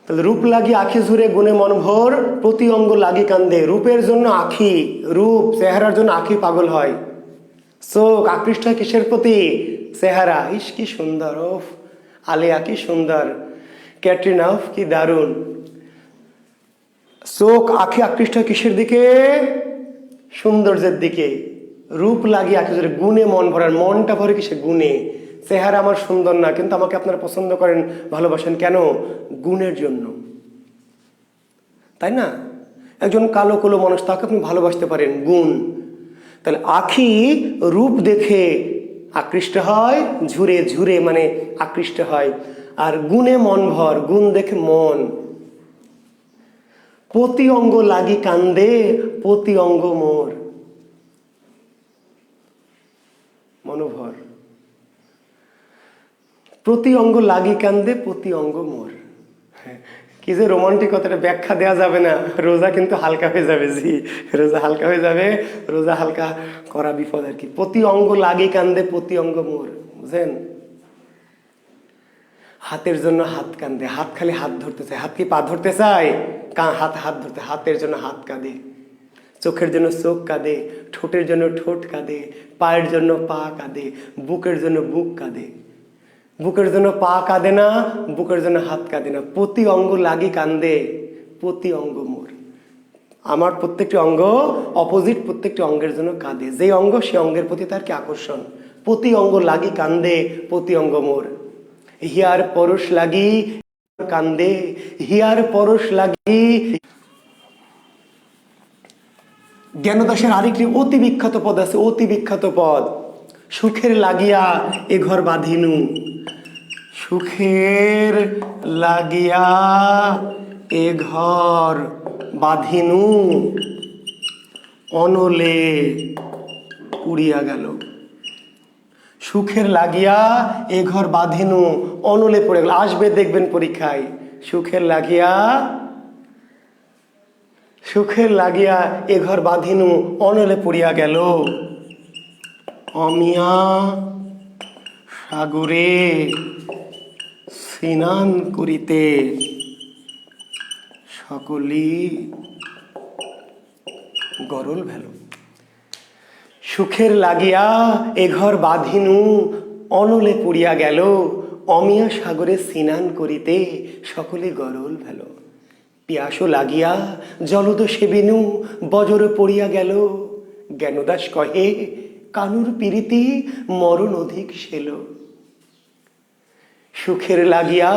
তাহলে রূপ লাগি আখি ঝুরে, গুণে মন ভোর, প্রতি অঙ্গ লাগি কান্দে। রূপের জন্য আখি, রূপ চেহারার জন্য আখি পাগল হয়, চোখ আকৃষ্ট হয় কিসের প্রতি? চেহারা। ইস কি সুন্দর, ওফ আলিয়া কি সুন্দর, ক্যাটরিনা ওফ কি দারুণ। চোখ আখি আকৃষ্ট হয় কিসের দিকে? সৌন্দর্যের দিকে। রূপ লাগি আখি ঝুরে, গুণে মন ভরার, মনটা ভরে কিসে? গুণে। চেহারা আমার সুন্দর না, কিন্তু আমাকে আপনারা পছন্দ করেন, ভালোবাসেন কেন? গুণের জন্য, তাই না? একজন কালো কালো মানুষ, তাকে আপনি ভালোবাসতে পারেন, গুণ। তাহলে আখি রূপ দেখে আকৃষ্ট হয়, ঝুরে, ঝুরে মানে আকৃষ্ট হয়। আর গুণে মন ভর, গুণ দেখে মন। প্রতি অঙ্গ লাগি কান্দে প্রতি অঙ্গ মোর, মনোভর। প্রতি অঙ্গ লাগি কান্দে প্রতি অঙ্গ মোর। কি যে রোমান্টিকতাটা ব্যাখ্যা দেওয়া যাবে না। রোজা কিন্তু হালকা হয়ে যাবে, জি রোজা হালকা হয়ে যাবে, রোজা হালকা করা বিপদ আর কি। প্রতি অঙ্গ লাগি কান্দে প্রতি অঙ্গ মোর, বুঝেন? হাতের জন্য হাত কান্দে, হাত খালি হাত ধরতে চায়, হাত কি পা ধরতে চায়? হাত হাত ধরতে, হাতের জন্য হাত কাঁদে, চোখের জন্য চোখ কাঁদে, ঠোঁটের জন্য ঠোঁট কাঁদে, পায়ের জন্য পা কাঁদে, বুকের জন্য বুক কাঁদে। বুকের জন্য পা কাঁদে না, বুকের জন্য হাত কাঁদে না, প্রতি অঙ্গ লাগি কান্দে প্রতি অঙ্গ মোর। আমার প্রত্যেকটি অঙ্গ অপোজিট প্রত্যেকটি অঙ্গের জন্য কাঁদে, যে অঙ্গ সে অঙ্গের প্রতি তার কি আকর্ষণ। প্রতি অঙ্গ লাগি কান্দে প্রতি অঙ্গ মোর। হিয়ার পরশ লাগি কান্দে হিয়ার পরশ লাগি। জ্ঞানদাসের আরেকটি অতি বিখ্যাত পদ আছে, অতি বিখ্যাত পদ। সুখের লাগিয়া এ ঘর বাঁধিনু, সুখের লাগিয়া এ ঘর বাঁধিনু, অনলে পুড়িয়া গেল। সুখের লাগিয়া এ ঘর বাঁধিনু, অনলে পড়ে গেল। আসবে দেখবেন পরীক্ষায়, সুখের লাগিয়া, সুখের লাগিয়া এ ঘর বাঁধিনু, অনলে পড়িয়া গেল। অমিয়া সাগরে স্নান করিতে, সকলি গরল ভেল। সুখের লাগিয়া এ ঘর বাঁধিনু, অনলে পড়িয়া গেল। অমিয়া সাগরে স্নান করিতে, সকলে গরল ভেল। পিয়াসও লাগিয়া জলদ সেবিনু, বজর পড়িয়া গেল। জ্ঞানদাস কহে কানুর পিরিতি, মরণ অধিক সেল। সুখের লাগিয়া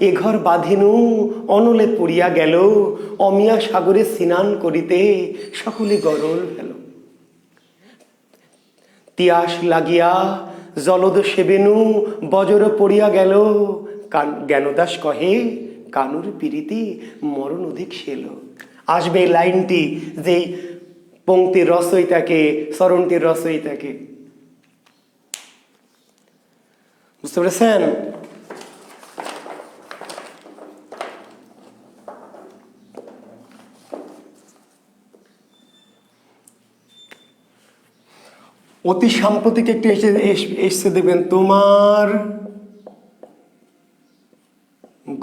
এ ঘর বাঁধিনু, অনলে পড়িয়া গেল। অমিয়া সাগরে স্নান করিতে, সকলে গরল ভেল। তিয়াস লাগিয়া জলদ সেবেনু, বজর পড়িয়া গেল। জ্ঞানদাস কহে কানুর পিরিতি, মরণ অধিক সেল। আসবে এই লাইনটি, যেই পংক্তির রচয়িতাকে, চরণটির রচয়িতাকে। বুঝতে পেরেছেন? অতি সাম্প্রতিক একটি এসছে দেখবেন, তোমার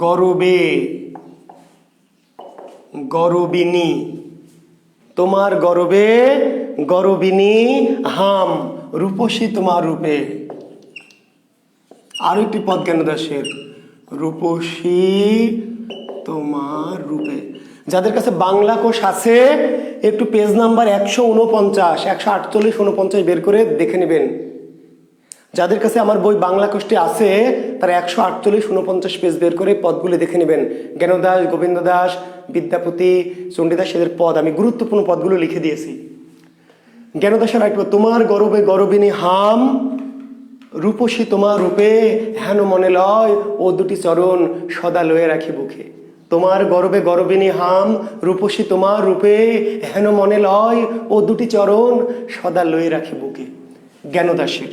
গরবে গরবিনী, তোমার গরবে গরবিনী হাম রূপসী তোমার রূপে। আরো একটি পদ জ্ঞানদাসের, রূপসী তোমার রূপে। যাদের কাছে বাংলা কোষ আছে একটু পেজ নাম্বার 149, 148, 49 বের করে দেখে নেবেন। যাদের কাছে আমার বই বাংলা কোষটি আছে তারা 148, 49 পেজ বের করে পদগুলি দেখে নেবেন। জ্ঞানদাস, গোবিন্দ দাস, বিদ্যাপতি, চণ্ডীদাস, এদের পদ আমি গুরুত্বপূর্ণ পদগুলো লিখে দিয়েছি। জ্ঞানদাসের আরেকটি, তোমার গরবে গরবিনী হাম রূপসী তোমার রূপে হেন মনে লয় ও দুটি চরণ সদা লয়ে রাখি বুকে। তোমার গরবে গরবিনী হাম রূপসী তোমার রূপে হেন মনে লয় ও দুটি চরণ সদা লয়ে রাখি বুকে। জ্ঞানদাসের।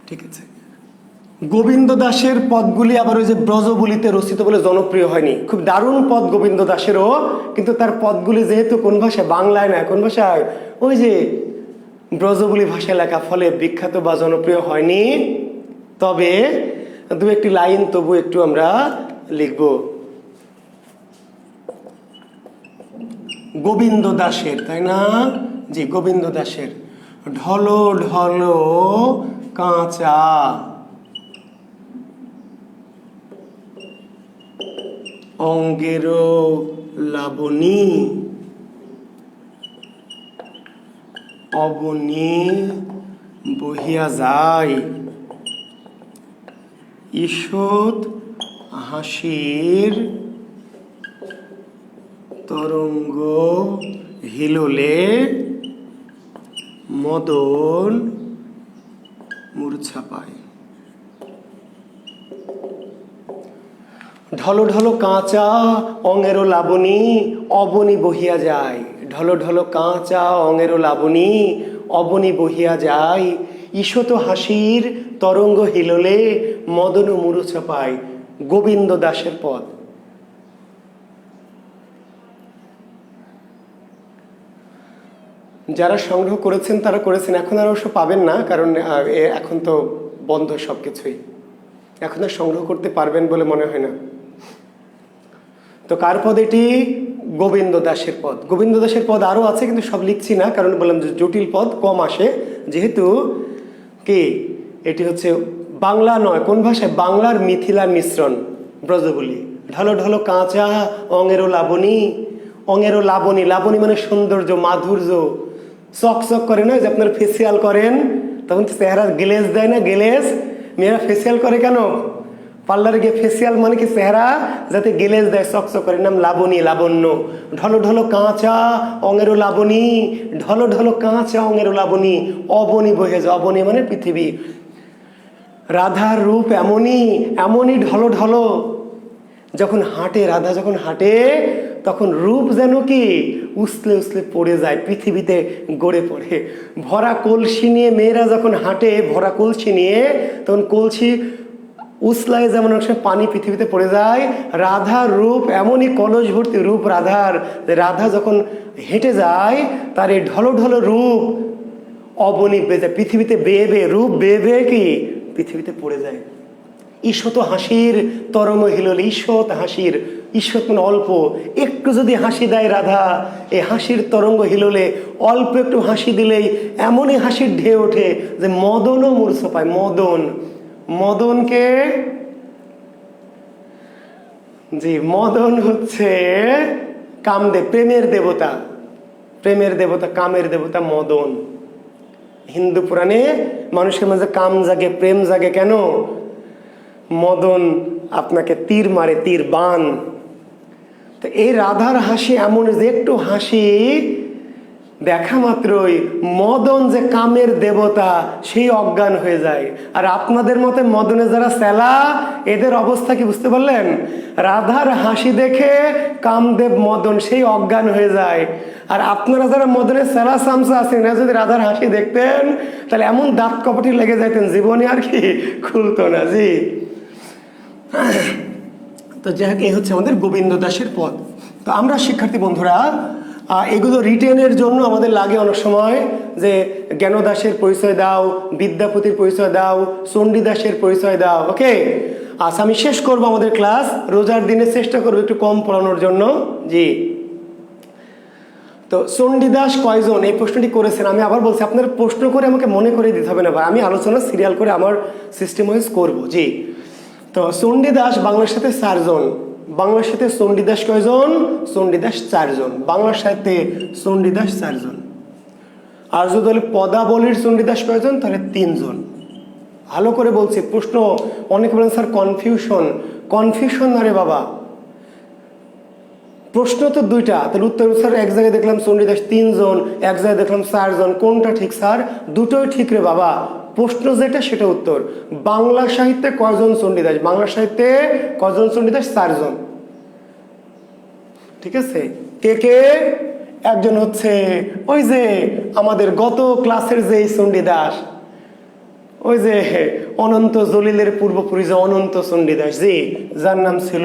ঠিক আছে। গোবিন্দ দাসের পদগুলি আবার ওই যে ব্রজবুলিতে রচিত বলে জনপ্রিয় হয়নি। খুব দারুণ পদ গোবিন্দ দাসেরও, কিন্তু তার পদগুলি যেহেতু কোন ভাষায়, বাংলায় না, কোন ভাষায়, ওই যে ব্রজবুলি ভাষায় লেখা, ফলে বিখ্যাত বা জনপ্রিয় হয়নি। তবে দু একটি লাইন তবু একটু আমরা লিখব। গোবিন্দ দাসের, তাই না? জি, গোবিন্দ দাসের। ঢলো ঢলো কাঁচা অঙ্গের লাবণী অবনী বহিয়া যায়, ঈষৎ হাসির তরঙ্গ হিলোলে মদন মূর্ছা পায়। ঢলো ঢলো কাঁচা অঙ্গেরও লাবণী অবনী বহিয়া যায়। ঢলো ঢলো কাঁচা অঙ্গেরও লাবণী অবনী বহিয়া যায়, ঈষৎ হাসির তরঙ্গ হিলোলে মদন মূর্ছা পায়। গোবিন্দ দাসের পদ। যারা সংগ্রহ করেছেন তারা করেছেন, এখন আর অবশ্য পাবেন না, কারণ এখন তো বন্ধ সবকিছুই, এখন আর সংগ্রহ করতে পারবেন বলে মনে হয় না। তো কার পদ এটি? গোবিন্দ দাসের পদ। গোবিন্দ দাসের পদ আরও আছে, কিন্তু সব লিখছি না, কারণ বললাম যে জটিল পদ কম আসে, যেহেতু কি এটি হচ্ছে বাংলা নয়, কোন ভাষায়? বাংলার মিথিলার মিশ্রণ, ব্রজবুলি। ঢলো ঢলো কাঁচা অঙ্গেরও লাবণী, অঙ্গেরও লাবণী, লাবণী মানে সৌন্দর্য, মাধুর্য, চকচক করে না, যে আপনারা ফেসিয়াল করেন তখন চেহারা গ্লেজ দেয় না, গ্লেজ। মেয়েরা ফেসিয়াল করে কেন? পার্লারে গিয়ে ফেসিয়াল মানে কি চেহারা যাতে গ্লেজ দেয়, চকচক করে, নাম লাবণী, লাবণ্য। ঢলো ঢলো কাঁচা অঙ্গেরও লাবণী, ঢলো ঢলো কাঁচা অঙ্গেরও লাবণী অবনী বহে যায়। অবনী মানে পৃথিবী। রাধার রূপ এমনই, এমনই ঢলো ঢলো। যখন হাঁটে, রাধা যখন হাঁটে তখন রূপ যেন কি উছলে উছলে পড়ে যায়, পৃথিবীতে গড়ে পড়ে। ভরা কলসি নিয়ে মেয়েরা যখন হাঁটে, ভরা কলসি নিয়ে, তখন কলসি উছলায় যেমন অনেক সময় পানি পৃথিবীতে পড়ে যায়, রাধার রূপ এমনই কলস ভর্তি রূপ রাধার, যে রাধা যখন হেঁটে যায় তার এই ঢলো ঢলো রূপ অবনী বেয়ে যায়, পৃথিবীতে বেয়ে বেয়ে, রূপ বেয়ে বেয়ে কি পৃথিবীতে পড়ে যায়। ঈষৎ হাসির তরঙ্গ হিলোলে, ঈষৎ হাসির, ঈষৎ মানে অল্প, একটু যদি হাসি দেয় রাধা, এই হাসির তরঙ্গ হিলোলে, অল্প একটু হাসি দিলেই এমনই হাসির ঢেউ ওঠে যে মদনও মূর্ছা পায়। মদন, মদনকে, জি, মদন হচ্ছে কামদেব, প্রেমের দেবতা, প্রেমের দেবতা, কামের দেবতা মদন। হিন্দু পুরাণে মানুষের মাঝে কাম জাগে, প্রেম জাগে কেন? মদন আপনাকে তীর মারে, তীর বান। তো এই রাধার হাসি এমন যে একটু হাসি দেখা মাত্রই মদন যে কামের দেবতা সেই অজ্ঞান হয়ে যায়। আর আপনাদের মতে মদনে যারা স্যালা, এদের অবস্থা কি বুঝতে পারলেন? রাধার হাসি দেখে কামদেব মদন সেই অজ্ঞান হয়ে যায়। আর আপনারা যারা মদনের স্যালা সামসা আছেন, এরা যদি রাধার হাসি দেখতেন তাহলে এমন দাঁত কপটি লেগে যাইতেন, জীবনে আর কি খুলতো না। জি, তো যাই হোক, এই হচ্ছে আমাদের গোবিন্দ দাসের পদ। তো আমরা শিক্ষার্থী বন্ধুরা এগুলো রিটেনের জন্য আমাদের লাগে অনেক সময় যে জ্ঞানদাসের পরিচয় দাও, বিদ্যাপতির পরিচয় দাও, চণ্ডীদাসের পরিচয় দাও। ওকে, আচ্ছা আমি শেষ করব আমাদের ক্লাস। রোজার দিনে চেষ্টা করবো একটু কম পড়ানোর জন্য। জি, তো চণ্ডীদাস কয়জন, এই প্রশ্নটি করেছেন। আমি আবার বলছি, আপনারা প্রশ্ন করে আমাকে মনে করে দিতে হবে না, বা আমি আলোচনা সিরিয়াল করে আমার সিস্টেম ওয়াইজ করবো। জি, তো চণ্ডীদাস বাংলার সাথে 4 জন। বাংলার সাথে চণ্ডীদাস কয়জন? চণ্ডীদাস 4 জন। বাংলার সাথে চণ্ডীদাস 4 জন। আর যদি বলে পদাবলীর চণ্ডীদাস কয়জন, তাহলে 3 জন। ভালো করে বলছি, প্রশ্ন অনেকে বলেন স্যার কনফিউশন না রে বাবা, প্রশ্ন তো 2টা, তাহলে উত্তর স্যার এক জায়গায় দেখলাম চণ্ডীদাস 3 জন, এক জায়গায় দেখলাম 4 জন, কোনটা ঠিক স্যার? দুটোই ঠিক রে বাবা, প্রশ্ন যেটা সেটা উত্তর। বাংলা সাহিত্যে কয়জন চণ্ডীদাস? বাংলা সাহিত্যে কয়জন চণ্ডীদাস? 4 জন। ঠিক আছে, কে কে? একজন হচ্ছে ওই যে আমাদের গত ক্লাসের যে চণ্ডীদাস, ওই যে অনন্ত জলিলের পূর্বপুরী যে অনন্ত চণ্ডীদাস, জি, যার নাম ছিল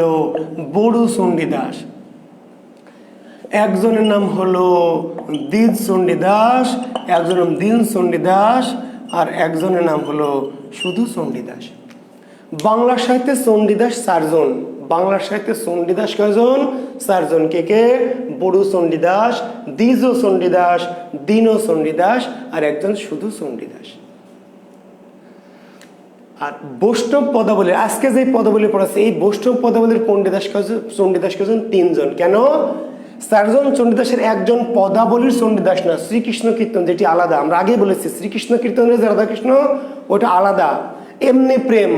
বড়ু চণ্ডীদাস। একজনের নাম হলো দ্বিজ চণ্ডীদাস, একজনের নাম দীন চণ্ডীদাস, আর একজনের নাম হলো শুধু চণ্ডীদাস। বাংলা সাহিত্যে চণ্ডীদাস 4 জন। বাংলা সাহিত্যে চণ্ডীদাস কয়জন? 4 জন। কে কে? বড়ু চণ্ডীদাস, দ্বিজ চণ্ডীদাস, দীন চণ্ডীদাস, আর একজন শুধু চণ্ডীদাস। আর বৈষ্ণব পদাবলী, আজকে যে পদাবলী পড়াচ্ছে, এই বৈষ্ণব পদাবলীর চণ্ডীদাস কয়জন? 3 জন। কেন? 4 জন চণ্ডীদাসের একজন পদাবলীর চণ্ডীদাস না, শ্রীকৃষ্ণ কীর্তন, যেটি আলাদা। আমরা আগেই বলেছি শ্রীকৃষ্ণ কীর্তনের যে রাধাকৃষ্ণ, ওটা আলাদা, এমনি প্রেম।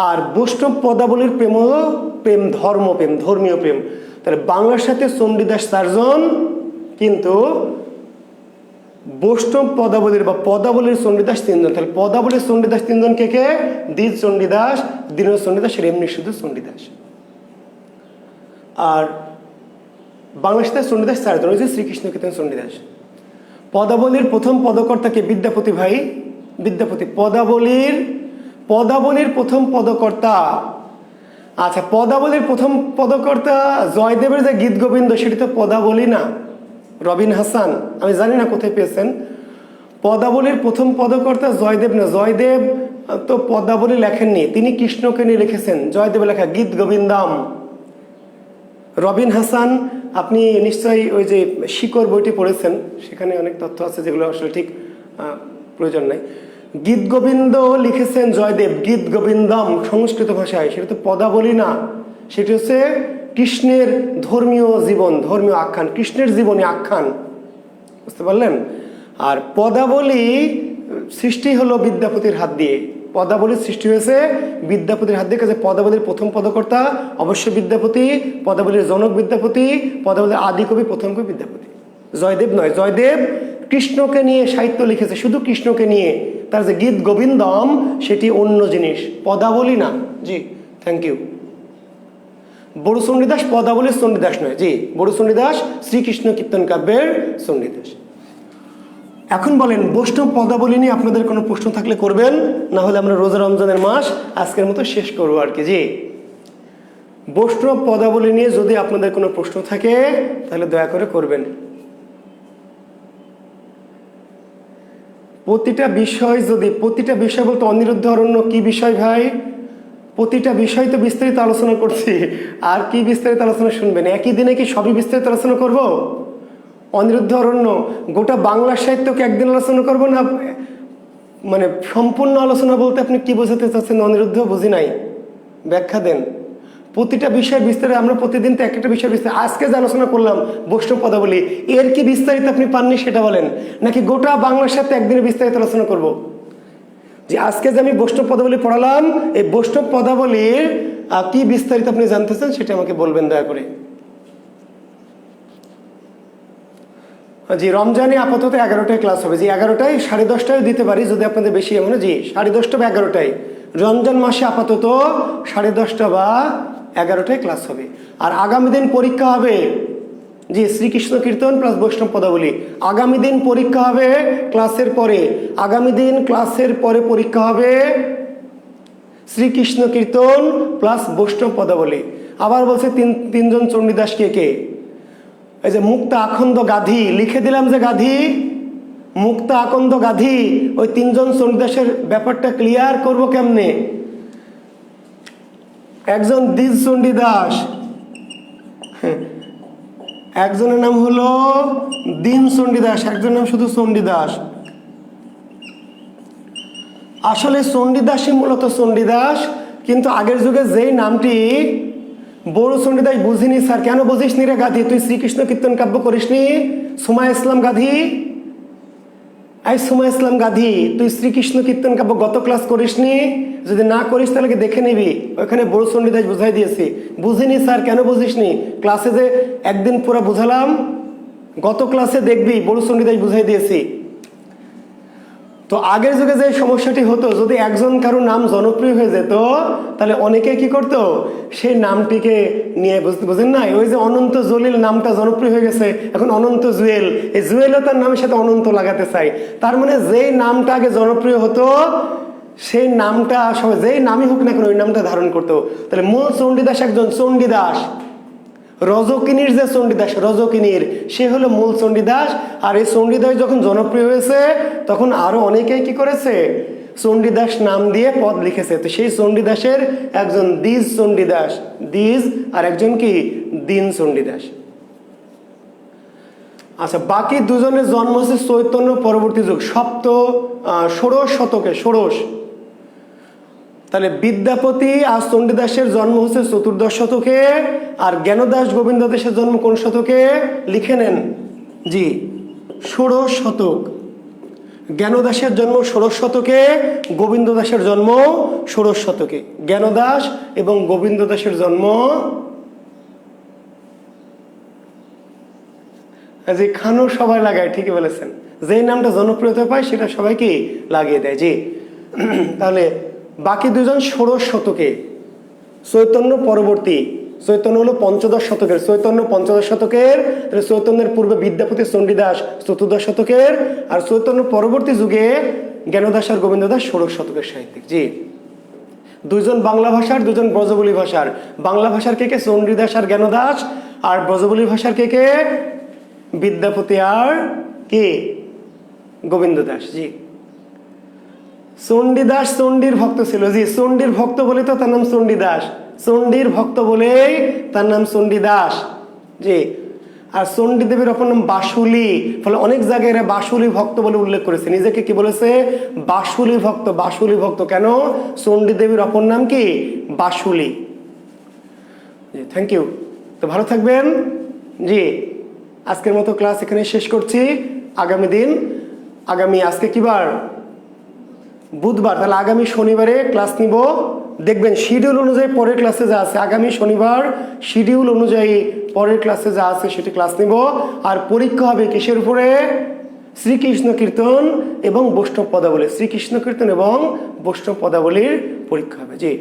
আর বৈষ্ণব পদাবলীর প্রেম হলো প্রেম, ধর্মপ্রেম, ধর্মীয় প্রেম। তাহলে বাংলার সাথে চণ্ডীদাস 4 জন, কিন্তু বৈষ্ণব পদাবলীর বা পদাবলীর চণ্ডীদাস 3 জন। তাহলে পদাবলীর চণ্ডীদাস 3 জন কে কে? দ্বিজ চণ্ডীদাস, দীন চণ্ডীদাস, এমনি শুধু চণ্ডীদাস। আর বাংলার সাথে চণ্ডীদাস 4 জন, ওই যে শ্রীকৃষ্ণ কীর্তন চণ্ডীদাস। পদাবলীর প্রথম পদকর্তাকে? বিদ্যাপতি ভাই, বিদ্যাপতি। পদাবলীর প্রথম পদকর্তা, আচ্ছা, পদাবলীর প্রথম পদকর্তা জয়দেবের যে গীত গোবিন্দ, সেটি তো পদাবলী না, রবিন হাসান। আমি জানি না কোথায় পেয়েছেন। পদাবলীর প্রথম পদকর্তা জয়দেব না, জয়দেব তো পদাবলী লেখেননি, তিনি কৃষ্ণকে নিয়ে লিখেছেন। জয়দেব লেখা গীত গোবিন্দম। রবিন হাসান, আপনি নিশ্চয়ই ওই যে শিকড় বইটি পড়েছেন, সেখানে অনেক তথ্য আছে যেগুলো আসলে ঠিক প্রয়োজন নাই। গীত গোবিন্দ লিখেছেন জয়দেব, গীত গোবিন্দম সংস্কৃত ভাষায়, সেটা তো পদাবলী না, সেটি হচ্ছে কৃষ্ণের ধর্মীয় জীবন, ধর্মীয় আখ্যান, কৃষ্ণের জীবনী আখ্যান। বুঝতে পারলেন? আর পদাবলী সৃষ্টি হলো বিদ্যাপতির হাত দিয়ে। পদাবলীর সৃষ্টি হয়েছে বিদ্যাপতির হাত দিয়ে। কাজে পদাবলীর প্রথম পদকর্তা অবশ্যই বিদ্যাপতি, পদাবলীর জনক বিদ্যাপতি, পদাবলীর আদি কবি, প্রথম কবি বিদ্যাপতি, জয়দেব নয়। জয়দেব কৃষ্ণকে নিয়ে সাহিত্য লিখেছে, শুধু কৃষ্ণকে নিয়ে। তার যে গীত গোবিন্দম, সেটি অন্য জিনিস, পদাবলী না। জি, থ্যাংক ইউ। বড়ু চণ্ডীদাস পদাবলীর চণ্ডীদাস নয়। জি, বড়ু চণ্ডীদাস শ্রীকৃষ্ণ কীর্তন কাব্যের চণ্ডীদাস। এখন বলেন, বৈষ্ণব পদাবলী নিয়ে আপনাদের কোনো প্রশ্ন থাকলে করবেন, না হলে আমরা রোজা রমজানের মাস আজকের মতো শেষ করবো আর কি। জি, বৈষ্ণব পদাবলী নিয়ে যদি আপনাদের কোনো প্রশ্ন থাকে তাহলে দয়া করে করবেন। প্রতিটা বিষয় বলতে অনিরুদ্ধ অরণ্য কি বিষয় ভাই? প্রতিটা বিষয় তো বিস্তারিত আলোচনা করছি, আর কি বিস্তারিত আলোচনা শুনবেন? একই দিনে কি সবই বিস্তারিত আলোচনা করব? অনিরুদ্ধ অরণ্য গোটা বাংলা সাহিত্যকে একদিন আলোচনা করব না? মানে সম্পূর্ণ আলোচনা বলতে আপনি কি বোঝাতে চাচ্ছেন? অনিরুদ্ধ বুঝি নাই, ব্যাখ্যা দেন। প্রতিটা বিষয় বিস্তারিত, আমরা প্রতিদিন তো একটা বিষয় বিস্তারিত। আজকে যে আলোচনা করলাম বৈষ্ণব পদাবলী, এর কি বিস্তারিত আপনি পাননি সেটা বলেন, নাকি গোটা বাংলার সাথে একদিনে বিস্তারিত আলোচনা করব? যে আজকে যে আমি বৈষ্ণব পদাবলী পড়ালাম, এই বৈষ্ণব পদাবলীর কি বিস্তারিত আপনি জানতে চান সেটা আমাকে বলবেন দয়া করে। জি, রমজানে আপাতত 11টায় ক্লাস হবে। জি, 11টায়, 10:30টায় দিতে পারি যদি আপনাদের বেশি মনে। জি, 10:30 বা 11টায় রমজান মাসে আপাতত 10:30 বা 11টায় ক্লাস হবে। আর আগামী দিন পরীক্ষা হবে। জি, শ্রীকৃষ্ণ কীর্তন প্লাস বৈষ্ণব পদাবলী আগামী দিন পরীক্ষা হবে ক্লাসের পরে। আগামী দিন ক্লাসের পরে পরীক্ষা হবে শ্রীকৃষ্ণ কীর্তন প্লাস বৈষ্ণব পদাবলী। আবার বলছে তিনজন চণ্ডীদাস কে কে? এই যে মুক্তা আখন্দ গাধী, লিখে দিলাম যে গাধী, মুক্তা আকন্দ গাধী, ওই তিনজন চণ্ডীদাসের ব্যাপারটা ক্লিয়ার করব কেমনে? একজন দ্বিজ চণ্ডীদাস, একজনের নাম হলো দীন চণ্ডীদাস, একজনের নাম শুধু চণ্ডীদাস। আসলে চণ্ডীদাসই মূলত চণ্ডীদাস, কিন্তু আগের যুগে যেই নামটি বড় চণ্ডীদাস বুঝিনি। স্যার কেন বুঝিস নি রে গাধী? তুই শ্রীকৃষ্ণ কীর্তন কাব্য করিসনি? সুমা ইসলাম গাধী, এই সুমা ইসলাম গাধী, তুই শ্রীকৃষ্ণ কীর্তন কাব্য গত ক্লাস করিসনি? যদি না করিস তাহলে দেখে নিবি, ওইখানে বড় চণ্ডীদাস বুঝাই দিয়েছি। বুঝিনি স্যার, কেন বুঝিসনি? ক্লাসে যে একদিন পুরো বুঝালাম, গত ক্লাসে দেখবি বড় চণ্ডীদাস বুঝাই দিয়েছি। তো আগের যুগে যে সমস্যাটি হতো, যদি একজন কারো নাম জনপ্রিয় হয়ে যেত তাহলে অনেকে কি করতো, সেই নামটিকে নিয়ে বুঝেন না, ওই যে অনন্ত জলিল নামটা জনপ্রিয় হয়ে গেছে, এখন অনন্ত জুয়েল, এই জুয়েলও তার নামের সাথে অনন্ত লাগাতে চাই। তার মানে যেই নামটা আগে জনপ্রিয় হতো সেই নামটা সবাই, যেই নামই হোক না কেন ওই নামটা ধারণ করতো। তাহলে মূল চণ্ডীদাস একজন চণ্ডীদাস, রজকিনীর যে চণ্ডীদাস, রজকিনীর সে হলো মূল চণ্ডীদাস। আর এই চণ্ডীদাস যখন জনপ্রিয় হয়েছে তখন আরো অনেকেই কি করেছে, চণ্ডীদাস নাম দিয়ে পদ লিখেছে। তো সেই চণ্ডীদাসের একজন দ্বিজ চণ্ডীদাস, দ্বিজ, আর একজন কি দীন চণ্ডীদাস। আচ্ছা, বাকি দুজনের জন্ম হচ্ছে চৈতন্য পরবর্তী যুগ, ষোড়শ শতকে, ষোড়শ। তাহলে বিদ্যাপতি আর চণ্ডীদাসের জন্ম হচ্ছে 14দশ শতকে, আর জ্ঞানদাস গোবিন্দ দাসের জন্ম কোন শতকে? লিখে নেন। জি, ষোড়শ শতক। জ্ঞানদাসের জন্ম ষোড়শ শতকে, গোবিন্দ দাসের জন্ম ষোড়শ শতকে। জ্ঞানদাস এবং গোবিন্দ দাসের জন্ম, যে খানো সবাই লাগায়, ঠিকই বলেছেন, যেই নামটা জনপ্রিয়তা পায় সেটা সবাইকে লাগিয়ে দেয়। জি, তাহলে বাকি দুজন ষোড়শ শতকে, চৈতন্য পরবর্তী। চৈতন্য হলো পঞ্চদশ শতকের, চৈতন্য পঞ্চদশ শতকের, চৈতন্যের পূর্বে বিদ্যাপতি চণ্ডীদাস 14দশ শতকের, আর চৈতন্য পরবর্তী যুগে জ্ঞানদাস আর গোবিন্দ দাস ষোড়শ শতকের সাহিত্যিক। জি, দুইজন বাংলা ভাষার, দুজন ব্রজবুলি ভাষার। বাংলা ভাষার কে কে? চণ্ডীদাস আর জ্ঞানদাস। আর ব্রজবুলি ভাষার কে কে? বিদ্যাপতি আর কে? গোবিন্দ দাস। জি, চণ্ডীদাস চণ্ডীর ভক্ত ছিল। জি, চণ্ডীর ভক্ত বলে তো তার নাম চণ্ডীদাস, চণ্ডীর ভক্ত বলেই তার নাম চণ্ডীদাস। জি, আর চণ্ডী দেবীর অপর নাম বাসুলি, ফলে অনেক জায়গায় এরা বাসুলি ভক্ত বলে উল্লেখ করেছে, নিজেকে কি বলেছে? বাসুলি ভক্ত। বাসুলি ভক্ত কেন? চণ্ডী দেবীর অপর নাম কি? বাসুলি। জি, থ্যাংক ইউ। তো ভালো থাকবেন। জি, আজকের মতো ক্লাস এখানে শেষ করছি। আজকে কি বার? বুধবার। তাহলে আগামী শনিবারে ক্লাস নিব। দেখবেন শিডিউল অনুযায়ী পরের ক্লাসে যা আছে, আগামী শনিবার শিডিউল অনুযায়ী পরের ক্লাসে যা আছে সেটি ক্লাস নিব। আর পরীক্ষা হবে কিসের উপরে? শ্রীকৃষ্ণ কীর্তন এবং বৈষ্ণব পদাবলী। শ্রীকৃষ্ণ কীর্তন এবং বৈষ্ণব পদাবলীর পরীক্ষা হবে। জি,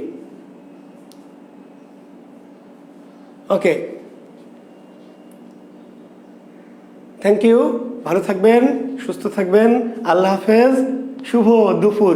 ওকে, থ্যাংক ইউ। ভালো থাকবেন, সুস্থ থাকবেন। আল্লাহ হাফেজ, শুভ দুপুর।